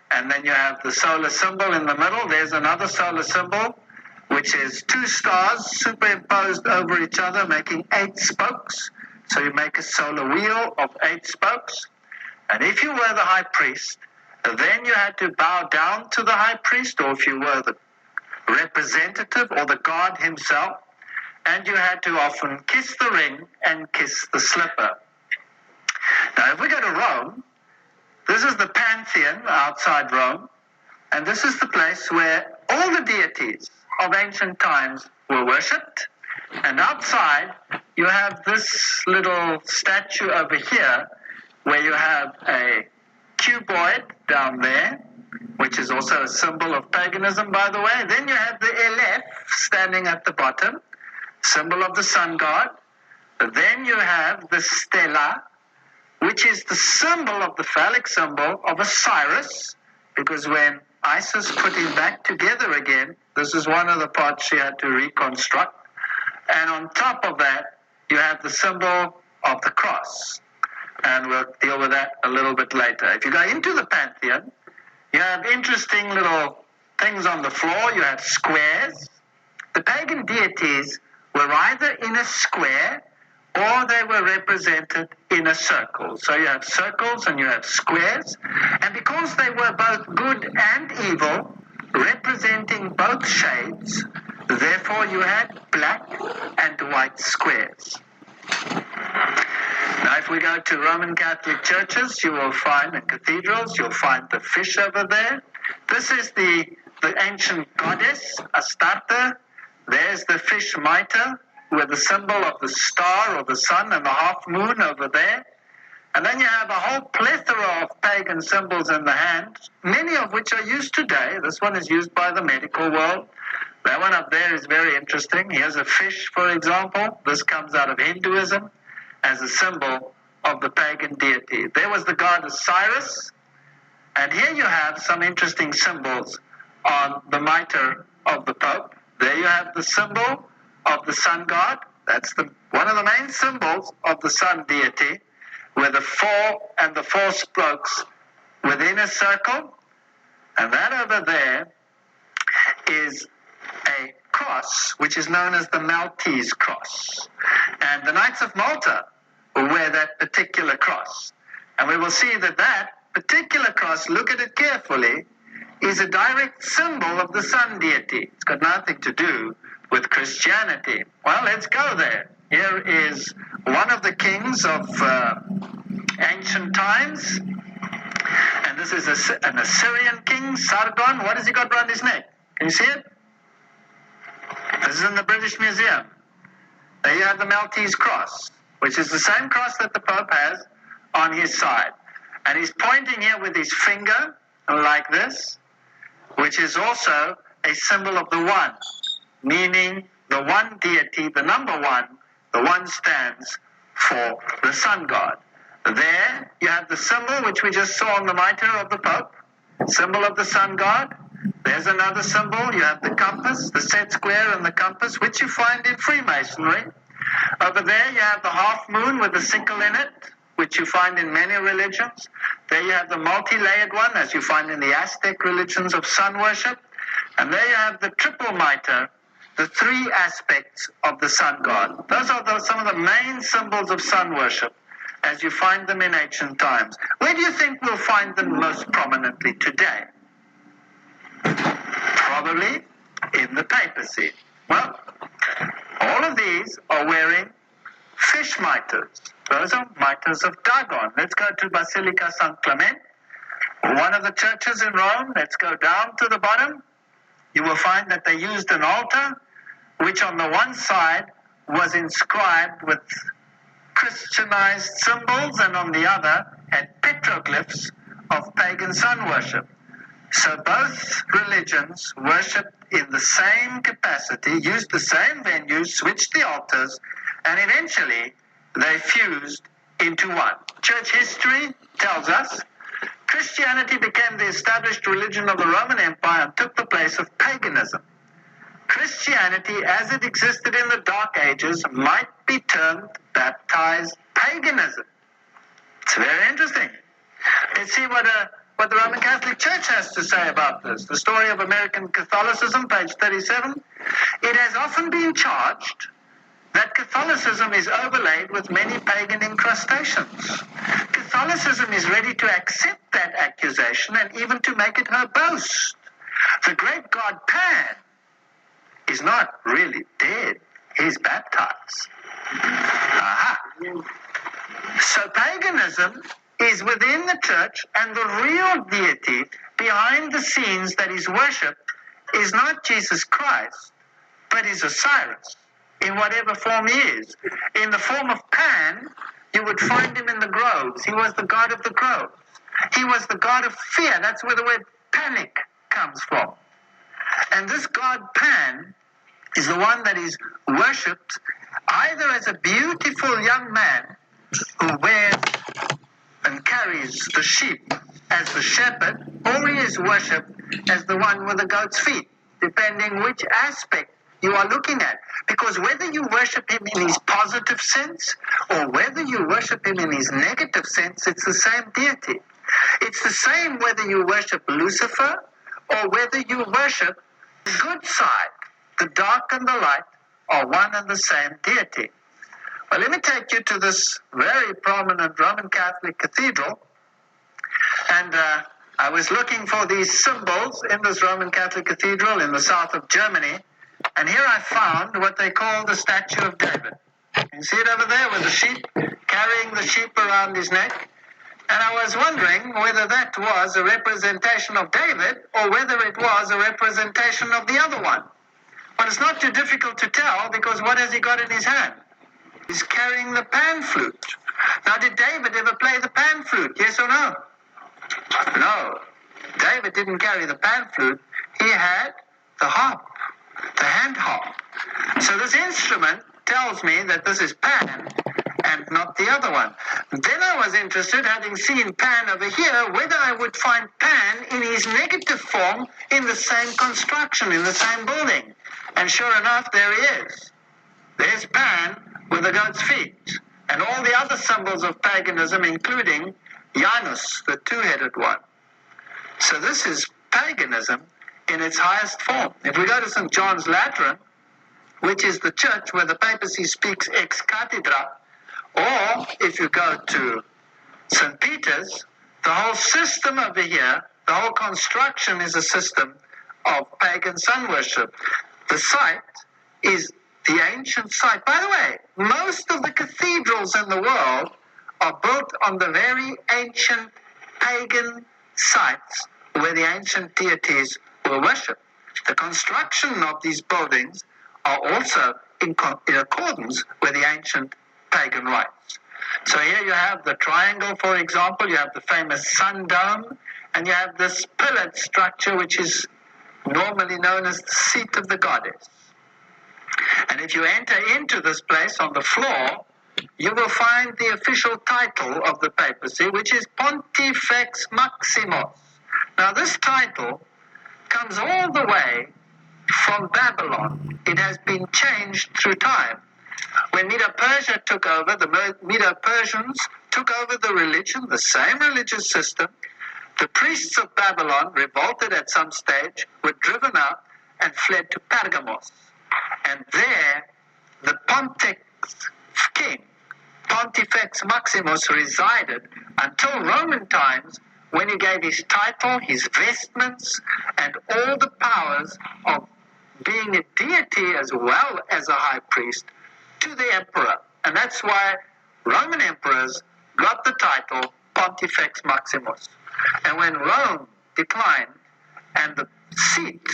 And then you have the solar symbol in the middle. There's another solar symbol, which is two stars superimposed over each other, making 8 spokes. So you make a solar wheel of 8 spokes. And if you were the high priest, then you had to bow down to the high priest, or if you were the representative or the god himself, and you had to often kiss the ring and kiss the slipper. Now, if we go to Rome, this is the Pantheon outside Rome, and this is the place where all the deities of ancient times were worshipped. And outside, you have this little statue over here, where you have a cuboid down there, which is also a symbol of paganism, by the way. Then you have the Aleph standing at the bottom, symbol of the sun god. Then you have the Stella, which is the symbol of the phallic symbol of Osiris, because when Isis put him back together again, this is one of the parts she had to reconstruct. And on top of that, you have the symbol of the cross. And we'll deal with that a little bit later. If you go into the Pantheon, you have interesting little things on the floor. You have squares. The pagan deities were either in a square or they were represented in a circle. So you have circles and you have squares. And because they were both good and evil, representing both shades, therefore you had black and white squares. Now, if we go to Roman Catholic churches, you will find, in cathedrals, you'll find the fish over there. This is the ancient goddess, Astarte. There's the fish mitre, with the symbol of the star or the sun and the half moon over there. And then you have a whole plethora of pagan symbols in the hand, many of which are used today. This one is used by the medical world. That one up there is very interesting. Here's a fish, for example. This comes out of Hinduism as a symbol of the pagan deity. There was the god Osiris. And here you have some interesting symbols on the mitre of the Pope. There you have the symbol of the sun god. That's one of the main symbols of the sun deity, with the 4 and the 4 spokes within a circle. And that over there is a cross, which is known as the Maltese cross. And the Knights of Malta wear that particular cross. And we will see that that particular cross, look at it carefully, is a direct symbol of the sun deity. It's got nothing to do with Christianity. Well, let's go there. Here is one of the kings of ancient times. And this is an Assyrian king, Sargon. What has he got around his neck? Can you see it? This is in the British Museum. There you have the Maltese cross, which is the same cross that the Pope has on his side. And he's pointing here with his finger like this. which is also a symbol of the one, meaning the one deity, the number one, the one stands for the sun god. There you have the symbol which we just saw on the mitre of the Pope, symbol of the sun god. There's another symbol. You have the compass, the set square and the compass, which you find in Freemasonry. Over there you have the half moon with the sickle in it, which you find in many religions. There you have the multi-layered one, as you find in the Aztec religions of sun worship. And there you have the triple mitre, the three aspects of the sun god. Those are some of the main symbols of sun worship as you find them in ancient times. Where do you think we'll find them most prominently today? Probably in the papacy. Well, all of these are wearing fish mitres. Those are mitres of Dagon. Let's go to Basilica San Clement, one of the churches in Rome. Let's go down to the bottom. You will find that they used an altar, which on the one side was inscribed with Christianized symbols, and on the other had petroglyphs of pagan sun worship. So both religions worshipped in the same capacity, used the same venues, switched the altars, and eventually they fused into one. Church history tells us Christianity became the established religion of the Roman Empire and took the place of paganism. Christianity, as it existed in the Dark Ages, might be termed baptized paganism. It's very interesting. Let's see what the Roman Catholic Church has to say about this. The Story of American Catholicism, page 37. It has often been charged that Catholicism is overlaid with many pagan incrustations. Catholicism is ready to accept that accusation and even to make it her boast. The great god Pan is not really dead. He's baptized. Aha. So paganism is within the church, and the real deity behind the scenes that is worshipped is not Jesus Christ, but is Osiris, in whatever form he is. In the form of Pan, you would find him in the groves. He was the god of the groves. He was the god of fear. That's where the word panic comes from. And this god Pan is the one that is worshipped either as a beautiful young man who wears and carries the sheep as the shepherd, or he is worshipped as the one with the goat's feet, depending which aspect you are looking at. Because whether you worship him in his positive sense or whether you worship him in his negative sense, it's the same deity. It's the same whether you worship Lucifer or whether you worship the good side. The dark and the light are one and the same deity. Well, let me take you to this very prominent Roman Catholic cathedral. And I was looking for these symbols in this Roman Catholic cathedral in the south of Germany. And here I found what they call the statue of David. You see it over there with the sheep, carrying the sheep around his neck. And I was wondering whether that was a representation of David or whether it was a representation of the other one. But it's not too difficult to tell, because what has he got in his hand? He's carrying the pan flute. Now, did David ever play the pan flute? Yes or no? No. David didn't carry the pan flute. He had the harp, the hand harp. So this instrument tells me that this is Pan and not the other one. Then I was interested, having seen Pan over here, whether I would find Pan in his negative form in the same construction, in the same building. And sure enough, there he is. There's Pan with the goat's feet, and all the other symbols of paganism, including Janus, the two-headed one. So this is paganism in its highest form. If we go to St. John's Lateran, which is the church where the papacy speaks ex cathedra, or if you go to St. Peter's, the whole system over here, the whole construction is a system of pagan sun worship. The site is the ancient site. By the way, most of the cathedrals in the world are built on the very ancient pagan sites where the ancient deities were worshipped. The construction of these buildings are also in accordance with the ancient pagan rites. So here you have the triangle, for example, you have the famous sun dome, and you have this pillared structure which is normally known as the seat of the goddess. And if you enter into this place on the floor, you will find the official title of the papacy, which is Pontifex Maximus. Now, this title comes all the way from Babylon. It has been changed through time. When Medo-Persia took over, the Medo-Persians took over the religion, the same religious system. The priests of Babylon revolted at some stage, were driven out, and fled to Pergamos. And there, the Pontifex king, Pontifex Maximus, resided until Roman times, when he gave his title, his vestments, and all the powers of being a deity as well as a high priest to the emperor. And that's why Roman emperors got the title Pontifex Maximus. And when Rome declined and the seat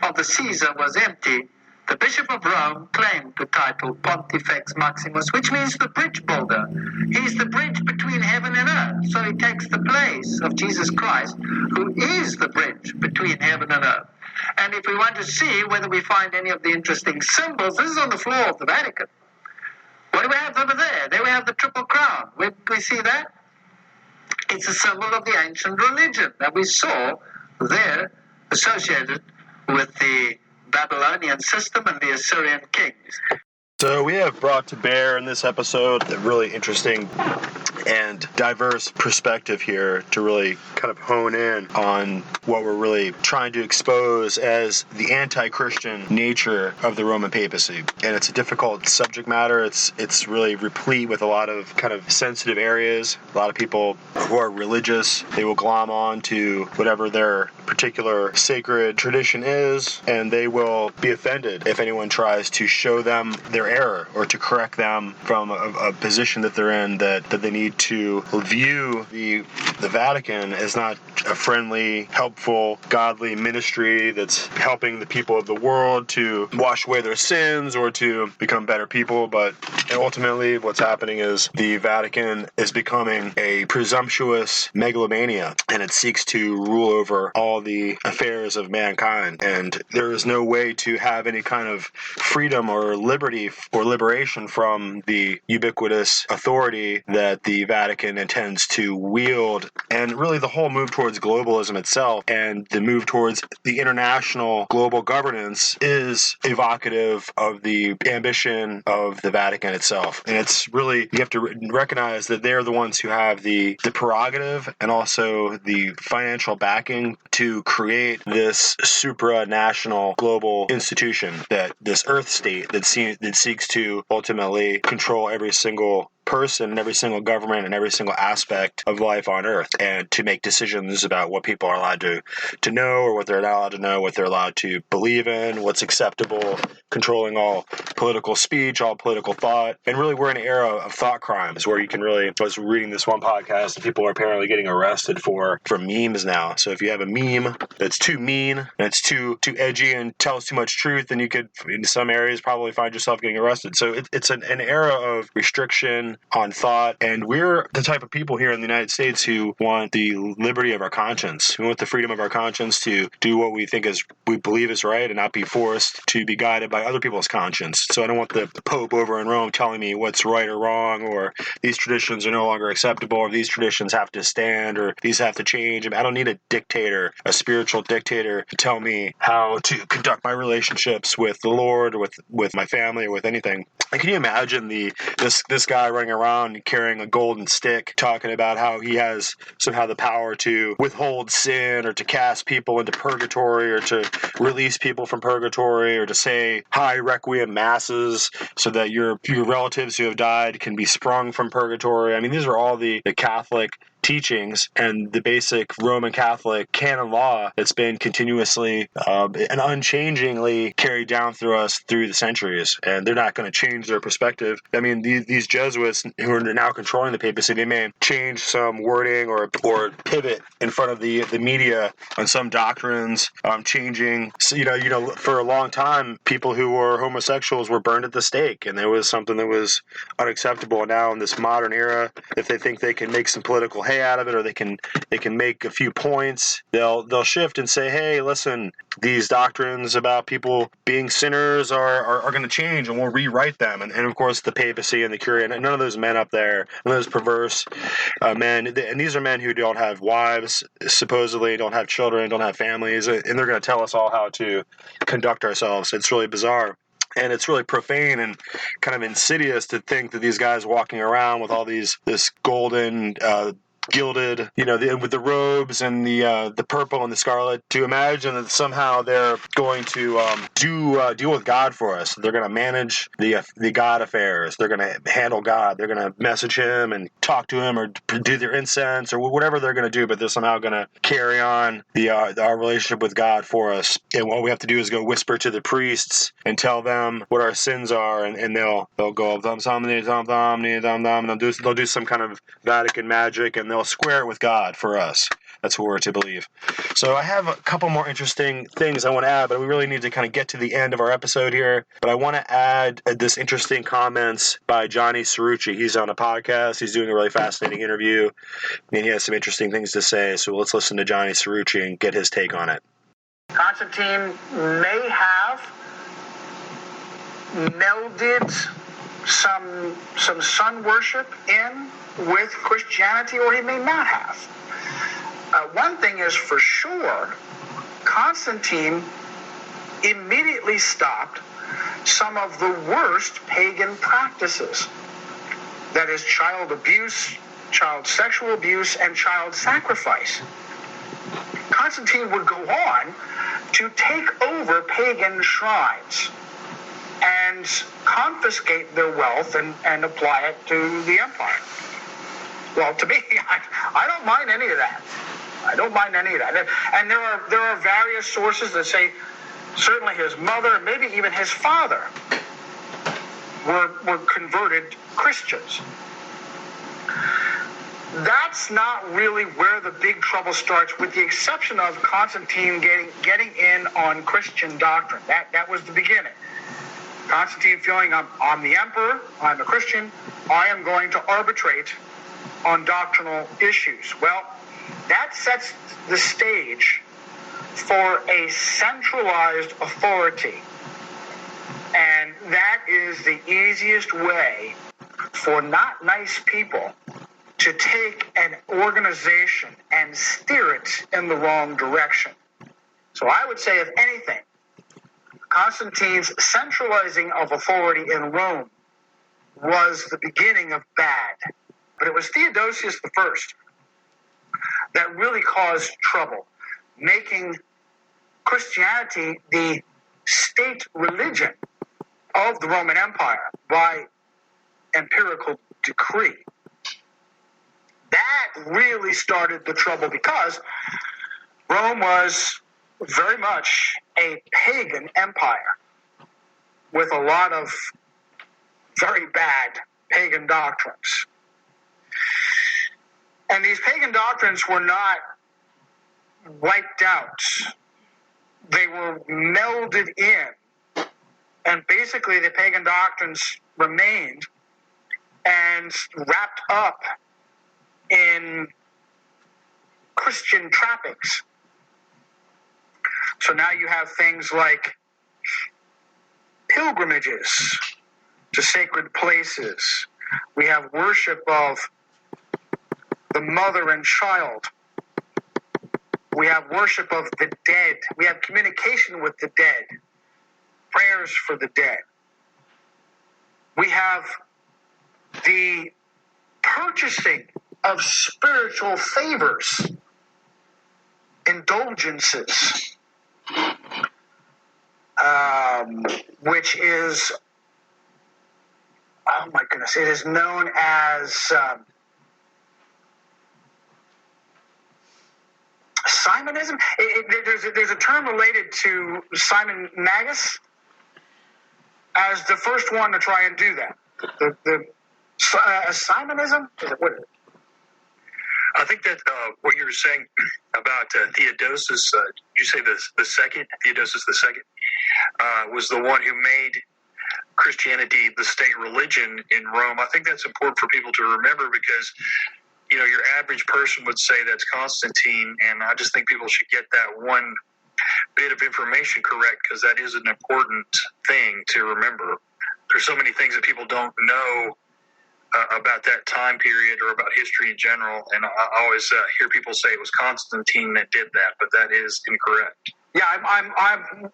of the Caesar was empty, the Bishop of Rome claimed the title Pontifex Maximus, which means the bridge builder. He's the bridge between heaven and earth. So he takes the place of Jesus Christ, who is the bridge between heaven and earth. And if we want to see whether we find any of the interesting symbols, this is on the floor of the Vatican. What do we have over there? There we have the Triple Crown. Where do we see that? It's a symbol of the ancient religion that we saw there associated with the Babylonian system and the Assyrian kings. So we have brought to bear in this episode a really interesting and diverse perspective here to really kind of hone in on what we're really trying to expose as the anti-Christian nature of the Roman papacy. And it's a difficult subject matter. It's really replete with a lot of kind of sensitive areas. A lot of people who are religious, they will glom on to whatever their particular sacred tradition is, and they will be offended if anyone tries to show them their error or to correct them from a position that they're in, that they need to view the Vatican as not a friendly, helpful, godly ministry that's helping the people of the world to wash away their sins or to become better people. But ultimately what's happening is the Vatican is becoming a presumptuous megalomania, and it seeks to rule over all the affairs of mankind. And there is no way to have any kind of freedom or liberty or liberation from the ubiquitous authority that the Vatican intends to wield. And really the whole move towards globalism itself and the move towards the international global governance is evocative of the ambition of the Vatican itself. And it's really, you have to recognize that they're the ones who have the prerogative and also the financial backing to create this supranational global institution, that this earth state that seeks to ultimately control every single person and every single government and every single aspect of life on earth, and to make decisions about what people are allowed to know or what they're not allowed to know, what they're allowed to believe in, what's acceptable, controlling all political speech, all political thought. And really we're in an era of thought crimes where you can really, I was reading this one podcast and people are apparently getting arrested for memes now. So if you have a meme that's too mean and it's too edgy and tells too much truth, then you could in some areas probably find yourself getting arrested. So it's an era of restriction on thought, and we're the type of people here in the United States who want the liberty of our conscience. We want the freedom of our conscience to do what we believe is right and not be forced to be guided by other people's conscience. So I don't want the Pope over in Rome telling me what's right or wrong, or these traditions are no longer acceptable, or these traditions have to stand, or these have to change. I don't need a dictator, a spiritual dictator, to tell me how to conduct my relationships with the Lord or with my family or with anything. And can you imagine this guy running around carrying a golden stick, talking about how he has somehow the power to withhold sin or to cast people into purgatory or to release people from purgatory or to say high requiem masses so that your relatives who have died can be sprung from purgatory? I mean, these are all the Catholic teachings and the basic Roman Catholic canon law that's been continuously and unchangingly carried down through us through the centuries. And they're not going to change their perspective. I mean, these Jesuits who are now controlling the papacy, they may change some wording or pivot in front of the media on some doctrines, changing. So, for a long time, people who were homosexuals were burned at the stake, and there was something that was unacceptable. Now in this modern era, if they think they can make some political hay pay out of it, or they can make a few points. They'll shift and say, hey, listen, these doctrines about people being sinners are going to change, and we'll rewrite them. And of course, the papacy and the curia, and none of those men up there, none of those perverse men, and these are men who don't have wives, supposedly, don't have children, don't have families, and they're going to tell us all how to conduct ourselves. It's really bizarre. And it's really profane and kind of insidious to think that these guys walking around with all this golden, gilded, with the robes and the purple and the scarlet, to imagine that somehow they're going to deal with God for us. They're going to manage the God affairs. They're going to handle God. They're going to message Him and talk to Him, or do their incense, or whatever they're going to do. But they're somehow going to carry on our relationship with God for us. And all we have to do is go whisper to the priests and tell them what our sins are, and they'll go thumb, and they'll do some kind of Vatican magic, and they'll square it with God for us. That's what we're to believe. So I have a couple more interesting things I want to add, but we really need to kind of get to the end of our episode here. But I want to add this interesting comments by Johnny Cerrucci. He's on a podcast. He's doing a really fascinating interview, and he has some interesting things to say. So let's listen to Johnny Cerrucci and get his take on it. Constantine may have melded some sun worship in with Christianity, or he may not have. One thing is for sure, Constantine immediately stopped some of the worst pagan practices. That is, child abuse, child sexual abuse, and child sacrifice. Constantine would go on to take over pagan shrines and confiscate their wealth and apply it to the empire. Well, to me, I don't mind any of that. I don't mind any of that. And there are various sources that say certainly his mother, maybe even his father, were converted Christians. That's not really where the big trouble starts, with the exception of Constantine getting in on Christian doctrine. That was the beginning. Constantine feeling, I'm the emperor, I'm a Christian, I am going to arbitrate on doctrinal issues. Well, that sets the stage for a centralized authority. And that is the easiest way for not nice people to take an organization and steer it in the wrong direction. So I would say, if anything, Constantine's centralizing of authority in Rome was the beginning of bad. But it was Theodosius I that really caused trouble, making Christianity the state religion of the Roman Empire by empirical decree. That really started the trouble, because Rome was very much a pagan empire with a lot of very bad pagan doctrines. And these pagan doctrines were not wiped out. They were melded in. And basically the pagan doctrines remained and wrapped up in Christian trappings. So now you have things like pilgrimages to sacred places. We have worship of the mother and child. We have worship of the dead. We have communication with the dead. Prayers for the dead. We have the purchasing of spiritual favors, indulgences, which is, oh my goodness, it is known as Simonism. There's a term related to Simon Magus as the first one to try and do that. Simonism? What is it? I think that what you were saying about Theodosius, did you say the second? Theodosius the second was the one who made Christianity the state religion in Rome. I think that's important for people to remember, because your average person would say that's Constantine, and I just think people should get that one bit of information correct, because that is an important thing to remember. There's so many things that people don't know about that time period or about history in general, and I always hear people say it was Constantine that did that, but that is incorrect. Yeah, I'm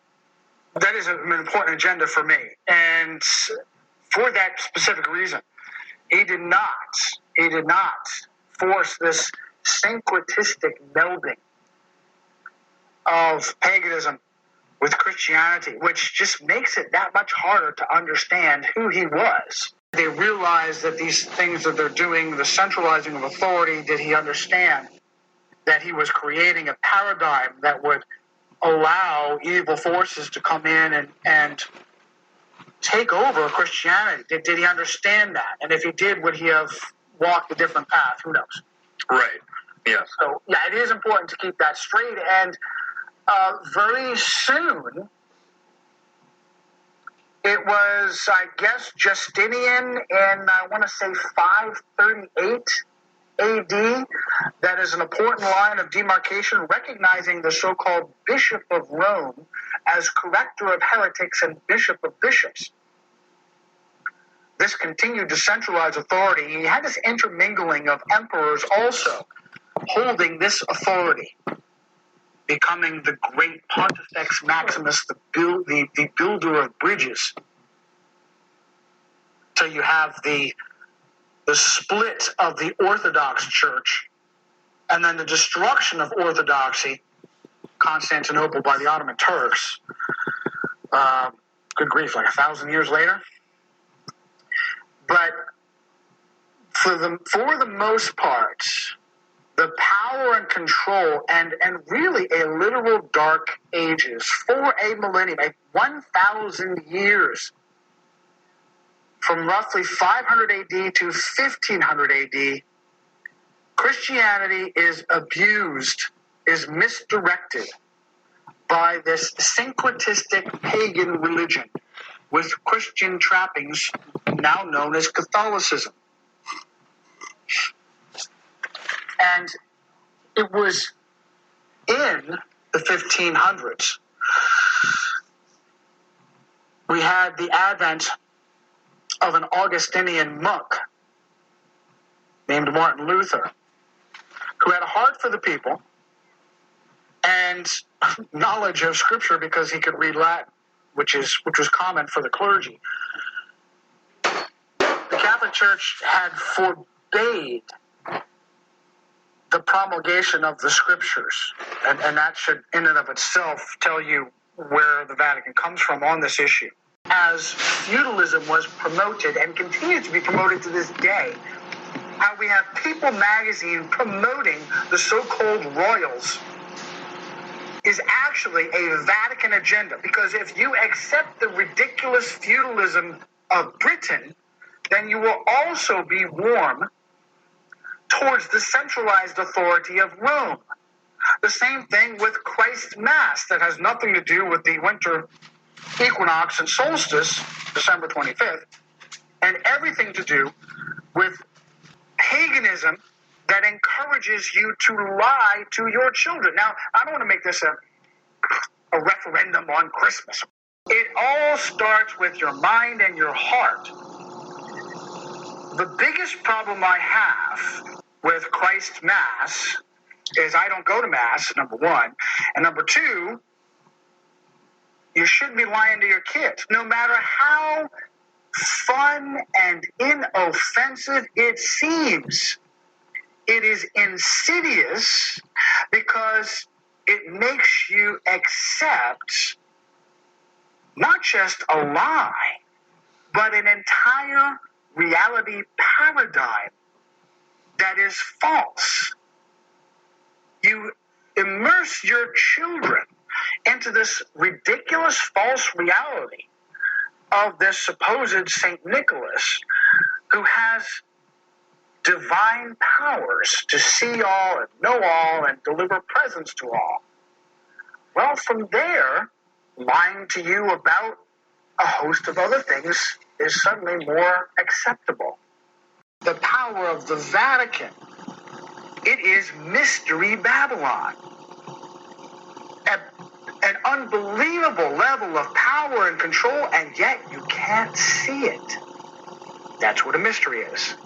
that is an important agenda for me, and for that specific reason, he did not force this syncretistic melding of paganism with Christianity, which just makes it that much harder to understand who he was. They realize that these things that they're doing, the centralizing of authority, did he understand that he was creating a paradigm that would allow evil forces to come in and take over Christianity? Did he understand that? And if he did, would he have walked a different path? Who knows? Right. Yeah. So, yeah, it is important to keep that straight. And very soon, it was, I guess, Justinian in, I want to say, 538 AD. That is an important line of demarcation, recognizing the so-called Bishop of Rome as corrector of heretics and bishop of bishops. This continued to centralize authority. He had this intermingling of emperors also holding this authority, becoming the great Pontifex Maximus, the builder of bridges. So you have the split of the Orthodox Church, and then the destruction of Orthodoxy, Constantinople by the Ottoman Turks. Good grief, like 1,000 years later. But for the most part, the power and control and really a literal dark ages for a millennium, 1,000 years, from roughly 500 AD to 1500 AD, Christianity is abused, is misdirected by this syncretistic pagan religion with Christian trappings, now known as Catholicism. And it was in the 1500s. We had the advent of an Augustinian monk named Martin Luther, who had a heart for the people and knowledge of Scripture because he could read Latin, which was common for the clergy. The Catholic Church had forbade the promulgation of the Scriptures, and that should in and of itself tell you where the Vatican comes from on this issue. As feudalism was promoted and continues to be promoted to this day, how we have People magazine promoting the so-called royals is actually a Vatican agenda, because if you accept the ridiculous feudalism of Britain, then you will also be warm towards the centralized authority of Rome. The same thing with Christ Mass, that has nothing to do with the winter equinox and solstice, December 25th, and everything to do with paganism that encourages you to lie to your children. Now, I don't want to make this a referendum on Christmas. It all starts with your mind and your heart. The biggest problem I have with Christ Mass is I don't go to Mass, number one. And number two, you shouldn't be lying to your kids. No matter how fun and inoffensive it seems, it is insidious because it makes you accept not just a lie, but an entire reality paradigm that is false. You immerse your children into this ridiculous false reality of this supposed St. Nicholas, who has divine powers to see all and know all and deliver presents to all. Well, from there, lying to you about a host of other things is suddenly more acceptable. The power of the Vatican It is Mystery Babylon. An unbelievable level of power and control, and yet you can't see it. That's what a mystery is.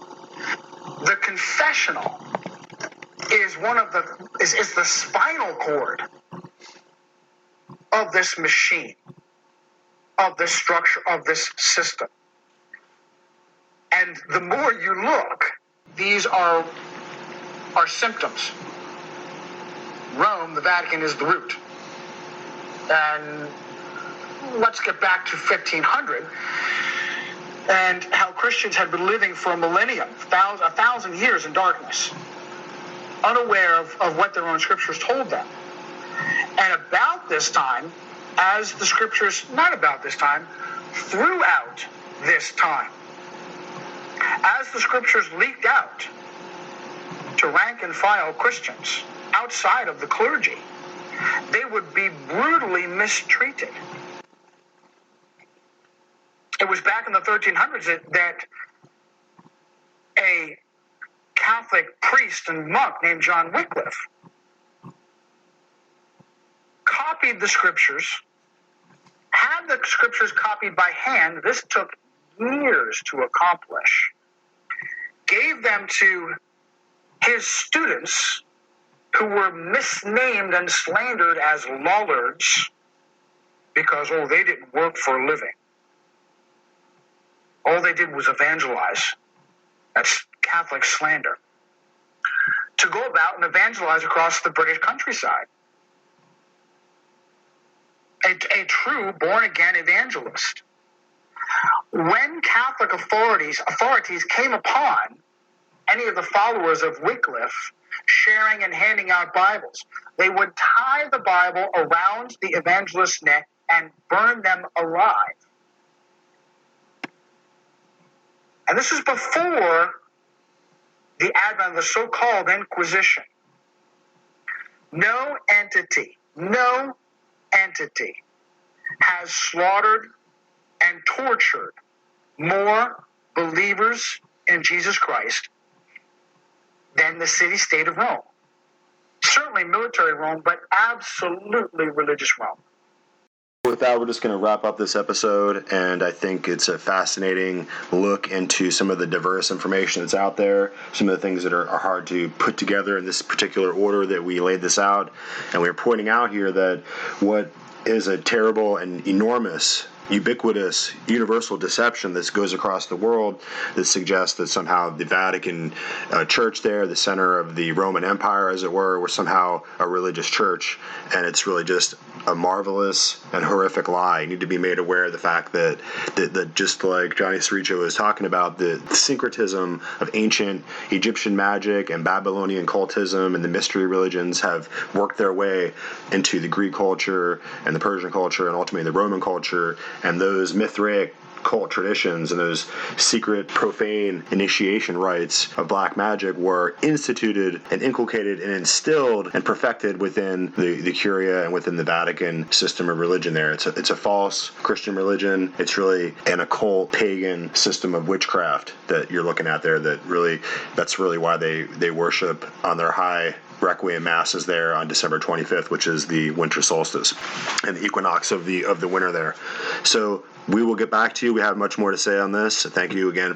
The confessional is is the spinal cord of this machine, of this structure, of this system. And the more you look, these are symptoms. Rome, the Vatican, is the root. And let's get back to 1500 and how Christians had been living for a millennium, 1,000 years in darkness, unaware of what their own scriptures told them. And about this time, as the scriptures, not about this time, throughout this time, as the scriptures leaked out to rank and file Christians outside of the clergy, they would be brutally mistreated. It was back in the 1300s that a Catholic priest and monk named John Wycliffe copied the scriptures, had the scriptures copied by hand. This took years to accomplish. Gave them to his students, who were misnamed and slandered as lollards because, they didn't work for a living. All they did was evangelize. That's Catholic slander. To go about and evangelize across the British countryside. A true born-again evangelist. When Catholic authorities came upon any of the followers of Wycliffe sharing and handing out Bibles, they would tie the Bible around the evangelist's neck and burn them alive. And this is before the advent of the so-called Inquisition. No entity has slaughtered and tortured more believers in Jesus Christ than the city-state of Rome. Certainly military Rome, but absolutely religious Rome. With that, we're just going to wrap up this episode, and I think it's a fascinating look into some of the diverse information that's out there, some of the things that are hard to put together in this particular order that we laid this out. And we're pointing out here that what is a terrible and enormous, ubiquitous, universal deception that goes across the world that suggests that somehow the Vatican Church there, the center of the Roman Empire, as it were, was somehow a religious church. And it's really just a marvelous and horrific lie. You need to be made aware of the fact that just like Johnny Siricho was talking about, the syncretism of ancient Egyptian magic and Babylonian cultism and the mystery religions have worked their way into the Greek culture and the Persian culture and ultimately the Roman culture. And those Mithraic cult traditions and those secret, profane initiation rites of black magic were instituted and inculcated and instilled and perfected within the Curia and within the Vatican system of religion there. It's a false Christian religion. It's really an occult, pagan system of witchcraft that you're looking at there. That's really why they worship on their high Requiem masses there on December 25th, which is the winter solstice and the equinox of the winter there. So we will get back to you. We have much more to say on this. Thank you again